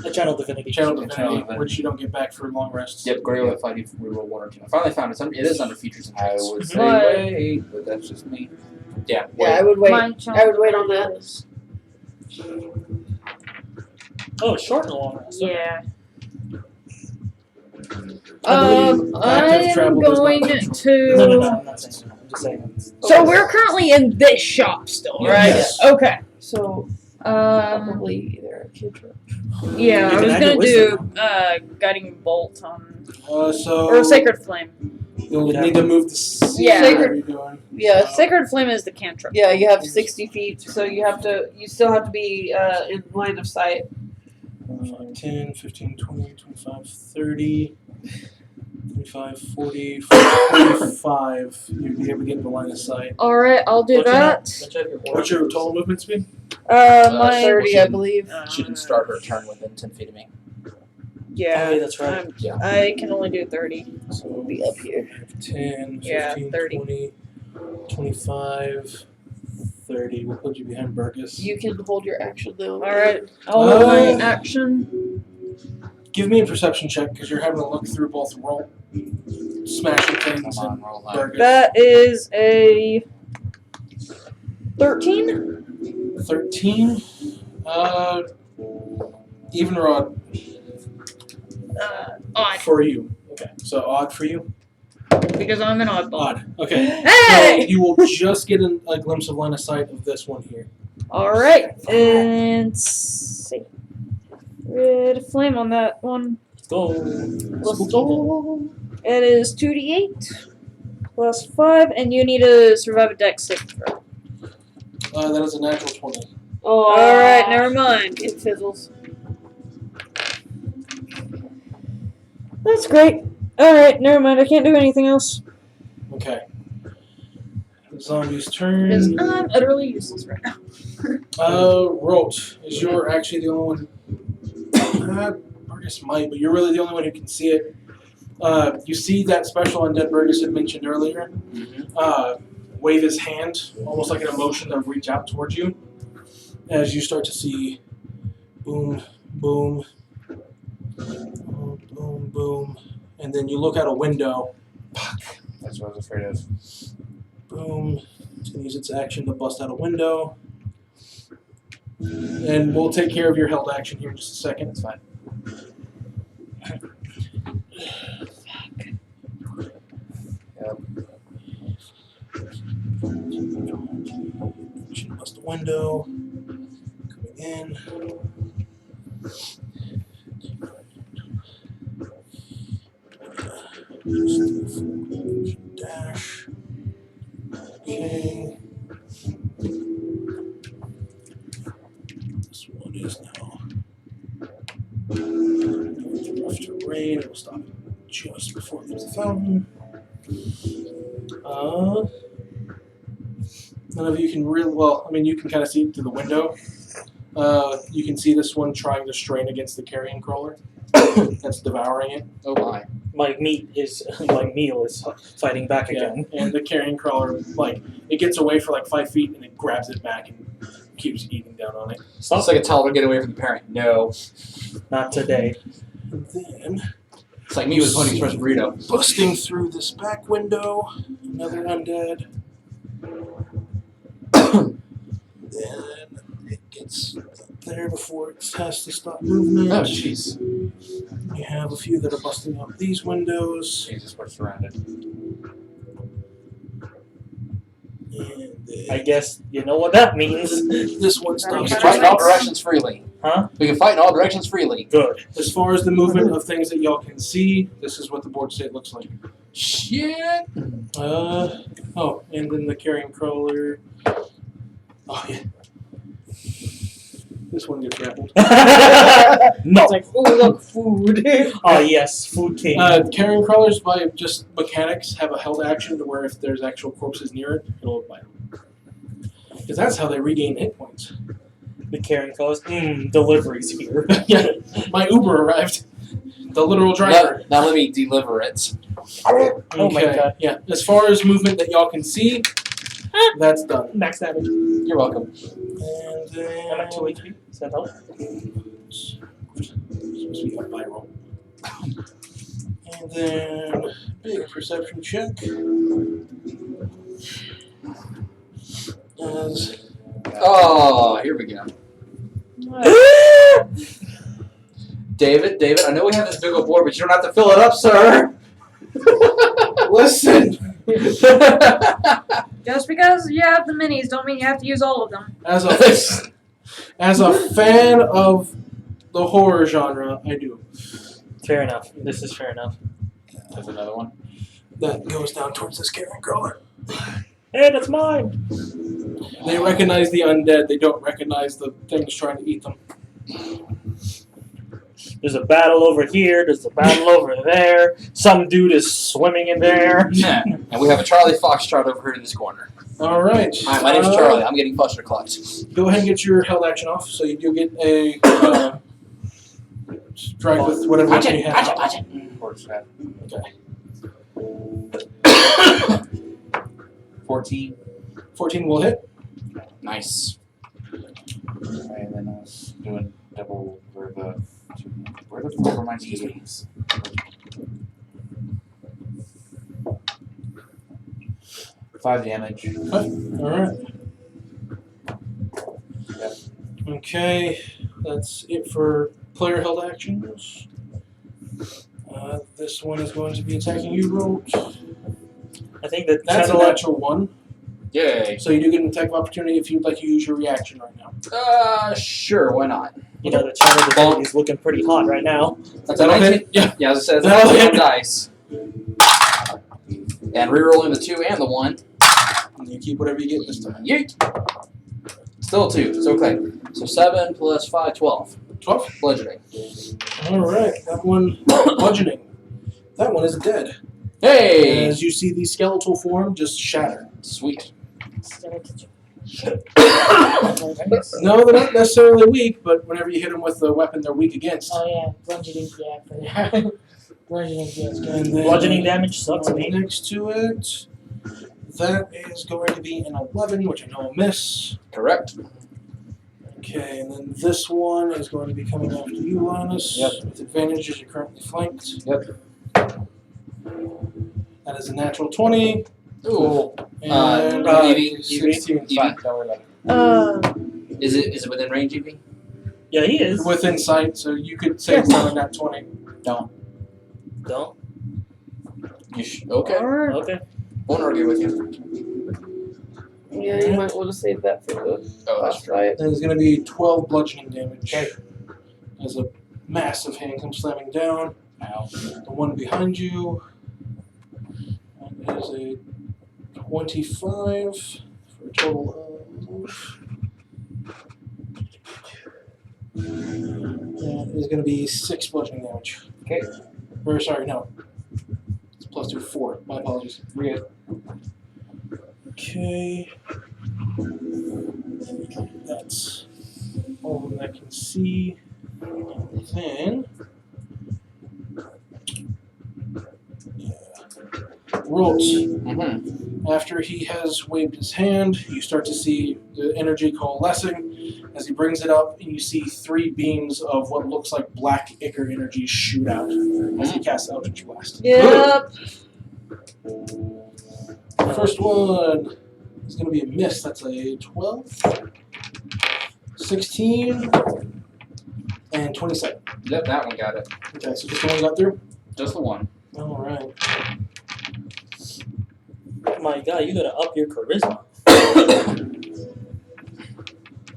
A channel divinity. channel Channel divinity, divinity. which you don't get back for long rests. Yep, Grey will fight if we roll 1 or 2. I finally found it. It is under features and I traits. would say But- wait, but that's just me. Yeah. Yeah, I would wait. My I would wait on that. is- Oh, it's short and long rest. okay. Yeah. active I'm travel does not going count. No, to. I'm not saying that. I'm just saying. So we're currently in this shop still, right? Yes. Okay. So probably either a cantrip. Yeah, You I can was add gonna your do wisdom guiding bolt on So or sacred flame. you'll need to move to C. Yeah. What are you doing? Yeah, Sacred flame is the cantrip. yeah. You have 60 feet, so you still have to be in line of sight. 5, 10, 15, 20, 25, 30, 25, 40, 45. You'd be able to get in the line of sight. All right, I'll do that. What's your total movement speed? My 30, I believe. She didn't start her turn within 10 feet of me. Yeah, Oh, yeah, that's right. Yeah. I can only do 30. So we'll be up here. 10, 15, Yeah, 30. 20, 25, 30. We'll put you behind Burgess. You can hold your action though. All right, I'll hold my action. Give me a perception check because you're having to look through both roll, smashing things, Come on, and roll high. Burgess. That is a 13. 13. Even or odd Odd, for you. Okay, so odd for you. because I'm an oddball. Odd. Okay. So Hey! you will just get a glimpse of line of sight of this one here. All right, and let's see. Red flame on that one. Let's go. Let's go. It is 2d8 plus 5, and you need to survive a dex saving throw. That is a natural 20. Oh, All right, never mind. It fizzles. That's great. All right, never mind. I can't do anything else Okay. The zombie's because turn. I'm utterly useless right now. Roach, is you're actually the only one. Burgess might, but you're really the only one who can see it. You see that special undead Burgess had mentioned earlier. Wave his hand, almost like an emotion to reach out towards you. As you start to see, boom, boom, boom, boom, boom, and then you look out a window. That's what I was afraid of. Boom. It's going to use its action to bust out a window. And we'll take care of your held action here in just a second. That's fine. Action bust a window. Coming in. Dash. Okay. This one is now rough terrain. It will stop just before it leaves the fountain. None of you can really, well, I mean, you can kind of see it through the window. You can see this one trying to strain against the carrion crawler. that's devouring it. Oh my. My meal is fighting back again. And the carrion crawler, like, it gets away for like 5 feet and it grabs it back and keeps eating down on it. Stop. It's like a toddler getting away from the parent. No. Not today. And then, It's like me with Pony Express burrito. busting through this back window, another undead. Then it gets up there before it has to stop movement. Oh, jeez. You have a few that are busting up these windows. Jesus, we're surrounded. And then I guess you know what that means. this one We stops. can fight in all directions freely. Huh? We can fight in all directions freely. Good. As far as the movement of things that y'all can see, this is what the board state looks like. Shit. Oh, and then the carrion crawler. Oh yeah. This one gets grappled. No. It's like, oh look, food. Oh yes, food king. Carrion crawlers, by just mechanics, have a held action to where if there's actual corpses near it, it'll bite them. Because that's how they regain hit points. The carrying clothes. Deliveries here. Yeah, my Uber arrived. The literal driver. Now let me deliver it. Oh my god. Yeah, as far as movement that y'all can see, that's done. Max damage. You're welcome. And then I'm at 2 HP. Does that help? supposed to be up by roll. And then big perception check. As Oh, here we go. David, I know we have this big old board, but you don't have to fill it up, sir. listen, Just because you have the minis don't mean you have to use all of them. as a fan of the horror genre, I do. Fair enough. This is fair enough. There's another one. That goes down towards this carrion crawler. Hey, that's mine. They recognize the undead. They don't recognize the things trying to eat them. There's a battle over here. There's a battle over there. Some dude is swimming in there. And we have a Charlie Foxtrot over here in this corner. All right. Hi, my name's Charlie. I'm getting cluster clutched. Go ahead and get your held action off, so you do get a strike with whatever Watch weapon it, you watch have. it, watch it. Hoard strap. Okay. 14. 14 will hit. Nice. Alright, and then I was doing double for the. Where the fuck are my keys? 5 damage. All right. Yep. Okay, that's it for player held actions. This one is going to be attacking you, Roach. I think that That's a Channel natural 1. Yay. So you do get an attack of opportunity if you'd like to use your reaction right now. Sure, why not? You know, the Channel Divinity is looking pretty hot right now. That's a That'll 19. hit. Yeah. Yeah, as I said, that's That'll a 19 hit. dice. And rerolling the 2 and the 1. And you keep whatever you get this time. Yeet. Still 2. It's okay. So 7 plus 5, 12. 12. Bludgeoning. All right, that one bludgeoning. That one is dead. Hey! As you see the skeletal form just shatter. Sweet. No, they're not necessarily weak, but whenever you hit them with the weapon they're weak against. Oh yeah, bludgeoning, yeah. Bludgeoning, yes. And then Bludgeoning damage sucks, mate. next to it, that is going to be an 11, which I know will miss. Correct. Okay, and then this one is going to be coming after you, Linus. Yep. With advantage as you're currently flanked. Yep. That is a natural 20. Ooh. And Evie, 16. Evie. Fine, don't worry about it. Is it within range, Evie? Yeah, he is. Within sight, so you could say it's not a nat 20. Don't. Okay. Okay. Won't argue with you. Yeah, you might want to save that for the Oh, boss that's true. fight. That is going to be 12 bludgeoning damage. As a massive hand comes slamming down. Ow. The one behind you. That is a 25 for a total of. That is going to be 6 bludgeoning damage. Okay. Or sorry, no. It's plus 2, 4. My apologies. We're good. Okay. That's all that I can see. And then Rolt. Mm-hmm. After he has waved his hand, you start to see the energy coalescing as he brings it up, and you see 3 beams of what looks like black ichor energy shoot out as he casts Eldritch Blast. Yep. First one is going to be a miss. That's a 12, 16, and 27. Yep, that one got it. Okay, so just the one got through? Just the one. All right. My God, you gotta up your charisma.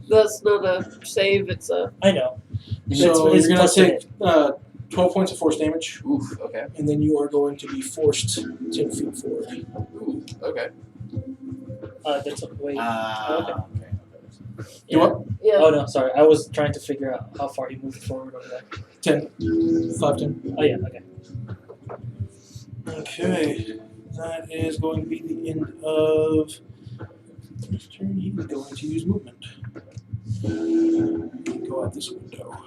That's not a save, it's a. I know. So It's you're going to plus take 12 points of force damage, Oof, okay. and then you are going to be forced 10 feet forward. Ooh, okay. That's a wait. Okay. You what? Yeah. Oh no, sorry. I was trying to figure out how far he moved forward over there. 10. 5, 10. Oh yeah, okay. Okay. That is going to be the end of his turn. He's going to use movement. Go out this window.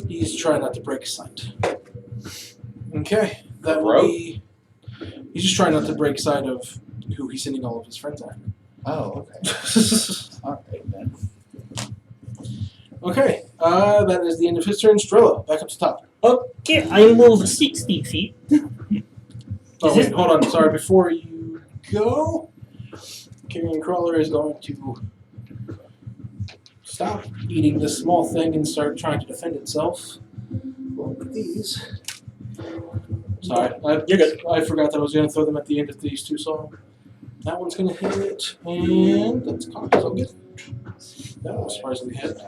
He's trying not to break sight. Okay. That will be. He's just trying not to break sight of who he's sending all of his friends after. Oh, okay. Alright then. Okay. That is the end of his turn. Strella, back up to top. Okay, I move 60 feet. Oh, wait, hold on. Sorry. Before you go, Carrion Crawler is going to stop eating this small thing and start trying to defend itself. Well, with these. Sorry. You're good. I forgot that I was going to throw them at the end of these 2 songs. That one's going to hit, and that's cocked as I'll get. That will surprisingly hit.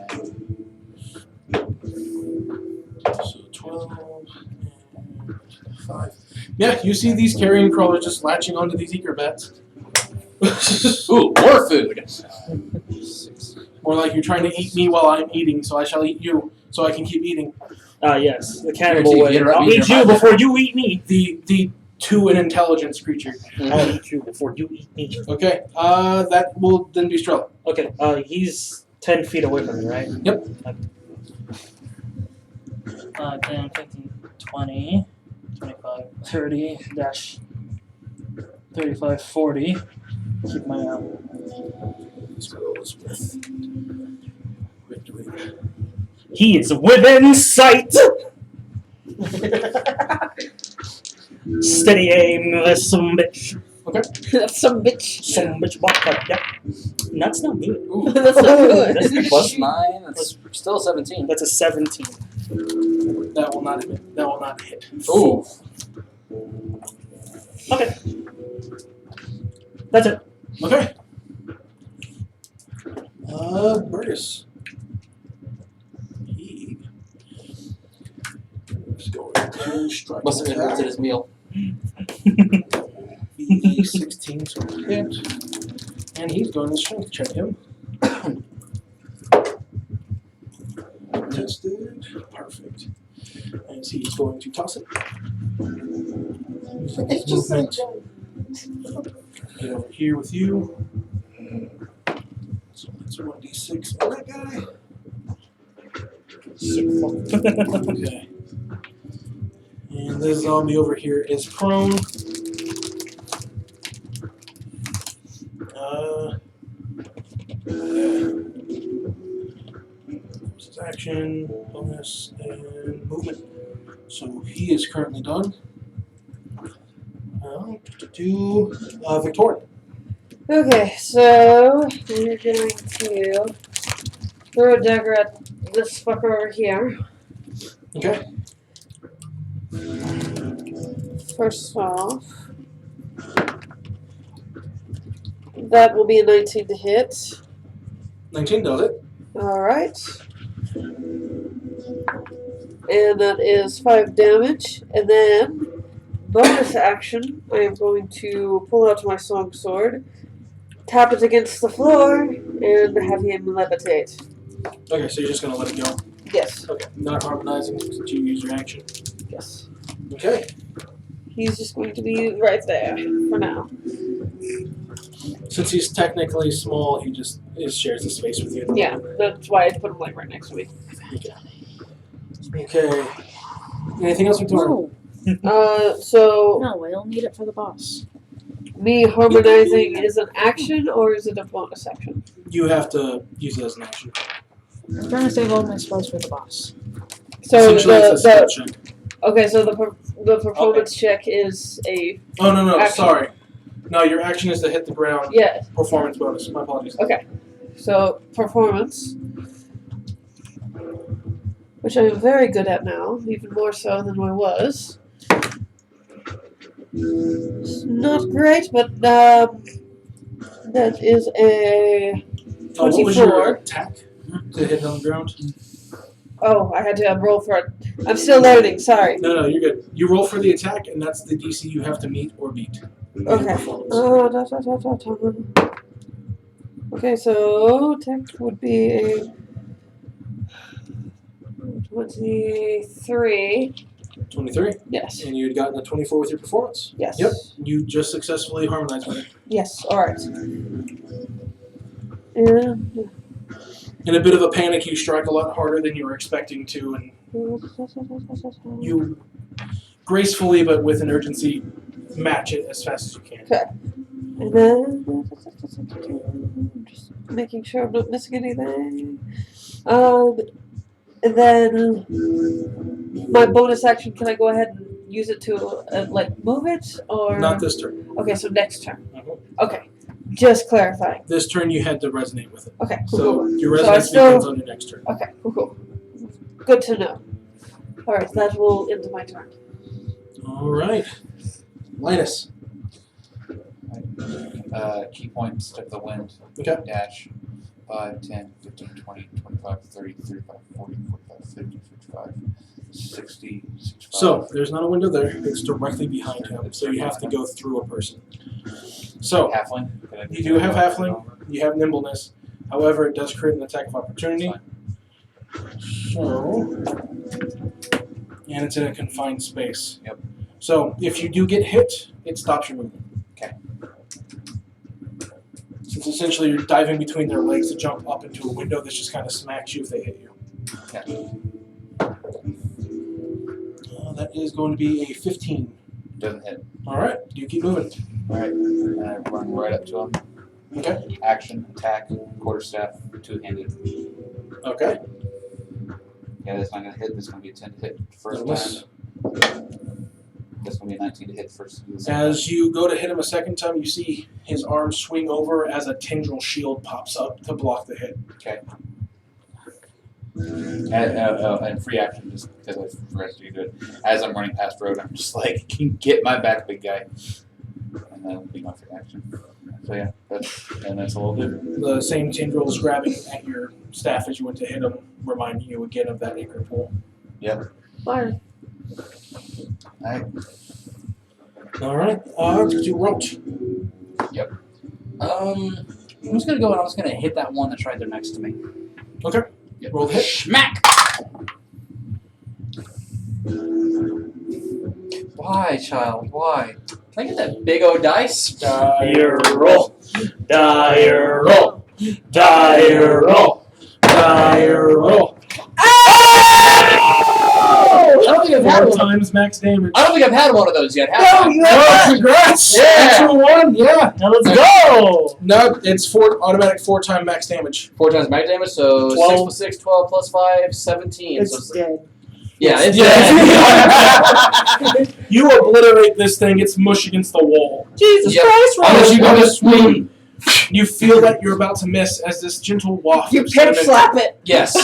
So 12 and 5. Yeah, you see these carrion crawlers just latching onto these eager bats. Ooh, more food! More like you're trying to eat me while I'm eating, so I shall eat you, so I can keep eating. Yes, the cannibal Guarantee way. you interrupt I'll me, eat you're you my before you eat me. The 2 in intelligence creature. I'll eat you before you eat me. Okay, that will then be Strella. Okay, he's 10 feet away from me, right? Yep. 10, 15, 20, 25, 30, dash 35, 40. Keep my He is within sight! Steady aim, some bitch. That's some bitch. Some bitch bop, yep. That's not good. Ooh. That's not good. That's Plus 9, that's still 17. That's a 17. That will not hit. That will not hit. Ooh. Okay. That's it. Okay. Burgess. He is going to strike. Must have interrupted his meal. Be 16, so hit. And he's going to strength check him. Tested. Perfect. As he's going to toss it. It's just movement. Get over here with you. So that's 1d6 on that guy. Okay. And this zombie over here is prone. This is action, bonus, and movement. So he is currently done. Victoria. Okay, so we're going to throw a dagger at this fucker over here. Okay. First off, that will be a 19 to hit. 19 does it. Alright. And that is 5 damage. And then, bonus action, I am going to pull out my song sword, tap it against the floor, and have him levitate. Okay, so you're just going to let it go. Yes. Okay. Not harmonizing since you use your action. Yes. Okay. He's just going to be right there for now. Since he's technically small, he just shares the space with you. Yeah, that's why I put him like right next to me. Okay. Anything else, Victoria? So No, we'll need it for the boss. me harmonizing is an action or is it a bonus action? You have to use it as an action. I'm trying to save all my spells for the boss. So Essentially, it's a spell check. okay, so the performance check is a Oh no, action. sorry. No, your action is to hit the ground. yeah. Performance bonus. My apologies. Okay. So performance, which I'm very good at now, even more so than I was. It's not great, but that is a 24. What was your attack to hit on the ground? Oh, I had to roll for it. I'm still learning. Sorry. No, you're good. You roll for the attack, and that's the DC you have to meet or beat. Okay. Okay, so attack would be a 23. 23, Yes. and you had gotten a 24 with your performance. Yes. Yep. You just successfully harmonized with it. Yes. All right. And In a bit of a panic, you strike a lot harder than you were expecting to, and you gracefully but with an urgency match it as fast as you can. And then just making sure I'm not missing anything. And then my bonus action, can I go ahead and use it to move it or Not this turn. Okay, so next turn. Mhm. Okay, just clarifying. This turn you had to resonate with it. Okay, cool. So cool. your So I resonance still- begins on your next turn. Okay, cool. Good to know. All right, that will end my turn. All right. Linus. Key points to the wind. Okay. Dash. 5, 10, 15, 20, 25, 30, 35, 40, 45, 50, 55, 60, 65. So there's not a window there. It's directly behind him. So you have to go through a person. So Halfling? you do have halfling. You have nimbleness. However, it does create an attack of opportunity. So, and it's in a confined space. Yep. So if you do get hit, it stops your movement. Okay. Since essentially you're diving between their legs to jump up into a window, this just kind of smacks you if they hit you. Okay. That is going to be a 15. Doesn't hit. All right, you keep moving. Alright. And I run right up to him. Okay. Action, attack, quarterstaff, two-handed. Okay. Yeah, that's not gonna hit. This is gonna be a 10 to hit first Nimbleness. time. That's gonna be a 19 to hit first. As you go to hit him a second time, you see his arm swing over as a tendril shield pops up to block the hit. Okay. And free action, just because I forgot to do it. As I'm running past road, I'm just like, get my back, big guy. And that'll be my free action. So yeah, that's a little bit. The same tendril is grabbing at your staff as you went to hit him, reminding you again of that anchor pull. Yep. Fire. Alright. All right. You wrote. I'm just gonna go and I'm just gonna hit that one that's right there next to me. Okay. Yep. Roll the hit. Smack! Why, child? Why? Can I get that big O dice? Dire roll. Dire roll. Dire roll. Dire roll. I don't think I've had 4 one. times max damage. I don't think I've had one of those yet. Have No, I? you Oh, have congrats! Yeah. Actual one, yeah. Now let's go. No, it's automatic 4-time max damage. 4 times max damage, so 6 12. plus 6, 12 plus 5, 17. It's so, dead. yeah, it's Yeah. You obliterate this thing, it's mush against the wall. Jesus Yep. Christ, How much Robert. you gonna swing? You feel that you're about to miss as this gentle waft You of pimp cinnamon, slap it. Yes.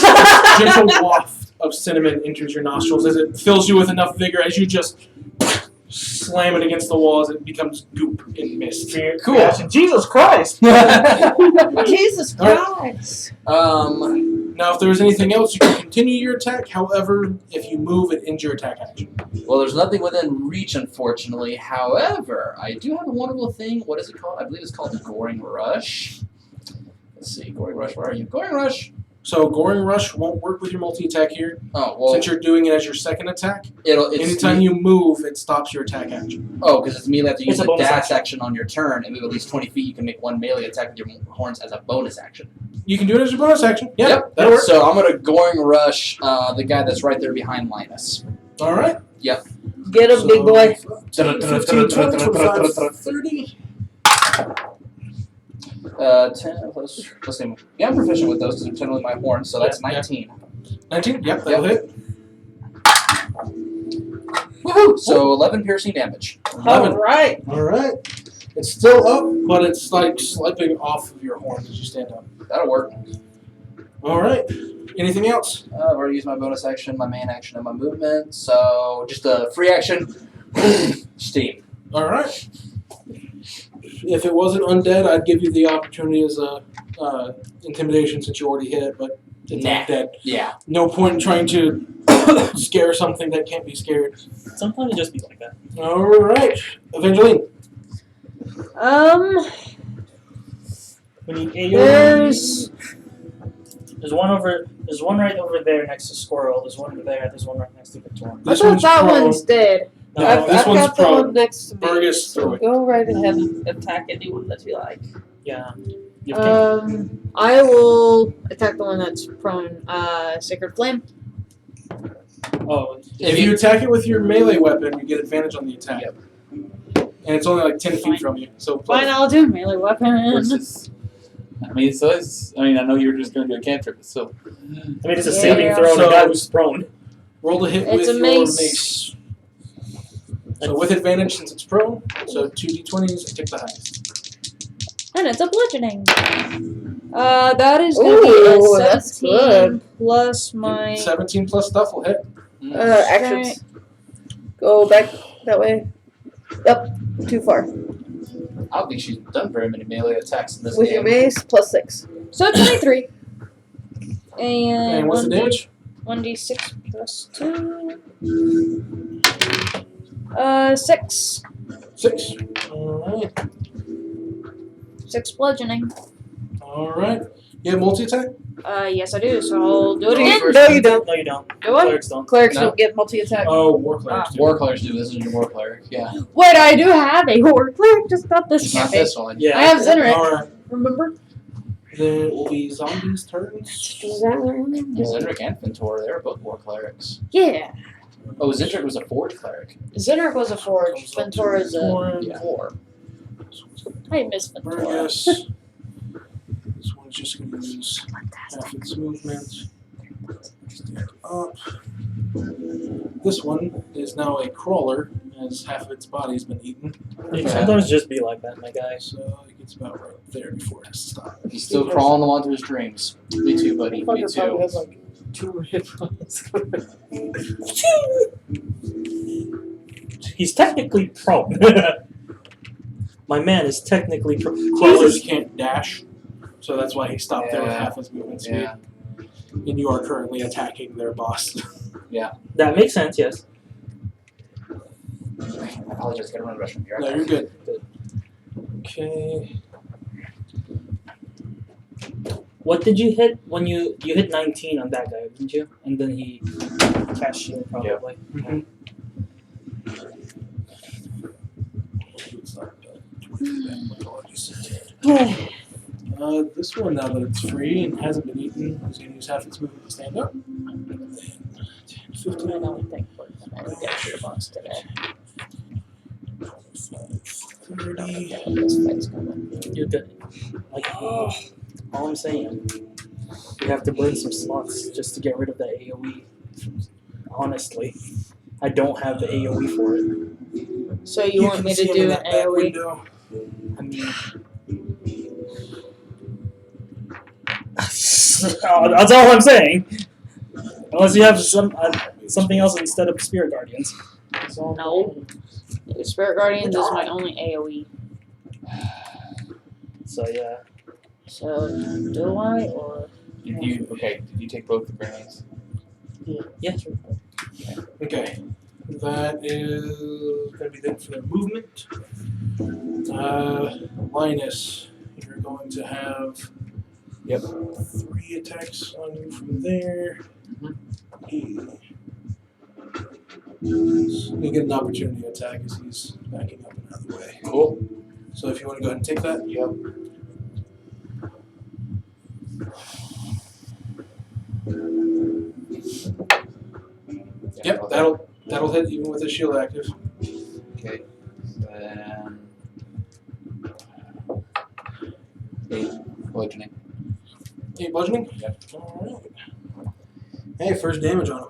gentle waft of cinnamon enters your nostrils as it fills you with enough vigor as you just slam it against the wall as it becomes goop and mist. Cool. Jesus Christ. Jesus Christ. Now, if there was anything else, you can continue your attack. However, if you move, it ends your attack action. Well, there's nothing within reach, unfortunately. However, I do have a wonderful thing. What is it called? I believe it's called the Goring Rush. Let's see. Goring Rush, where are you? Goring Rush. So, Goring Rush won't work with your multi-attack here. Oh, well, Since you're doing it as your second attack, it's anytime you move, it stops your attack action. Oh, because it's immediately after you It's use a a bonus dash action. action on your turn and move at least 20 feet, you can make one melee attack with your horns as a bonus action. You can do it as your bonus action. Yeah, Yep. that'll work. So I'm going to Goring Rush the guy that's right there behind Linus. All right. Yep. Get him, big boy. 15, 20, 25, 30. 10 plus. Let's see. Yeah, I'm proficient with those because they're generally my horn, so that's 19. 19? Yep, that'll hit. Woohoo! So 11 piercing damage. 11. Alright. Alright. It's still up, but it's like slipping off of your horn as you stand up. That'll work. Alright. Anything else? I've already used my bonus action, my main action, and my movement, so just a free action. Steam. Alright. If it wasn't undead, I'd give you the opportunity as a intimidation since you already hit it, but it's Nah. not dead. Yeah. No point in trying to scare something that can't be scared. Sometimes it just be like that. Alright. Evangeline. We need AoE. There's There's one right over there next to Squirrel. There's one over there. There's one right next to Victoria. I This thought one's that prone. one's dead. No, I've this one's got the prone. one next to me. Burgess, So throw it. go right ahead and attack anyone that you like. yeah. You can. I will attack the one that's prone. Sacred Flame. Oh, If you attack it with your melee weapon, you get advantage on the attack. Yep. And it's only like 10 feet from you. So Fine, I'll do melee weapon. Versus. I mean, so it's. I mean, I know you were just going to do a cantrip, but still. I mean, it's a Yeah. saving throw on So- a guy who's prone. roll to hit It's with a your mace. mace. So with advantage since it's prone, so 2d20s and take the highest. And it's a bludgeoning. That is going to Ooh, be a that's 17 plus my. 17 plus stuff will hit. Actions. Go back that way. Yep, too far. I don't think she's done very many melee attacks in this With game. your mace, plus 6. So 23. And what's the damage? 1d6 plus 2. 6. 6. Alright. 6 bludgeoning. Alright. You have multi-attack? Yes, I do. So I'll do it Go again. first. No, you don't. No, you don't. Do I? Clerics don't. Clerics No. don't get multi-attack. Oh, war clerics do. War clerics do. This is your war cleric. Yeah. Wait, I do have a Horde cleric. Just not this It's not campaign. this one. Yeah. I have Zenric. Alright. Remember? Then it will be zombies' turns. Zendrick and Ventor, they were both war clerics. Yeah. Oh, Zendrick was a forge cleric. Zenric was a forge. Ventor is a Yeah. war. I miss Ventor. Burgess. This one's just going to use half its movement. Stand up. This one is now a crawler, as half of its body's been eaten. It sometimes just be like that, my guy. So it gets about right there before it has to stop. He's still crawling along to his dreams. Me too, buddy. Me Fucker probably too. has like 2 hit points. He's technically prone. My man is technically prone. Crawlers can't dash, so that's why he stopped there with Yeah. half his movement speed. Yeah. And you are currently attacking their boss. That makes sense, yes. I apologize. Gotta run the restroom here. No, you're good. Okay. What did you hit when you hit 19 on that guy, didn't you? And then he cast shield probably. Mhm. This one, now that it's free and hasn't been eaten, is going to use half its movement to stand up. 15, I don't think we're gonna get your boss today. 30. This fight's coming. You're good. Like, all I'm saying, you have to burn some slots just to get rid of that AoE. Honestly, I don't have the AoE for it. So you want can me see to him in do that an back AoE? window. I mean, that's all I'm saying. Unless you have something else instead of Spirit Guardians. No. Spirit Guardians is my only AoE. So yeah. So do I or Did you take both the grenades? Yeah, sure. Okay. That is going to be it for their movement. Linus, you're going to have 3 attacks on you from there. You get an opportunity attack as he's backing up and out of the way. Cool. So if you want to go ahead and take that. Yep, that'll That'll hit even with his shield active. Okay. Then 8 bludgeoning. 8 bludgeoning? Yep. Alright. Hey, first damage on him.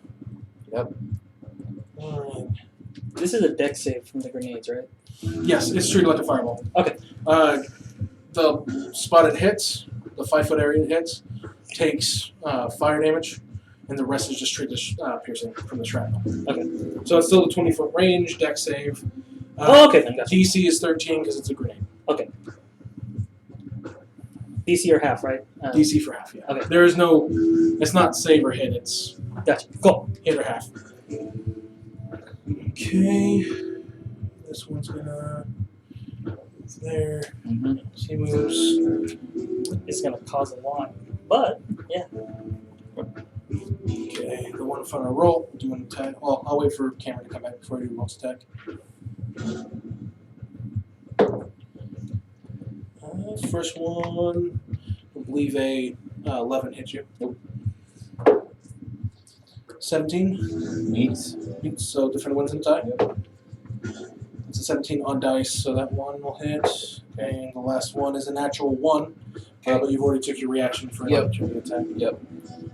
Yep. Alright. This is a deck save from the grenades, right? Yes, it's treated like a fireball. Okay. The spot it hits, the 5-foot area it hits, takes fire damage, and the rest is just treated as piercing from the shrapnel. Okay. So it's still a 20-foot range, deck save. Okay, then gotcha. DC is 13 because it's a grenade. DC or half, right? DC for half, yeah. Okay. There is no, it's not save or hit, it's Gotcha. Cool. hit or half. Okay. This one's gonna. It's there. Mm-hmm. He moves. It's gonna cause a lot, but yeah. Okay. The one in front of roll, do an attack. Well, I'll wait for Cameron to come back before he do rolls attack. First one, I believe a 11 hits you. Nope. 17 Meets. meets, so different wins and tie. Yep. It's a 17 on dice, so that one will hit. And the last one is a natural 1, but you've already took your reaction for an Yep. opportunity attack. Yep.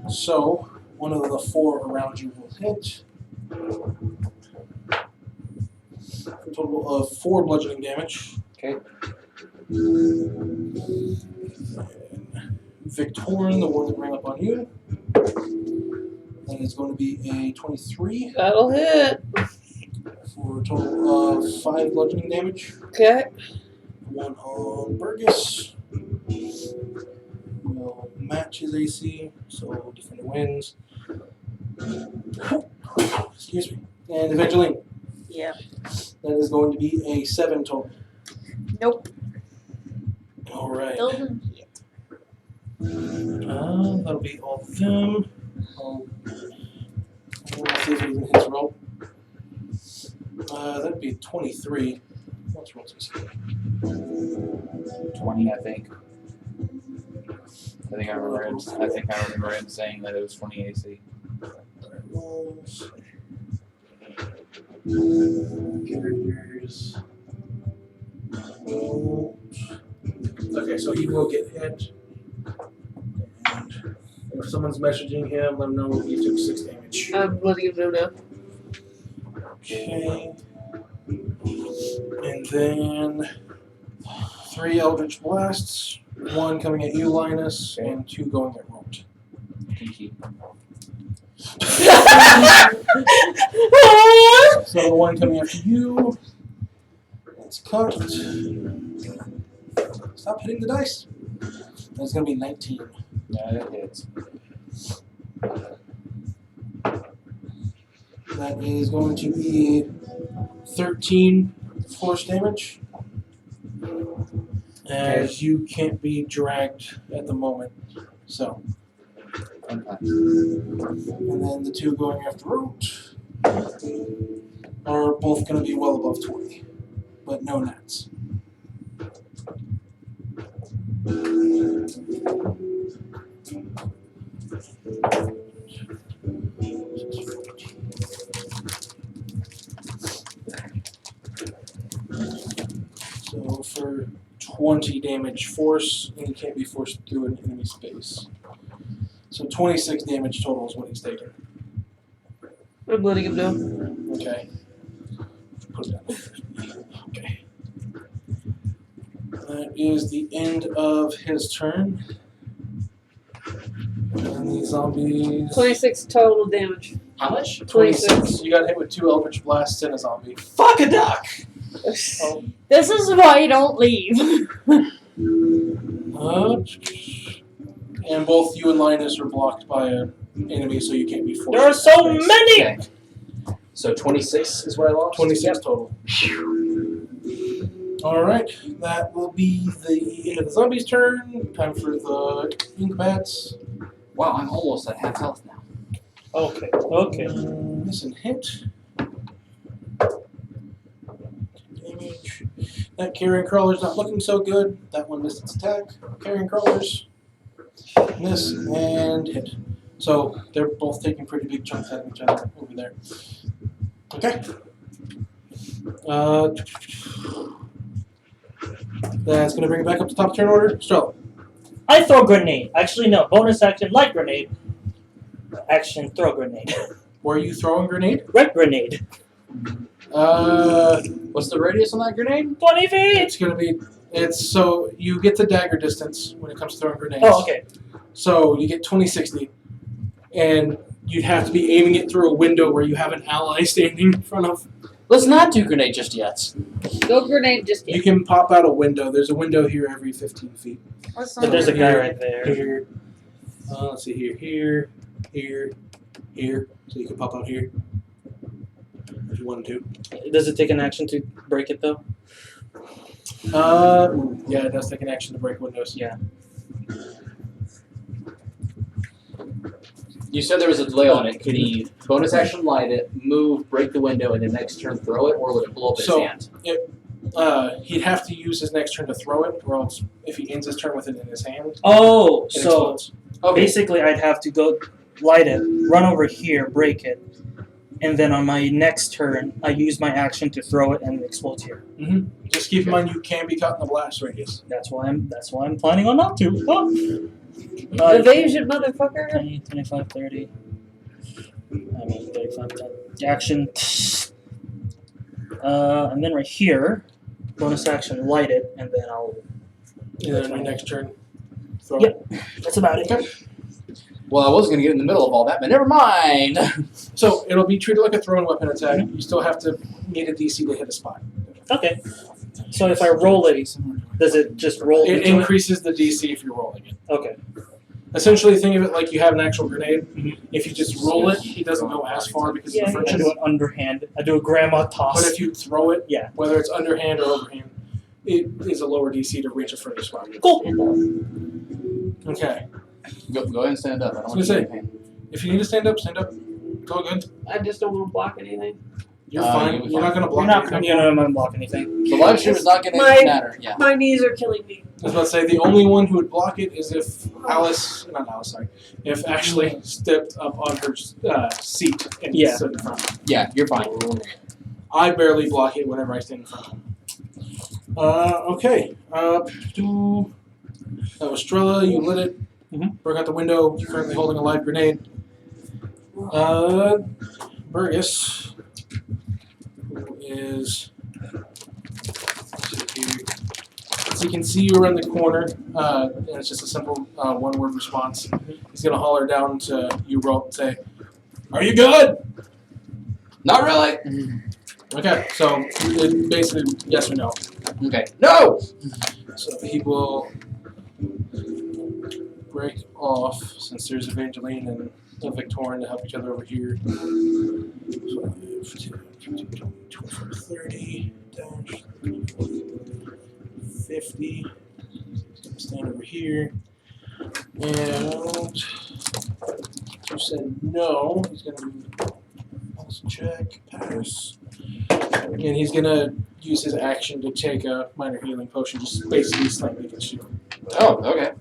So one of the 4 around you will hit. For a total of 4 bludgeoning damage. Okay. And Victorian, the one that ran up on you. That is going to be a 23 That'll hit. for a total of 5 bludgeoning damage. Okay. One on Burgess will match his AC, so defender wins. Excuse me. And Evangeline, Yeah. that is going to be a 7 total. Nope. All right. Doesn't hit. That'll be all of them. Let's see if it even hits roll. That'd be 23. What's roll to 20, I think. I think I remember him saying that it was 20 AC. Rolls. Characters. Okay, so he will get hit. And if someone's messaging him, let him know he took 6 damage. I'm letting him know now. Okay. And then 3 Eldritch Blasts. 1 coming at you, Linus, and 2 going at Rote. Kinky. So the 1 coming after you. That's cut. Stop hitting the dice. That's going to be 19. Yeah, that hits. That is going to be 13 force damage. As you can't be dragged at the moment. So. And then the 2 going after Root are both going to be well above 20. But no nats. So for 20 damage force, and he can't be forced through an enemy space. So 26 damage total is what he's taking. I'm letting him know. Okay. Put it down. Okay. That is the end of his turn. And the zombies. 26 total damage. How much? 26. You got hit with 2 Eldritch Blasts and a zombie. Fuck a duck! This is why you don't leave. And both you and Linus are blocked by an enemy, so you can't be forced. There are so many! Okay. So 26 is what I lost? 26 total. Alright, that will be the end of the zombies' turn. Time for the ink bats. Wow, I'm almost at half health now. Okay. Miss and hit. Damage. That carrion crawler's not looking so good. That one missed its attack. Carrion crawlers. Miss and hit. So they're both taking pretty big chunks out of each other over there. Okay. That's going to bring it back up to top turn order. Strella. I throw grenade. Actually, no. Bonus action, light grenade. Action, throw grenade. Were you throwing grenade? Red grenade. What's the radius on that grenade? 20 feet! It's going to be. It's so you get the dagger distance when it comes to throwing grenades. Oh, okay. So you get 20-60, and you'd have to be aiming it through a window where you have an ally standing in front of. Let's not do grenade just yet. No grenade just You yet. can pop out a window. There's a window here every 15 feet. But there's a guy right there. Here. Let's see here. Here. So you can pop out here if you wanted to. Does it take an action to break it, though? Yeah, it does take an action to break windows. Yeah. You said there was a delay on it. Could he bonus action light it, move, break the window, and then next turn throw it, or would it blow up his So- hand? He'd have to use his next turn to throw it, or else if he ends his turn with it in his hand, Oh, it so explodes. Okay. basically I'd have to go light it, run over here, break it, and then on my next turn, I use my action to throw it and it explodes here. Just keep in mind you can be caught in the blast radius. That's why I'm planning on not to. Oh. Evasion, motherfucker. 20, 25, 30. I mean, 35, 10. Action. And then right here, bonus action, light it, and then I'll. And then on your next turn, throw Yep. That's about it. Well, I wasn't going to get in the middle of all that, but never mind. So it'll be treated like a thrown weapon attack. You still have to meet a DC to hit a spot. Okay. So if I roll it, does it just roll It into increases the DC if you're rolling it. Okay. Essentially, think of it like you have an actual grenade. Mhm. If you just roll it, it doesn't go as far because of the I friction. do an underhand. I do a grandma toss. But if you throw it, Yeah. whether it's underhand or overhand, it is a lower DC to reach a further spot. Cool. Okay. Go ahead and stand up. I don't I want was you to gonna get any pain. If you need to stand up, stand up. It's all good. I just don't want to block anything. You're You'll fine. be You're not fine. going to block You're not. anything. You know, I'm not block anything. The live stream is not going My- to matter. Yeah. My knees are killing me. I was about to say the only one who would block it is if if Ashley stepped up on her seat and Yeah. stood in front. Yeah, you're fine. I barely block it whenever I stand in front of him. Okay. That was Strella. You lit it. Broke out the window. You're currently holding a live grenade. Burgess, who is. So he can see you around the corner, and it's just a simple one-word response. He's gonna holler down to you, Rolt, and say, "Are you good?" Not really. Okay, so it basically yes or no. Okay. No! So he will break off since there's Evangeline and a Victorian to help each other over here. 5, 10, 25, 30, dash, 50. He's gonna stand over here. And you said no. He's gonna pulse check, pass. And he's gonna use his action to take a minor healing potion, just basically slightly against you. Oh, okay.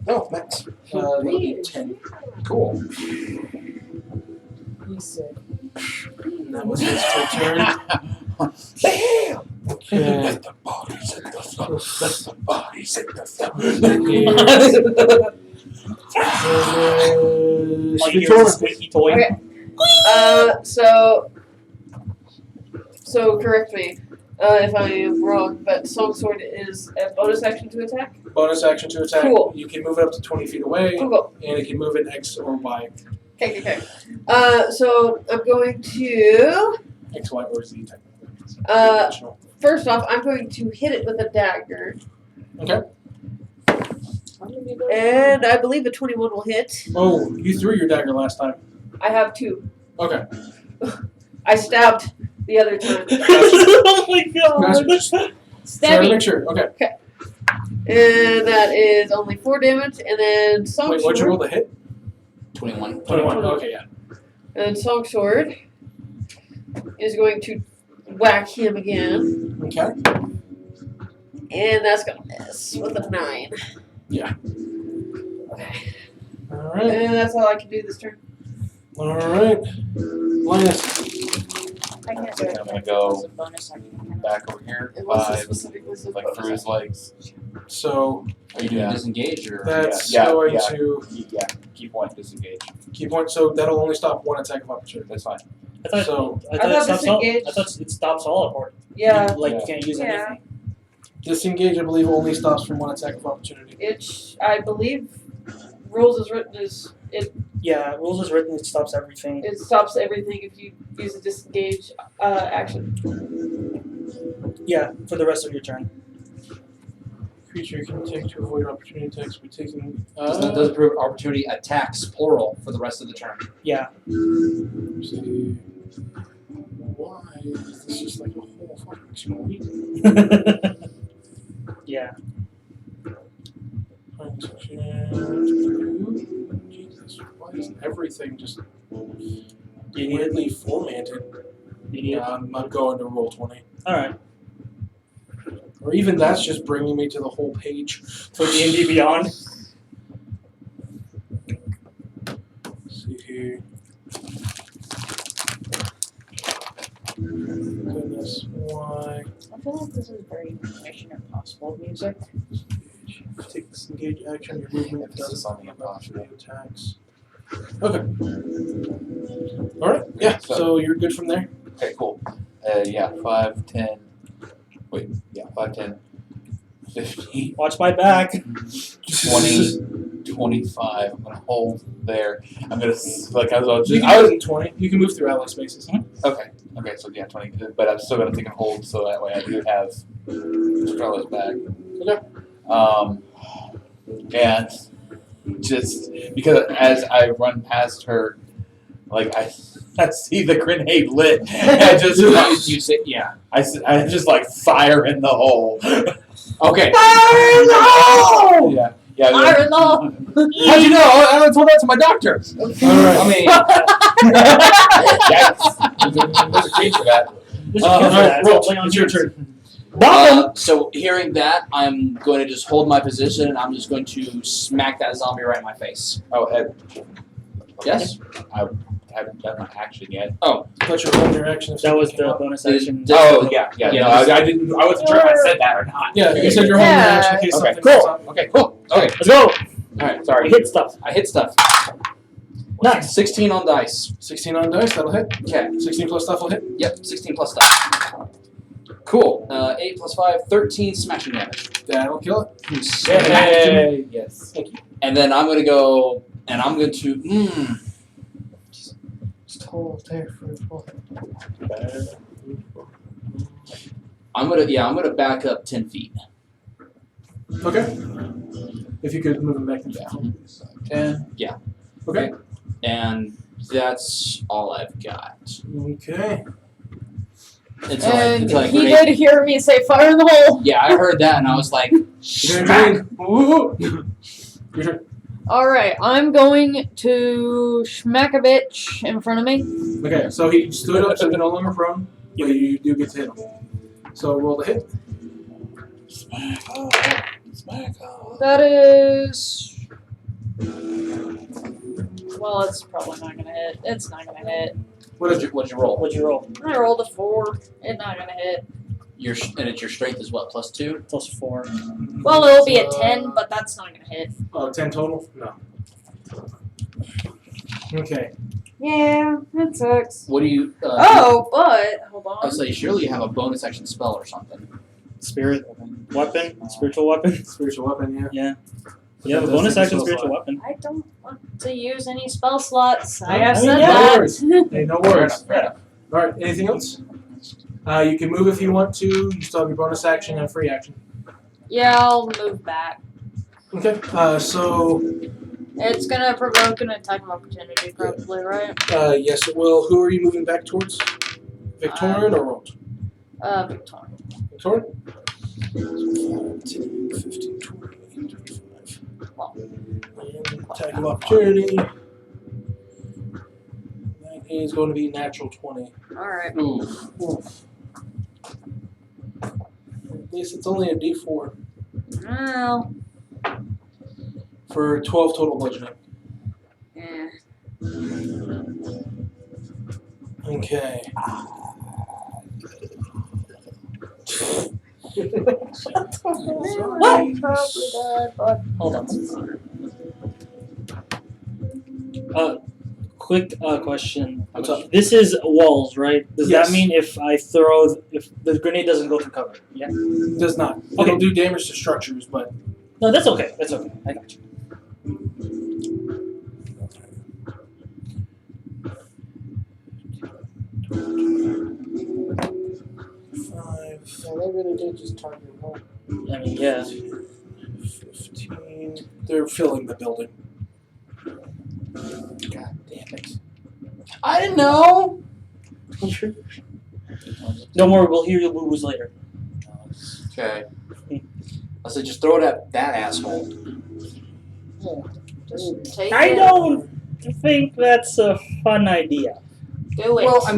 Oh, max. That'll be 10. Cool. And that was his full turn. Okay. Let the bodies hit the floor. Let the bodies hit the floor. All you hear is a squeaky toy. Okay. So correct me if I am wrong, but Songsword is a bonus action to attack? Bonus action to attack. Cool. You can move it up to 20 feet away, Cool. and it can move in X or Y. Okay. So I'm going to, X, Y, or Z technically. first off, I'm going to hit it with a dagger. Okay. And I believe a 21 will hit. Oh, you threw your dagger last time. I have 2. Okay. I stabbed the other time. Oh my god! Trying to Stabbing. make sure. Okay. And that is only 4 damage. And then Songsword. Wait, what'd you roll to hit? 21. 21. Okay, yeah. And Songsword is going to whack him again. Okay. And that's going to miss with a 9. Yeah. Okay. All Alright. And that's all I can do this turn. Alright. Linus. I can't I do think it. I'm gonna go It's a bonus action. back over here. It was 5, specifically said like bonus through his action. legs. So Are you doing Yeah. disengage or? that's Yeah, going yeah. to Yeah, keep one, disengage. key point. So that'll only stop one attack of opportunity. That's fine. I thought, So- I I thought, thought it stops all. disengage- I thought it stops all apart. Yeah, Like Yeah. you can't use Yeah. anything. Disengage, I believe, only stops from one attack of opportunity. I believe rules is written as Yeah, rules is written. It stops everything. it stops everything if you use a disengage action. Yeah, for the rest of your turn. Creature can take to avoid opportunity attacks by taking. Doesn't prove opportunity attacks plural for the rest of the turn. Yeah. See, why is this just like a whole fucking screen? Yeah. Jesus, why is everything just You need it. weirdly formatted? You need it. Yeah, I'm going to roll 20. All right. Or even that's just bringing me to the whole page. For D&D Beyond. Let's see here. Goodness, why? I feel like this is very Mission Impossible music. Take this engage action, your movement Emphasis doesn't on the have impossible. opportunity attacks. Okay. Alright, yeah, so you're good from there? Okay, cool. Yeah, 5, 10. Wait, yeah, 5, 10, 15, Watch my back. 20, 25. I'm gonna hold there. I'm gonna like I was You just can move in 20. You can move through ally spaces. okay. Okay, so yeah, 20. But I'm still gonna take a hold so that way I do have Starla's back. Okay. And just because as I run past her, like I see the grenade lit, and I just You say yeah. I just like fire in the hole. Okay. Fire in the hole! Yeah, yeah. Fire in the hole! How'd you know? I told that to my doctor. Alright. I mean, Yikes. There's a key for that. There's Uh, a kill for alright, that. roll. It's only on It's your yours. turn. so hearing that, I'm going to just hold my position and I'm just going to smack that zombie right in my face. Oh, Ed. Yes? I haven't done my action yet. But you're holding your action. If That was something the came up. bonus action. Oh yeah. Yeah, No, just- I didn't. I wasn't sure if I said that or not. Yeah, you said you're holding your action in case Okay, something cool. comes up. Okay, cool. Okay. Let's go. Alright, We sorry. hit stuff. I hit stuff. Nice. 16 on dice. 16 on dice, that'll hit. Okay. 16 plus stuff will hit. Yep, 16 plus stuff. Cool. 8 plus 5, 13 smashing damage. That'll kill it. Yay. Yes. And then I'm going to go, and I'm going to, Just hold there for I'm gonna back up 10 feet. Okay. If you could move him back to 10. Okay. And that's all I've got. Okay. Until And I he grenade- did hear me say fire in the hole. Yeah, I heard that and I was like, smack. Woo! Your turn. Alright, I'm going to smack a bitch in front of me. Okay, so he stood up, so they're no longer prone, but you do get to hit him. So roll the hit. That is. Well, it's probably not gonna hit. It's not gonna hit. What'd you roll? What'd you roll? I rolled a 4. It's not gonna hit. And it's your strength is what, +2? Plus 4. Well, it'll be a 10, but that's not gonna hit. Oh, 10 total? No. Okay. Yeah, that sucks. What do you, Oh, but hold I'll on. say surely you have a bonus action spell or something. Spirit weapon. Spiritual weapon. Spiritual weapon, yeah. Yeah. You have a That does bonus take a action spell spiritual slot. weapon. I don't want to use any spell slots. I I have mean, said yeah, no that. worries. Hey, no Fair worries. enough, fair enough. Alright, anything else? You can move if you want to. You still have your bonus action and free action. Yeah, I'll move back. Okay. So, It's gonna provoke an attack of opportunity, probably, right? yes, it will. Who are you moving back towards? Victorian or Rolt? Victoria. Victorian? 10, 15, 20, 25. And attack of opportunity. That is going to be natural 20. Alright. Oof. At least it's only a d4 Well, for 12 total bludgeoning. Okay. Hold on. Quick question. What's up? This is walls, right? Does Yes. that mean if the grenade doesn't go through cover? Yeah. Does not. Okay. It'll do damage to structures, but No, that's okay. That's okay. I got you. five, Yeah, they really did just target one. I mean, yeah. 15. They're filling the building. God damn it. I didn't know! Don't worry, we'll hear your boo-boos later. Okay. I said just throw it at that asshole. Just take I it. don't think that's a fun idea. Do it. Well, I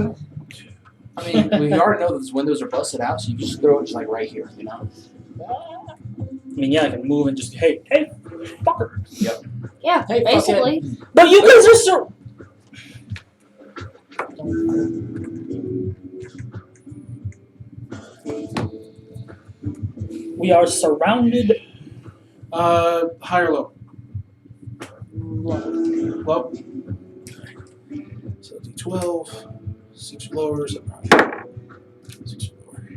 mean, we already know that those windows are busted out, so you can just throw it just like right here, you know? I mean, yeah, I can move and just, hey, fucker. yeah, Hey, fuck basically. But you guys are so... We are surrounded. High or low? Low. So D12. 6 lower, 7 higher. 6 lower.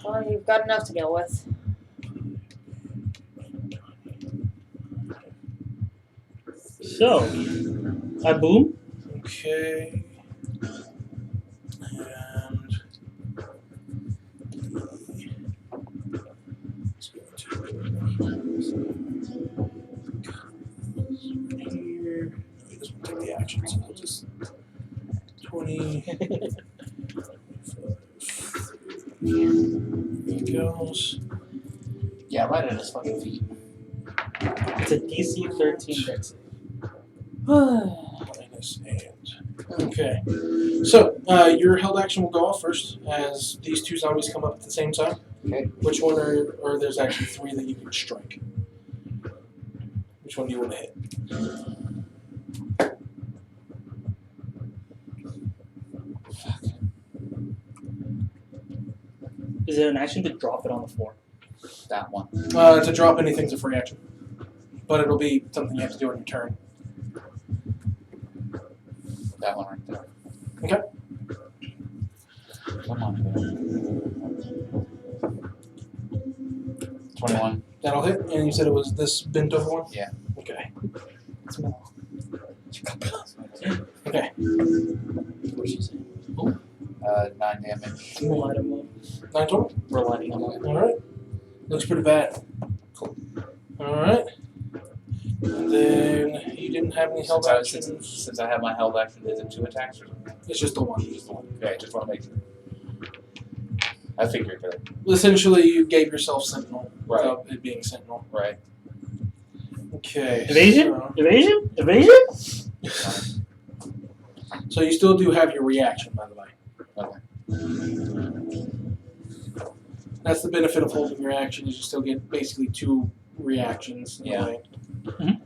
Well, you've got enough to deal with. So, I boom. Okay. And let's go to here. He doesn't take the action, so he'll just 20. There he goes. Yeah, right at his fucking feet. It's a DC 13 dex. Minus and. Okay. So, your held action will go off first as these 2 zombies come up at the same time. Okay. Which one are, or there's actually 3 that you can strike. Which one do you want to hit? Is it an action to drop it on the floor? That one. To drop anything's a free action. But it'll be something you have to do on your turn. That one right there. Okay. Come on, man. 21. That'll hit, and you said it was this bent over one? Yeah. Okay. Okay. What she say? 9 damage. We'll light him up. 9 total? We're lighting him up. Alright. Looks pretty bad. Cool. Alright. And then you didn't have any held actions. Since I have my held action, is it 2 attacks or something? It's just the one. Okay, just want to make sure. I figured that. Essentially, you gave yourself Sentinel Right. without it being Sentinel. Right. Okay. Evasion? So, Evasion? Evasion? so you still do have your reaction, by the way. Okay. That's the benefit of holding your action, is you still get basically 2 reactions. Yeah. Right? Mhm.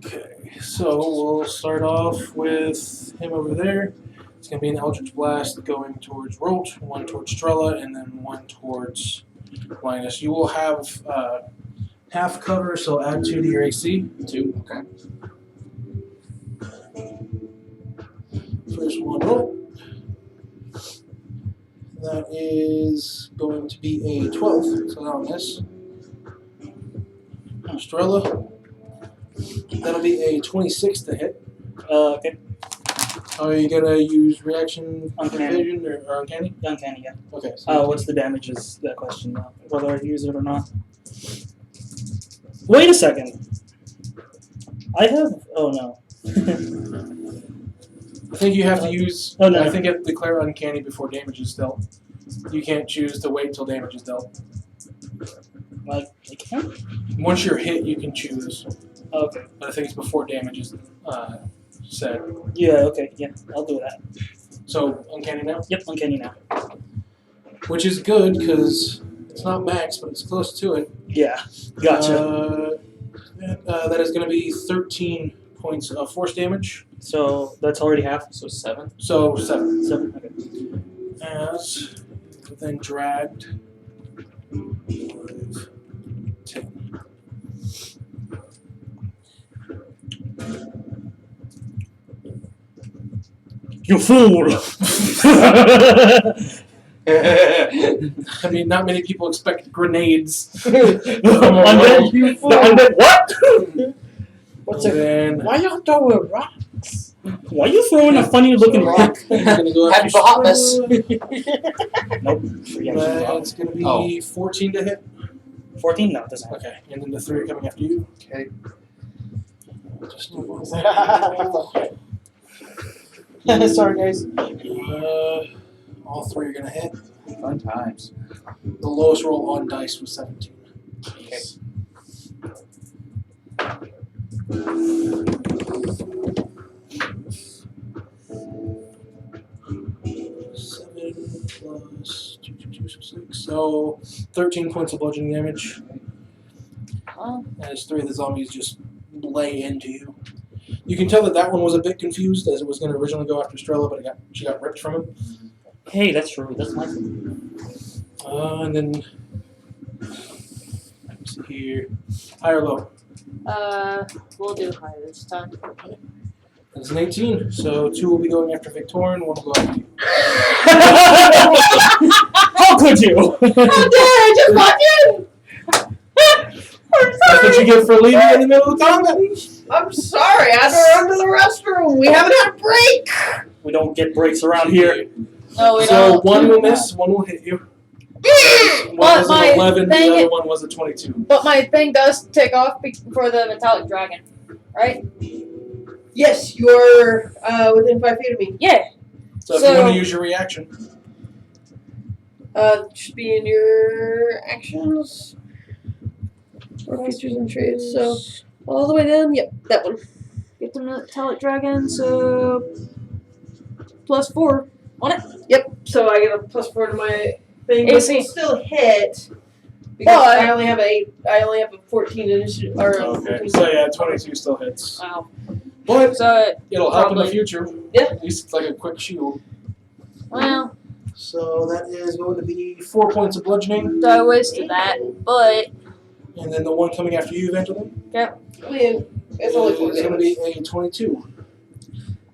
Okay, so we'll start off with him over there. It's going to be an Eldritch Blast going towards Rolt, 1 towards Strella, and then 1 towards Linus. You will have half cover, so add 2 to your AC. 2. Okay. First one roll. That is going to be a 12, so that'll miss. Strella. That'll be a 26 to hit. Okay. Are you gonna use reaction, Uncanny. evasion, or uncanny? Uncanny, yeah. Okay. So What's the damage is that question now, whether I use it or not. Wait a second. I have, oh no. I think you have to use. Oh, no. I think you have to declare uncanny before damage is dealt. You can't choose to wait until damage is dealt. Like, I can't? Once you're hit, you can choose, Okay. but I think it's before damage is said. Yeah, okay, yeah, I'll do that. So uncanny now, Yep, uncanny now. which is good because It's not max, but it's close to it. Yeah, gotcha. That is going to be 13 points of force damage. So that's already half. So 7. So 7. 7. Okay. As then dragged. 5, 10. You fool! I mean, not many people expect grenades. Undead, you fool! Undead what? What's And it? then Why y'all throwing rocks? Why you throwing a funny looking rock? he's going to go Happy after for hotness. Nope. That's going to be 14 to hit. 14? No, it doesn't happen. Okay, and then the 3 are coming after you. Okay. Just do one. Sorry, guys. All 3 are going to hit. Fun times. The lowest roll on dice was 17. Okay. 7 plus 2, 2, 2, so 6. So 13 points of bludgeoning damage. As 3 of the zombies just lay into you. You can tell that one was a bit confused as it was going to originally go after Strella, but she got ripped from him. Hey, that's true. That's my fault. And then, let's see here, high or low? We'll do high this time. That's an 18, so 2 will be going after Victorian, 1 will go after you. How could you? How dare I just walk in? That's what you get for leaving in the middle of combat. I'm sorry, I had to run to the restroom. We haven't had a break. We don't get breaks around here. No, we So don't. 1 will miss, 1 will hit you. One But was my an 11, the thing other is- one was a 22. But my thing does take off for the metallic dragon, right? Yes, you're within 5 feet of me. Yeah. So if you want to use your reaction, Should be in your actions. Or features and traits. So all the way down. Yep, that one. Get the metallic dragon, so +4 on it. Yep. So I get a +4 to my thing. AC. This will still hit. Because But- I only have a 14 initiative. Or a okay. 14. So yeah, 22 still hits. Wow. But So, it'll help in the Probably. future. Yeah. At least it's like a quick shield. well, So that is going to be 4 points of bludgeoning, I wasted that, but and then the one coming after you, Evangeline, I mean, it's only 4 is going to be damage. a 22.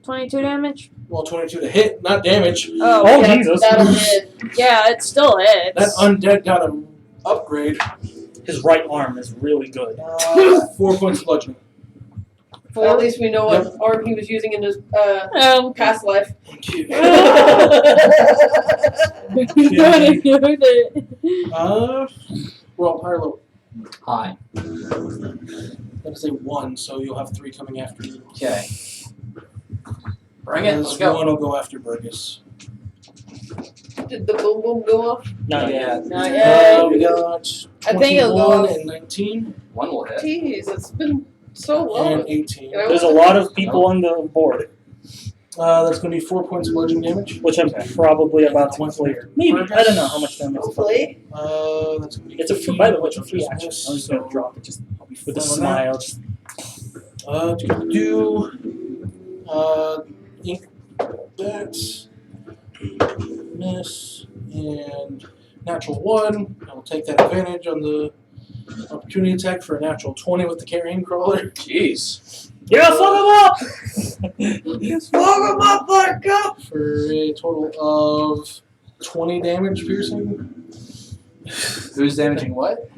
22 damage. Well, 22 to hit, not damage. Oh, Oh, yeah, Jesus. That'll hit. yeah, it still hits. That undead got an upgrade. His right arm is really good. 4 points of bludgeoning. At least we know what arm he was using in his past life. Well, higher low. High. That is a 1, so you'll have 3 coming after you. Okay. Bring it. Let's As go. 1 will go after Burgess. Did the boom boom go off? Not yet. Not yet. We got I think it'll go 21 off. and 19 1 will hit. Jeez, it's been so long. and 18. And I There's a wasn't- lot of people on the board, That's going to be 4 points of bludgeoning damage. which I'm probably about to clear. Maybe. I don't know how much damage. Hopefully. That's going to be It's a free, by the way, it's a free action. I'm just gonna drop it just with a smile. Just do ink bats, miss, and natural 1. I'll take that advantage on the opportunity attack for a natural 20 with the carrying crawler. Jeez. yeah, fuck him up. Fuck him up, Buttercup! For a total of 20 damage piercing. Who's damaging what?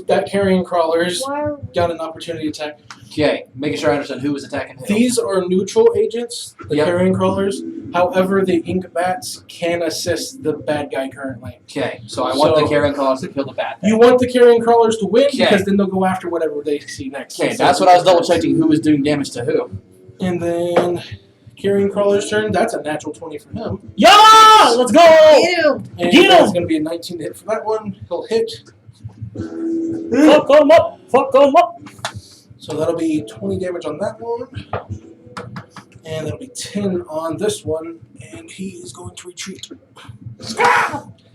That carrying crawlers Why are got an opportunity attack. Okay, making sure I understand who was attacking who. These are neutral agents, the Yep. carrying crawlers. However, the ink bats can assist the bad guy currently. Okay, so I want So- the carrying claws to kill the bad thing. You want the carrying crawlers to win Okay. because then they'll go after whatever they see next. Okay, that's what I was double checking. Who was doing damage to who? And then carrying crawler's turn. That's a natural 20 for him. Yeah, let's go. Ew! And Get that's him! going to be a 19 to hit for that one. He'll hit. Fuck him up. Fuck him up. So that'll be 20 damage on that one. And that'll be 10 on this one. And he is going to retreat.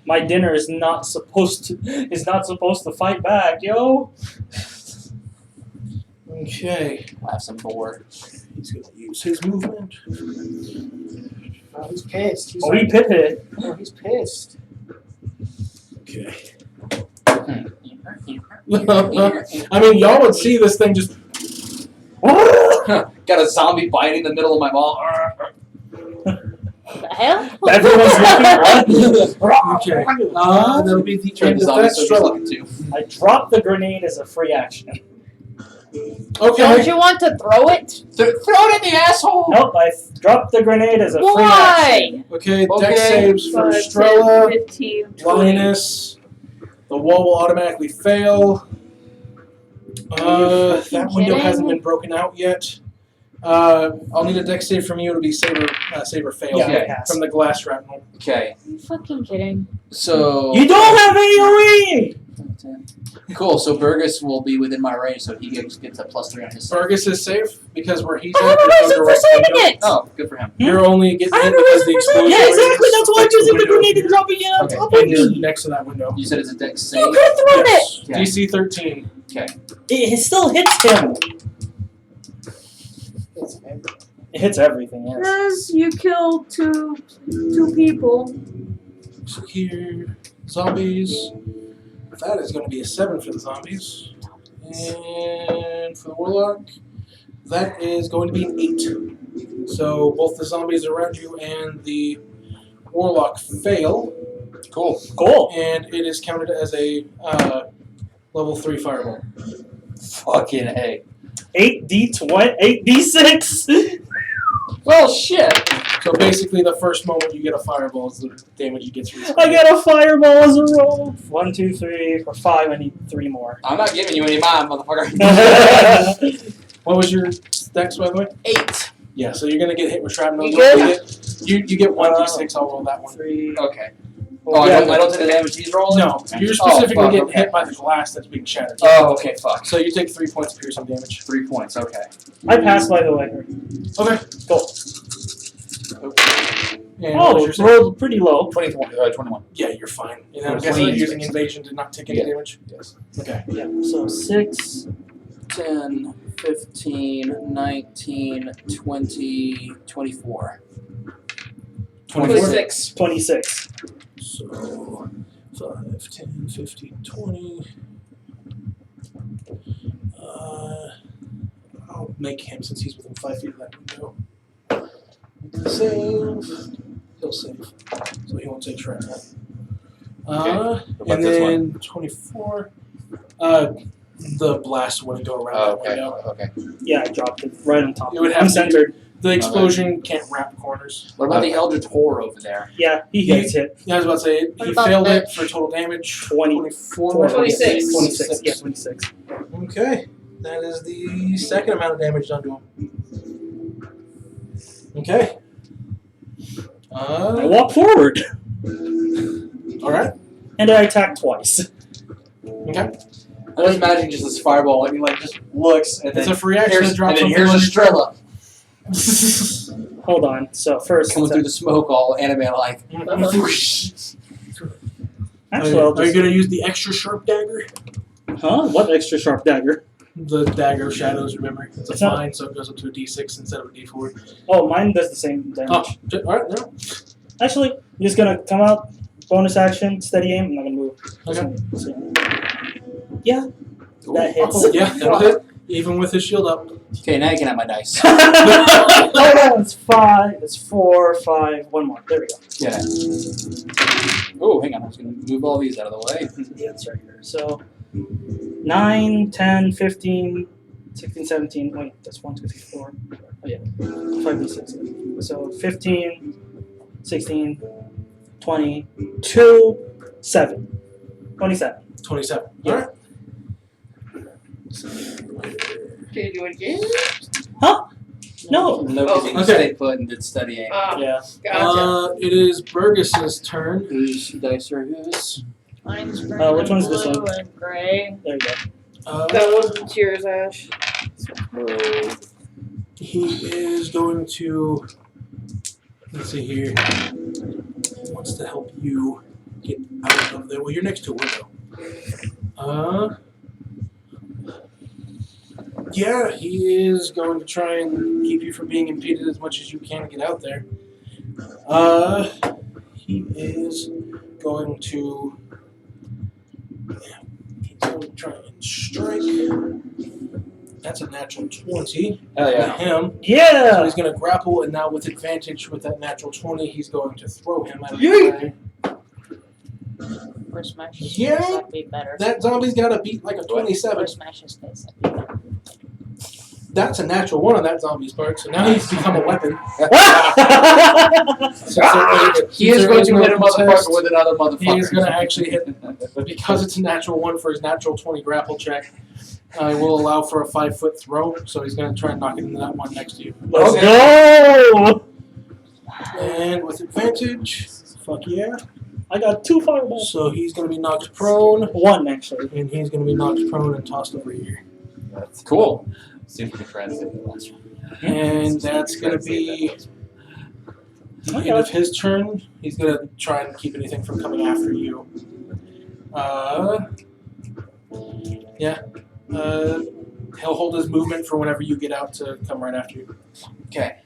My dinner is not supposed to fight back, yo. Okay. I'll have some more. He's going to use his movement. Oh, he's pissed. He's Oh, he pit it. oh, he's pissed. Okay. I mean, y'all would see this thing just. Got a zombie biting the middle of my ball. The hell? Everyone's looking. Okay. That'll be the Turn end the of zombie that so he's struggle. looking too. I dropped the grenade as a free action. Okay. Don't you want to throw it? Throw it in the asshole! Nope, I dropped the grenade as a free action. Why? Okay, deck Okay. saves for 5, 10, Strella. 15, 20. Linus. The wall will automatically fail. That window kidding? hasn't been broken out yet. I'll need a deck save from you. It'll be save or fail Yeah, it has. from the glass shrapnel. Okay, Are you fucking kidding? so You don't have AoE! cool. So Burgess will be within my range, so he gets a +3 on his save. Burgess is safe because where he's I have at, a there's reason no for direct saving window. it! Oh, good for him. You're only getting I hit have a because the reason for explosion. saving it! Yeah, exactly. That's why I'm next to using the window grenade and here. dropping it on Okay. top of And you're me. next to that window. You said it's a deck You save. could have thrown it! Yes. Yeah. DC 13. It still hits him. It's him. It hits everything, yes. Because you killed two people. So here, zombies. That is going to be a 7 for the zombies. And for the warlock, that is going to be an 8. So both the zombies around you and the warlock fail, Cool. Cool. and it is counted as a level 3 fireball. Fucking A. 8d20, 8d6. Well, shit. So basically, the first moment you get a fireball is the damage you get through. I get a fireball as a roll. 1, 2, 3, for 5. I need 3 more. I'm not giving you any mine, motherfucker. What was your dex, by the way? 8. Yeah, so you're going to get hit with shrapnel. You You get 1d6, I'll roll that one. 3. Okay. Oh, I don't take the damage he's rolling? No, you're specifically fuck, getting okay. hit by the glass that's being shattered. Oh, okay, fuck. So you take 3 points of piercing damage. 3 points, okay. I passed, by the way. Okay. Cool. And what was Oh, your save? rolled pretty low. 21. Yeah, you're fine. And I'm 20 guessing is using fixed. invasion did not take any Yeah. damage? Yes. Okay. Yeah, so 6. 10, 15, 19, 20, 24. 26. 26. So 5, 10, 15, 20. I'll make him since he's within 5 feet of that window. Save. He'll save. So he won't take shrapnel. about And this then 24. The blast wouldn't go around Oh, that okay. window. Okay. Yeah, I dropped it right on top. It would of have I'm to- centered. The explosion can't wrap corners. What about the Eldritch Horror over there? Yeah, he gets hit. Yeah, I was about to say, What he about failed that? it for total damage. 24. 26. 26. Yeah, 26. Okay, that is the second amount of damage done to him. Okay. I walk forward. Alright. And I attack twice. Okay. I was imagining just this fireball, and he like just looks, and It's then a free action to drop and then something here's a like Strella Hold on. So first, coming through the smoke, all anime-like. actually, I'll Are you just, going to use the extra sharp dagger? huh? What extra sharp dagger? The dagger of shadows, remember? It's a It's not- fine, so it goes up to a d6 instead of a d4. Oh, mine does the same damage. Oh, alright, no. Actually, I'm just gonna come out, bonus action, steady aim. I'm not gonna move. Okay. Yeah, that hits. Oh, yeah, that'll hit. Even with his shield up. Okay, now you can have my dice. Oh no, it's 5. It's 4, 5. One more. There we go. Yeah. Oh, hang on. I was going to move all these out of the way. Yeah, it's right here. So 9, 10, 15, 16, 17. Wait, that's 1, 2, 3, 4. Oh yeah, 5, 6. So 15, 16, 20, 2, 7. 27. 27. Yeah. Alright. Can you do it again? No. No, because you Okay. stayed put and did steady aim. Yeah. Gotcha. It is Burgess's turn. Whose dice are whose? Mine's green which and one's this blue one? and gray. There you go. That wasn't yours, Ash. He is going to. Let's see here. He wants to help you. get out of there. Well, you're next to a window. Yeah, he is going to try and keep you from being impeded as much as you can to get out there. He is going to. Yeah, he's going to try and strike. That's a natural 20. Hell yeah. Him. So Yeah! he's going to grapple, and now with advantage with that natural 20, he's going to throw him out of Yeet. the way. First smash his Yeah. face, that'd be better. That zombie's got to beat like a 27. First smash his face, that'd be better. That's a natural 1 on that zombie's part, so now he's become a weapon. He is going to hit a motherfucker with another motherfucker. He is going to actually hit, because it's a natural 1 for his natural 20 grapple check. I will allow for a 5-foot throw, so he's going to try and knock it into that one next to you. Let's go! And with advantage, fuck yeah. I got 2 fireballs. So he's going to be knocked prone, 1, actually. and he's going to be knocked prone and tossed over here. That's cool. See if we can translate the last one. And that's going to be the end of his turn. He's going to try and keep anything from coming after you. He'll hold his movement for whenever you get out to come right after you. Okay.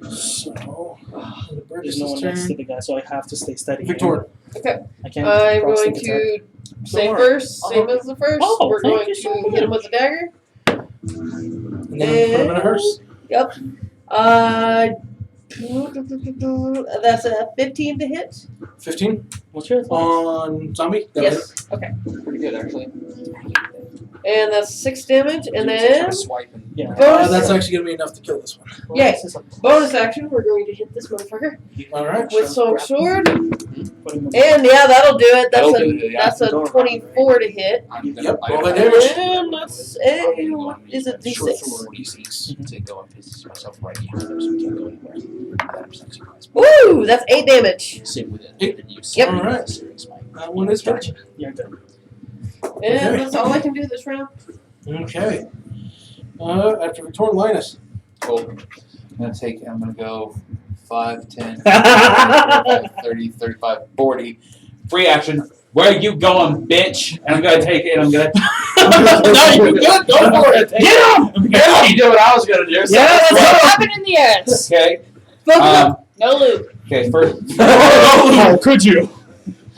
So, There's no one next to the guy, so I have to stay steady. Victor. Okay. I can't I'm cross going the attack. to say Don't first, worry. same as the first. Oh, We're thank going you so to hit him with a dagger. And then put him in a hearse. Yep. That's a 15 to hit. 15 What's your thoughts? on zombie. Yes. Okay. Pretty good, actually. And that's 6 damage, and Try then to swipe and Yeah. bonus, That's actually going to be enough to kill this one. Yay. This is a- bonus action. We're going to hit this motherfucker All right. with Song Sword, and Put him in yeah, that'll do it. That'll do it, yeah. That's a 24 to hit. I'm gonna, Yep, I roll that gotta- damage. And that's a what is it? Short D6. sword, D6 to go and position myself right behind them so we can't go anywhere. That percent surprise. Woo! That's 8 damage. Same with it. Yep. You All right. series might. That one is gotcha. You're good. And Okay. that's all I can do this round. Okay. After Victor and Linus. Cool. I'm gonna go 5, 10, 25, 30, 35, 40. Free action. Where are you going, bitch? And I'm gonna take it and I'm gonna. No, you good. Go for it. Get him! Yeah, you did what I was gonna do. So Yeah, that's What right. happened in the ass? Okay. Focus No loop. Okay. First, Oh, could you?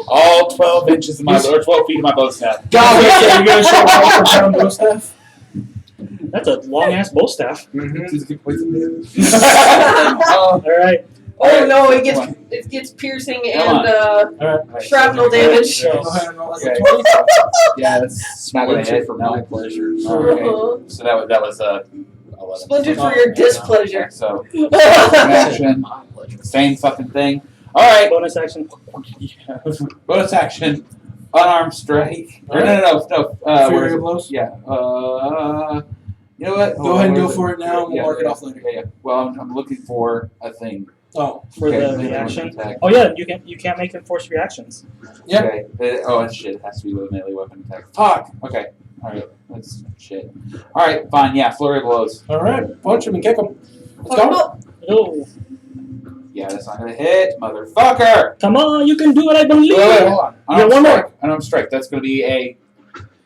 all 12 inches of my or 12 feet of my bow staff. God, you're going to show off your bow staff? That's a long ass bow staff. Oh, Alright. Oh no, Come it gets piercing Come and Alright. shrapnel damage. Go ahead and roll that Okay. 20. yeah, that's not gonna hit for my pleasure. Okay. So that was 11. Splintered for your displeasure. So action, same fucking thing. All right, Bonus action. bonus action, unarmed strike. Or no. Fury where is of it? blows? Yeah. You know what? Go ahead and go for it now, and we'll mark it off later. Yeah. Well, I'm looking for a thing. Oh, For Okay, the melee reaction. weapon attack. Oh yeah, you can't make him force reactions. Yeah. Okay. Oh shit! It has to be with a melee weapon attack. Fuck. Okay. All right. That's shit. All right. Fine. Yeah. Flurry of blows. alright. Punch him and kick him. Let's Fuck him go. up. Oh, Yeah. That's not gonna hit, motherfucker. come on, you can do it, I believe. Wait, hold on. Yeah, Unarmed one more. strike. Unarmed strike. That's gonna be a.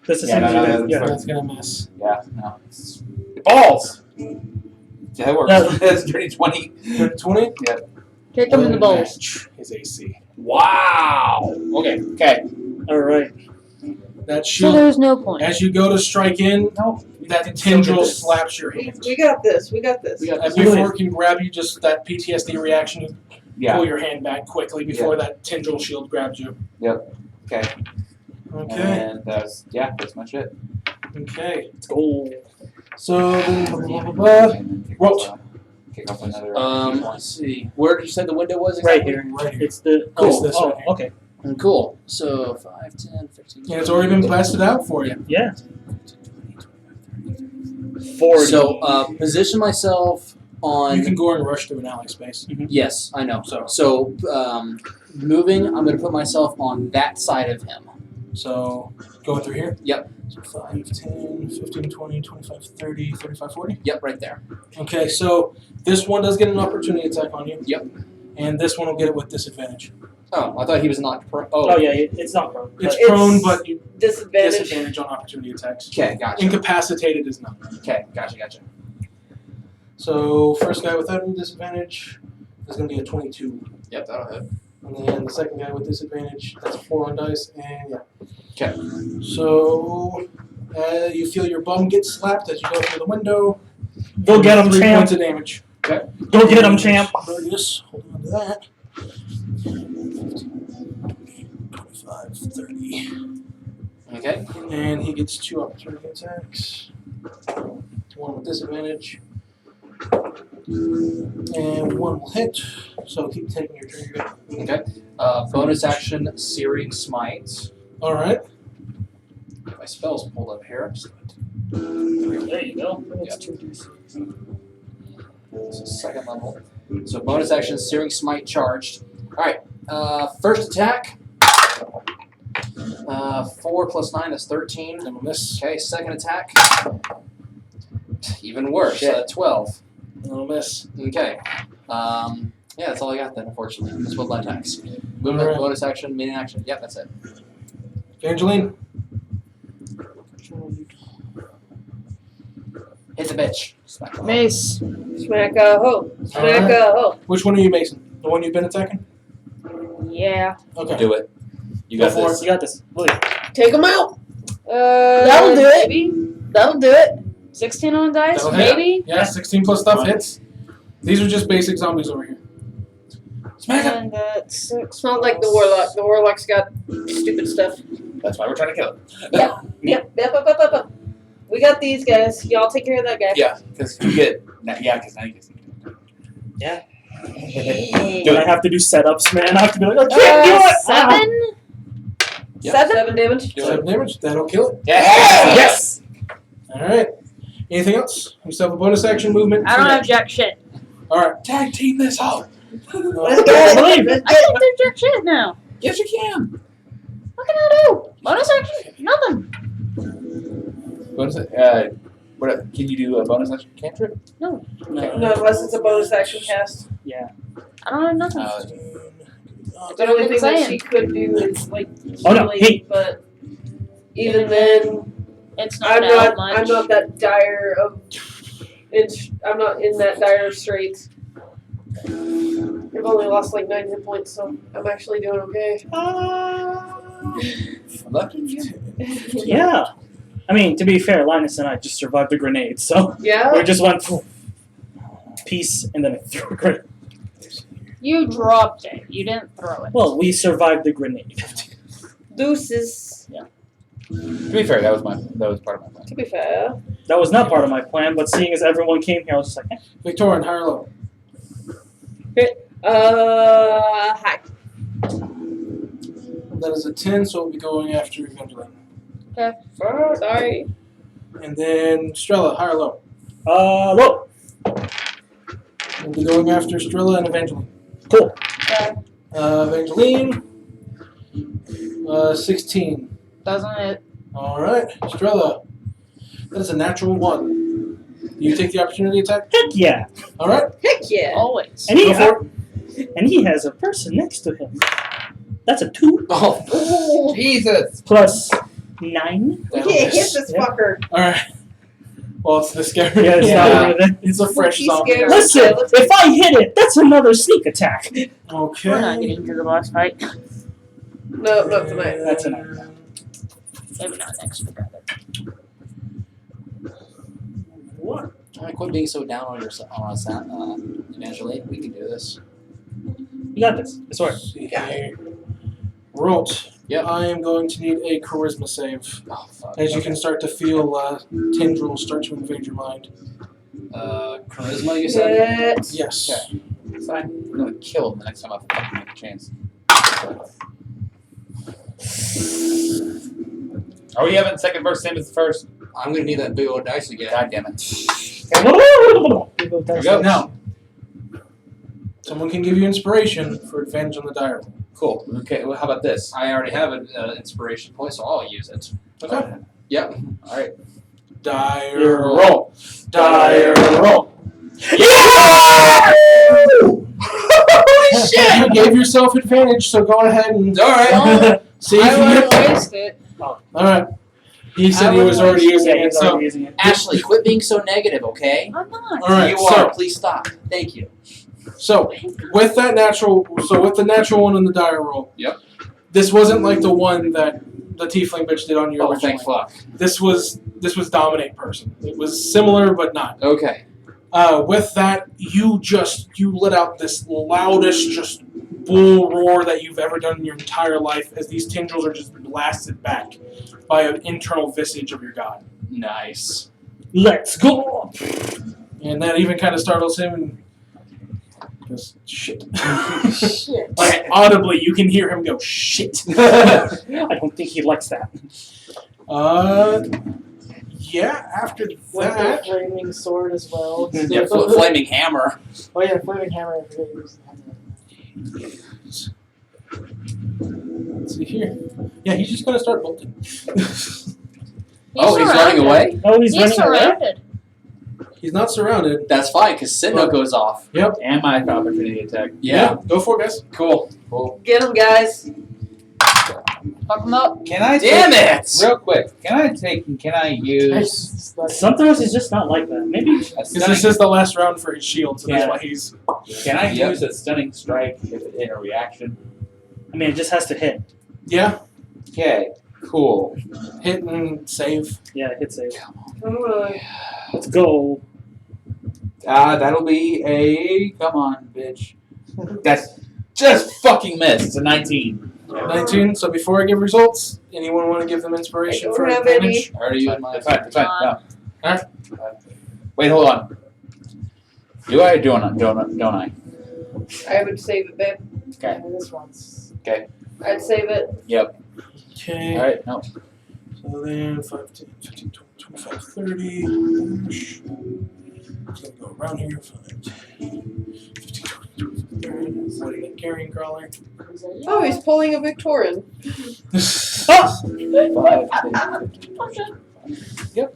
This is Yeah, no, yeah. That's going to miss. Yeah. No. It's balls. Yeah, that works. No. That's dirty 20. 20? Kick him in the balls. Match his AC. Wow. Okay. Okay. Alright. That So shield, there's no point. as you go to strike in, No. that tendril slaps your hand. We got this. We got this. We got And before it can grab you, just that PTSD reaction, you Yeah. pull your hand back quickly before that tendril shield grabs you. Okay. Okay. And that's much it. Okay. Let's go. So then, blah, blah, blah, blah. And then kick off another. Let's see. Where did you say the window was Right exactly? here. Right here. It's the It's this right here. okay. Cool. So 5, 10, 15. Yeah, it's already been blasted out for you. Yeah. 40. So position myself on. You can go and rush through an alley space. Yes, I know. So- So moving, I'm going to put myself on that side of him. So going through here? Yep. So 5, 10, 15, 20, 25, 30, 35, 40? Yep, right there. Okay, so this one does get an opportunity attack on you. Yep. And this one will get it with disadvantage. Oh, I thought he was not prone. Oh yeah, it's not prone. It's It's prone, but you Disadvantage. disadvantage on opportunity attacks. Okay, gotcha. Incapacitated is not. Okay, gotcha. So first guy without any disadvantage is going to be a 22. Yep, that'll hit. And then the second guy with disadvantage, that's a 4 on dice, and yeah. Okay. So you feel your bum get slapped as you go through the window. Go get him, 3 champ. points of damage. Okay. Go get him, champ. Yes, hold on to that. 25, 30. Okay. And he gets 2 opportunity attacks. 1 with disadvantage. And 1 will hit. So keep taking your turn. Okay. Bonus action, Searing Smite. Alright. My spell's pulled up here. There you go. Yep. This is second level. So bonus action, Searing Smite charged. Alright. First attack. 4 plus 9 is 13. And we'll miss. Okay, second attack. Even worse, Shit. 12. We'll miss. Okay. Yeah, that's all I got then, unfortunately. Just with attacks. Movement, Alright. bonus action, main action. Yep, that's it. Evangeline. Hit the bitch. Smack the Mace. Smack a hoe. Smack Alright. a hoe. Which one are you basing? The one you've been attacking? Yeah. Okay. Do it. You Go got for this. You got this. Look. Take him out. That'll do it. Maybe. That'll do it. 16 on dice. That'll hit. Maybe. Yeah, 16 plus stuff hits. These are just basic zombies over here. Smack him. And that's It's not like the warlock. The warlock's got stupid stuff. That's why we're trying to kill it. Yep. We got these guys. Y'all take care of that guy. Yeah, because you get. Because now you get. Yeah. Do I it. have to do setups, man. I have to be like, I can't do it. 7. Yep. 7 damage. Do 7 damage. That'll kill it. Yeah. Yes. Alright. Anything else? You still have a bonus action movement? I don't have jack shit. Alright. Tag team this out. Let's get Believe it. I can't do jack shit now. Yes, you can. What can I do? Bonus action? Nothing. Bonus. What? Can you do a bonus action cantrip? No. No, unless it's a bonus action cast. Yeah. I don't have nothing. The only thing that saying. she could do is like Oh, no, healing, hey. but even then, It's not I'm that not. much. I'm not that dire of. I'm not in that dire of straits. I've only lost like 9 hit points, so I'm actually doing okay. Lucky you. Yeah. I mean, to be fair, Linus and I just survived the grenade, so Yeah. we just went peace and then I threw a grenade. You dropped it. You didn't throw it. Well, we survived the grenade. Deuces. To be fair, that was part of my plan. To be fair. That was not part of my plan, but seeing as everyone came here, I was just like, eh. Victorian, high or low? Hi. That is a 10, so we'll be going after Evangeline. Sorry. And then Strella, high or low? Low. We'll be going after Strella and Evangeline. Cool. Evangeline, 16. Doesn't it? Alright, Strella. That is a natural 1. Do you take the opportunity attack? Heck yeah. Alright, Heck yeah. Always. And he, go for it. and he has a person next to him. That's a 2 Oh, Jesus! plus 9. We That'll can't hit miss. this Yeah. fucker. Alright. Well, it's the scary. Yeah, it's not worth it. It's a fresh He's zombie. scared. Listen, if I hit it, that's another sneak attack. Okay. We're not getting to the boss fight. No, not tonight. That's enough. Maybe not next. What? Alright, quit being so down on us, Evangeline. We can do this. You got this. I swear. See here. Rolt. Yep. I am going to need a charisma save. Oh, fuck. As you can start to feel tendrils start to invade your mind. Charisma, you said? But Yes. Okay. Fine. I'm gonna kill him the next time I fucking get a chance. Are we having second verse, same as the first? I'm gonna need that big old dice again. God damn it. Here we go. Now, someone can give you inspiration for advantage on the dire. Cool. Okay, well, how about this? I already have an inspiration point, so I'll use it. Okay. Yep. Alright. Dire roll. roll. Dire roll. Yeah! Holy shit! You gave yourself advantage, so go ahead and Alright. see if I you wouldn't get. waste it. All right. He said I he was wouldn't already waste using Yeah, it. he's So already using it. Ashley, quit being so negative, okay? I'm not. all right. You So are. Please stop. Thank you. So with the natural one on the dire roll. Yep. This wasn't like the one that the tiefling bitch did on you Oh, originally. thank fuck. This was dominate person. It was similar but not. Okay. With that, you let out this loudest just bull roar that you've ever done in your entire life as these tendrils are just blasted back by an internal visage of your god. Nice. Let's go. And that even kind of startles him and goes, shit. Shit. Like audibly, you can hear him go, shit. I don't think he likes that. Yeah, after With the that. flaming sword as well. Yeah, flaming hammer. Oh yeah, flaming hammer. I forget you used the hammer. Let's see here. Yeah, he's just gonna start bolting. Oh, he's running away? Oh, he's He's running away. surrounded. He's not surrounded. That's fine, because Sinnoh goes off. And my opportunity attack. Yeah. Go for it, guys. Cool. Get him, guys. Fuck him up. Can I Damn take, it! real quick, can I use Sometimes he's just not like that. Maybe. a Because stunning, this is the last round for his shield, so that's Yeah. why he's. can I Yep. use a stunning strike if in a reaction? I mean, it just has to hit. Yeah, Okay, cool. hit and save. Yeah, hit save. Come on. Let's go. That'll be a come on, bitch. That's just fucking missed. It's a 19. 19. So before I give results, anyone want to give them inspiration I for don't have advantage? I already used my. That's fine. That's fine. No. Alright. Wait, hold on. Do I or don't I? I would save it, babe. Okay. This one's. I'd save it. Okay. All right. No. So then 5, 10, 15, 20, 25, 30. It's going to go around here. 5, 10, 15, 20, 30. Avoiding a carrying crawler. Oh, he's pulling a Victorian. 5, 10, 15. Yep.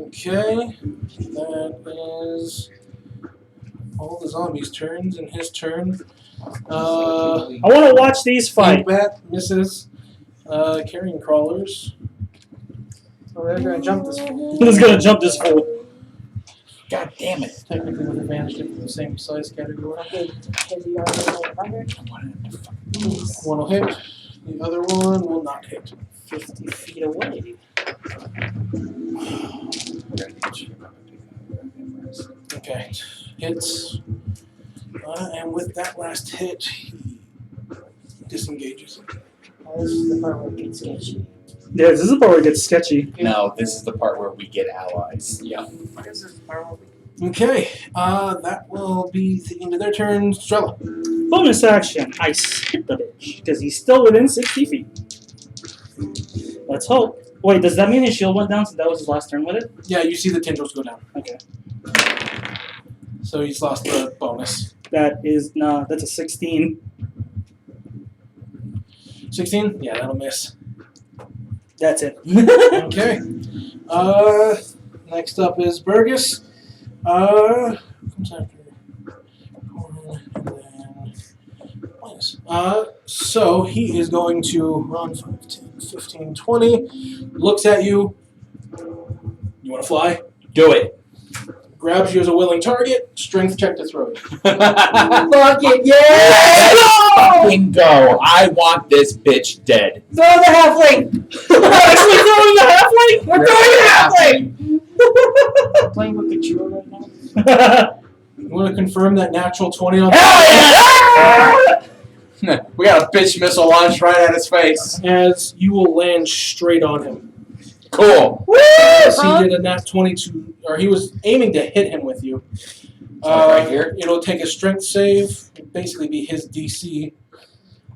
Okay. That is all the zombies' turns and his turn. I want to watch these fight. Bat misses. Carrying crawlers. Oh, they're gonna jump this one. Who's gonna jump this fool? God damn it. Technically with advantage in the same size category. One will hit. The other one will not hit. 50 feet away. Okay. Hits. And with that last hit, he disengages. Oh, this is the part where it gets sketchy. Yeah, this is the part where it gets sketchy. No, this is the part where we get allies. Yeah. This is the part where we Okay. That will be the end of their turn. Strella. Bonus action. I hit the bitch because he's still within 60 feet. Let's hope. Wait, does that mean his shield went down since that was his last turn with it? Yeah, you see the tendrils go down. Okay. So he's lost the bonus. That is that's a 16. 16? Yeah, that'll miss. That's it. Okay. Next up is Burgess. Comes after Hoard, and then minus. So he is going to run 5, 10, 15, 20. Looks at you. You want to fly? Do it. Grabs you as a willing target. Strength check to throw you. Fuck it, yeah! Fucking go. I want this bitch dead. Throw the halfling! We're actually throwing the halfling? We're throwing the halfling! playing with the Chewer right now. You want to confirm that natural 20 on We got a bitch missile launched right at his face. as you will land straight on him. Cool. As he did a nat 22, or he was aiming to hit him with you. Right here? It'll take a strength save, basically be his DC.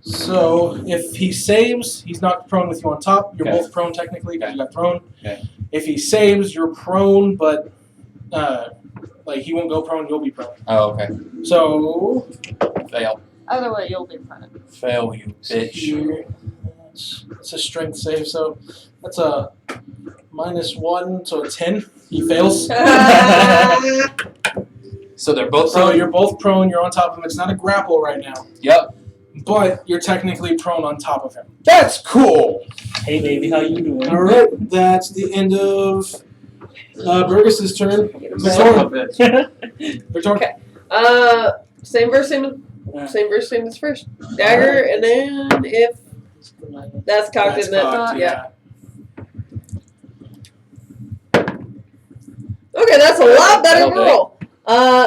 So if he saves, he's knocked prone with you on top. You're Okay. both prone technically because you got thrown. Okay. If he saves, you're prone, but like he won't go prone, you'll be prone. Oh, okay. So Fail. Either way, you'll be fine. Fail, you bitch. here, it's a strength save, so that's a -1, so a 10. He fails. So they're both So prone? you're both prone. You're on top of him. It's not a grapple right now, Yep. but you're technically prone on top of him. That's cool. Hey baby, how you doing? All right, that's the end of Burgess's turn. Son of a bitch. Victor. Okay. Same verse, same as first. Dagger, and then if that's cocked, That's isn't it? cocked, Yeah. Okay, that's a lot better That'll do. roll.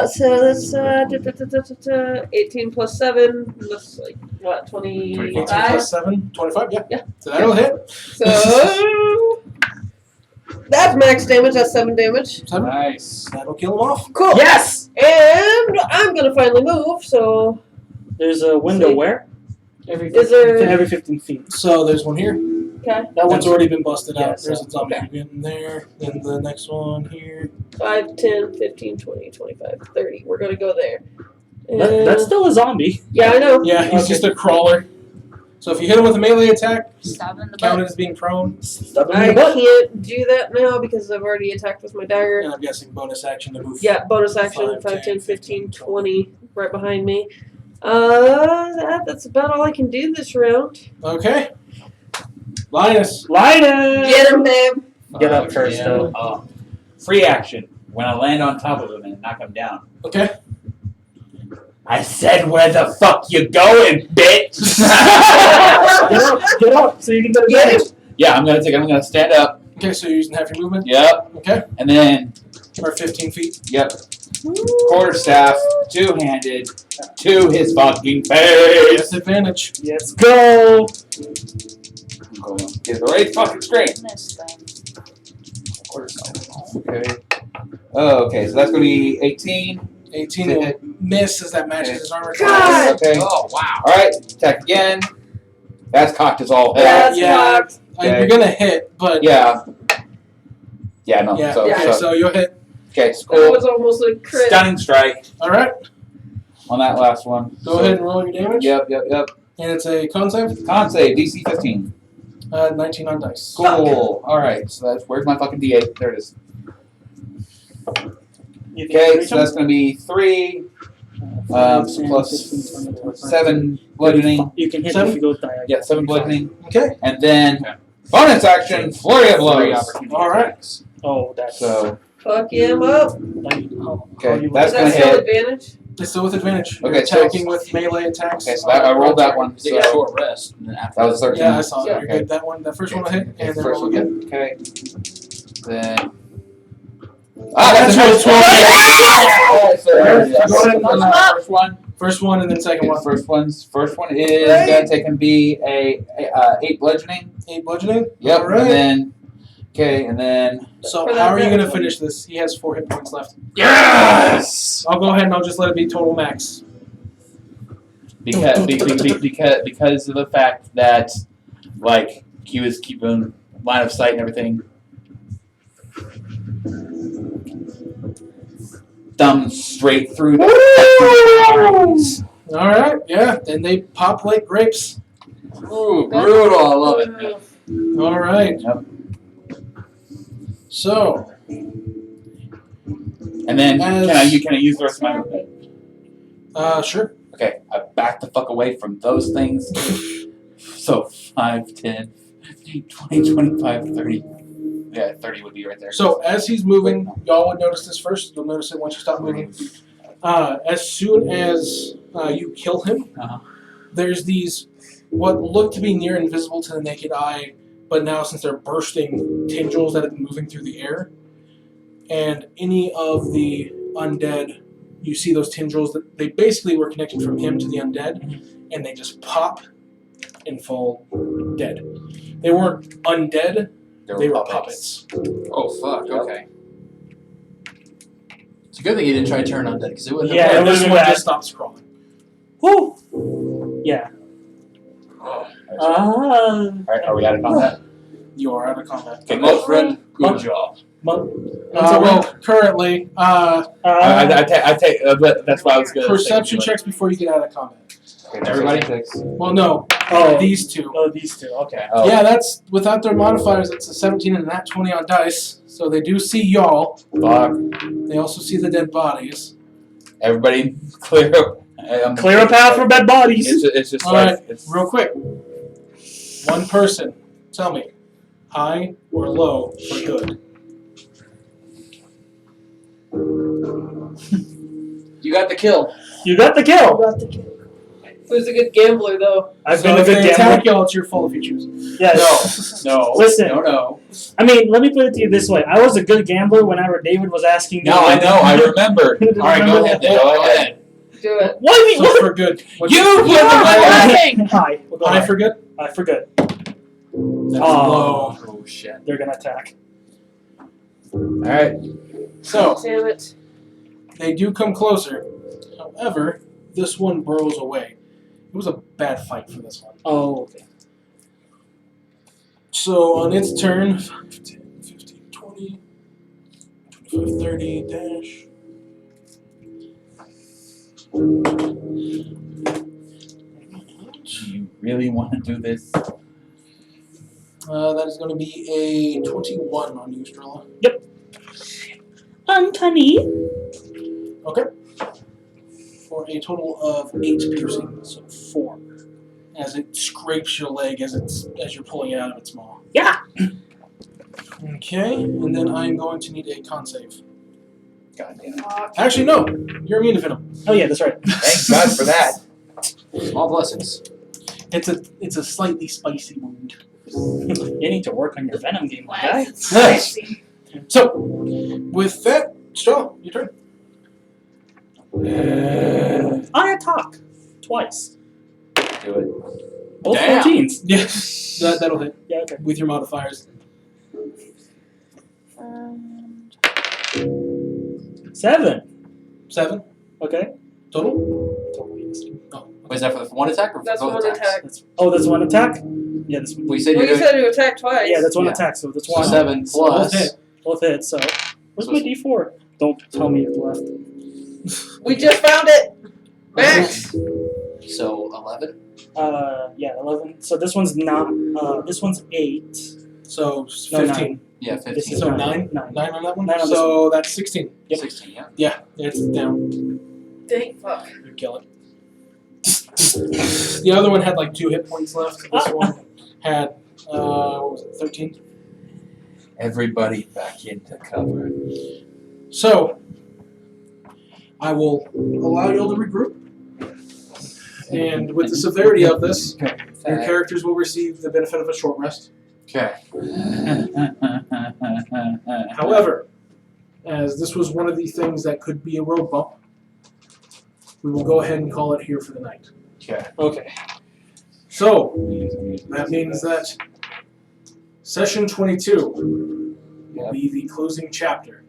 So that's 18 plus 7. That's like what, 18 25? plus 7, 25, yeah. Yeah. So that'll hit. So that's max damage. That's 7 damage. 7. Nice. That'll kill him off. Cool. Yes! And I'm gonna finally move. So There's a window See? where? Every Is there- every 15 feet. So there's one here. okay, That One's already been busted out. Yes. There's a zombie Okay. in there. Then the next one here. 5, 10, 15, 20, 25, 30. We're gonna go there. That's still a zombie. Yeah, I know. Yeah, he's Okay. just a crawler. So if you hit him with a melee attack, Stab in the count it butt. as being prone. Stub in I the butt. can't do that now because I've already attacked with my dagger. And I'm guessing bonus action to move. Yeah, bonus action, 5, 5, 10, 15, 15, 20, right behind me. That's about all I can do this round. Okay. Linus. Linus! Get him, babe. Get up first, Yeah. though. Free action. When I land on top of him and knock him down. Okay. I said, where the fuck you going, bitch? Get up so you can get a Get advantage. Yeah, I'm gonna stand up. Okay, so you're using half your movement. Yep. Okay. And then, Or 15 feet. yep. Quarterstaff, two-handed, to his fucking face. Disadvantage. Let's go! I'm going to get the right fucking straight. This thing. Okay. Oh, okay, so that's gonna be 18. 18 will miss as that matches his armor God! class. Okay. Oh, wow. Alright, attack again. That's cocked as all hell. That's yeah. cocked. Okay. You're gonna hit, but Yeah. Yeah, no. yeah. So, Okay, so you'll hit. okay, That cool. was almost a crit. Stunning strike All right. on that last one. Go ahead and roll your damage. Yep. And it's a con save. Con save, DC 15. 19 on dice. Cool. Alright, so that's, where's my fucking D8? There it is. You can Okay, reach so him? that's gonna be 3, 5, 10, plus 15, 20, 25, 7 bludgeoning. You can hit 7? if you go diagonal. Yeah, 7 bludgeoning. Okay. And then, bonus action, flurry of Three blows. opportunity All right. attacks. Oh, that's. So, Fuck him up. okay, that's Is that gonna still hit. advantage? It's still with advantage. Okay, You're so- attacking with melee attacks. Okay, so I rolled that one. You take a So, short rest, and then after that was 13. Yeah, I saw it. Yeah. You're good. That one, that first one will hit, and then First roll one, again. okay. Then. That's that's what Oh, so, Go ahead. on that first one. First one, and then second one. First one is gonna take and be a 8 bludgeoning. 8 bludgeoning. Yep. All right. And then, okay, and then. So For how that are you next gonna one. finish this? He has 4 hit points left. Yes. I'll go ahead and I'll just let it be total max. Because of the fact that, like, he was keeping line of sight and everything. Thumb straight through the All right. Yeah. Then they pop like grapes. Ooh, brutal. I love it. All right. Yep. So And then As- can I use the rest of my movement? sure. Okay, I back the fuck away from those things. So 5, 10, 15, 20, 25, 30. Yeah, 30 would be right there. So as he's moving, y'all would notice this first. You'll notice it once you stop moving. As soon as you kill him, Uh-huh. there's these what look to be near invisible to the naked eye, but now since they're bursting tendrils that have been moving through the air, and any of the undead, you see those tendrils that they basically were connected from him to the undead, and they just pop and fall dead. They weren't undead; they were puppets. Oh, fuck. Okay. It's a good thing you didn't try to turn on that, because it wouldn't Yeah, have it And worked. this would've one been just stops crawling. Woo! Yeah. Alright, are we out of combat? You are out of combat. Okay, Well, cool. friend, good job. Well, currently, I take, but that's why I was gonna perception say, checks before you get out of combat. Okay, everybody? Well, no, Oh. these two. Oh, these two. Okay. Oh. Yeah, that's without their modifiers. It's a 17 and a nat 20 on dice, so they do see y'all. Fuck. They also see the dead bodies. Everybody clear up. Clear a path for dead bodies. It's just All like right, it's real quick. One person, tell me, high or low for good? You got the kill. You got the kill. Who's a good gambler, though? I've So been a if they good attack gambler. y'all, it's your fault if you choose. Yes. no. Listen. No. I mean, let me put it to you this way. I was a good gambler whenever David was asking me. No, I know. I remember. All right, go ahead. Then. Go ahead. Do it. What do you mean? So for good. What You Hi. We'll go high high. for good? High for good. That's Oh. low. Oh shit. They're gonna attack. All right. So Damn it. they do come closer. However, this one burrows away. It was a bad fight for this one. Oh, okay. So on its turn, 5, 10, 15, 20, 25, 30, dash. Do you really want to do this? That is going to be a 21 on you, Strella. Uncanny. Okay. For a total of 8 piercing, so 4. As it scrapes your leg as you're pulling it out of its maw. Yeah. Okay, and then I'm going to need a con save. God damn it. Actually, no. You're immune to venom. Oh yeah, that's right. Thank God for that. Small blessings. It's a slightly spicy wound. You need to work on your venom game, my Why guy. is it spicy? So, with that, Strella, your turn. I attack twice. Do it. Both Damn. 14s. Yes, that'll hit Yeah. Okay. with your modifiers. 7. 7 Okay. total. Totally missed. Oh, Wait, is that for the one attack or for That's both one attacks? attack. That's one attack. Yeah, that's Well, you said Well, you're you doing said you attacked twice. yeah, that's one Yeah. attack. So that's so one. 7 So both plus. hit. Both hits. So where's So my D4? Don't tell me it's left. We just found it. Max. So 11. Yeah, 11. So this one's not. This one's 8. So No, 15. 9. Yeah, This 15. is So 9. 9 on that one? 9 on this So that's 16. Yep. 16, yeah. Yeah, it's down. Dang fuck. You kill it. The other one had like 2 hit points left. This one had, what was it, 13? Everybody back into cover. So, I will allow you all to regroup. And with the severity of this, your characters will receive the benefit of a short rest. Okay. However, as this was one of the things that could be a road bump, we will go ahead and call it here for the night. Okay. So, that means that session 22 will be the closing chapter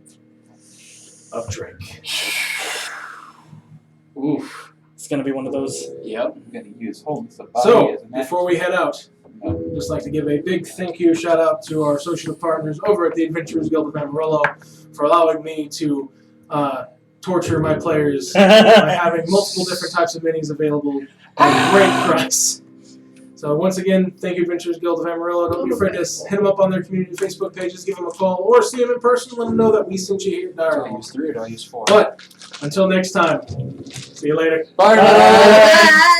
of Drake. Oof. It's gonna be one of those. Yep. I'm gonna use wholeness of body So, as a match. before we head out, I'd just like to give a big thank you, shout out to our associate partners over at the Adventurers Guild of Amarillo for allowing me to torture my players by having multiple different types of minis available at a great price. So once again, thank you, Adventurers Guild of Amarillo. Don't be afraid to hit them up on their community Facebook pages, give them a call, or see them in person. Let them know that we sent you here. Do I Darn. use 3 or do I use 4? But until next time, see you later. Bye. Bye.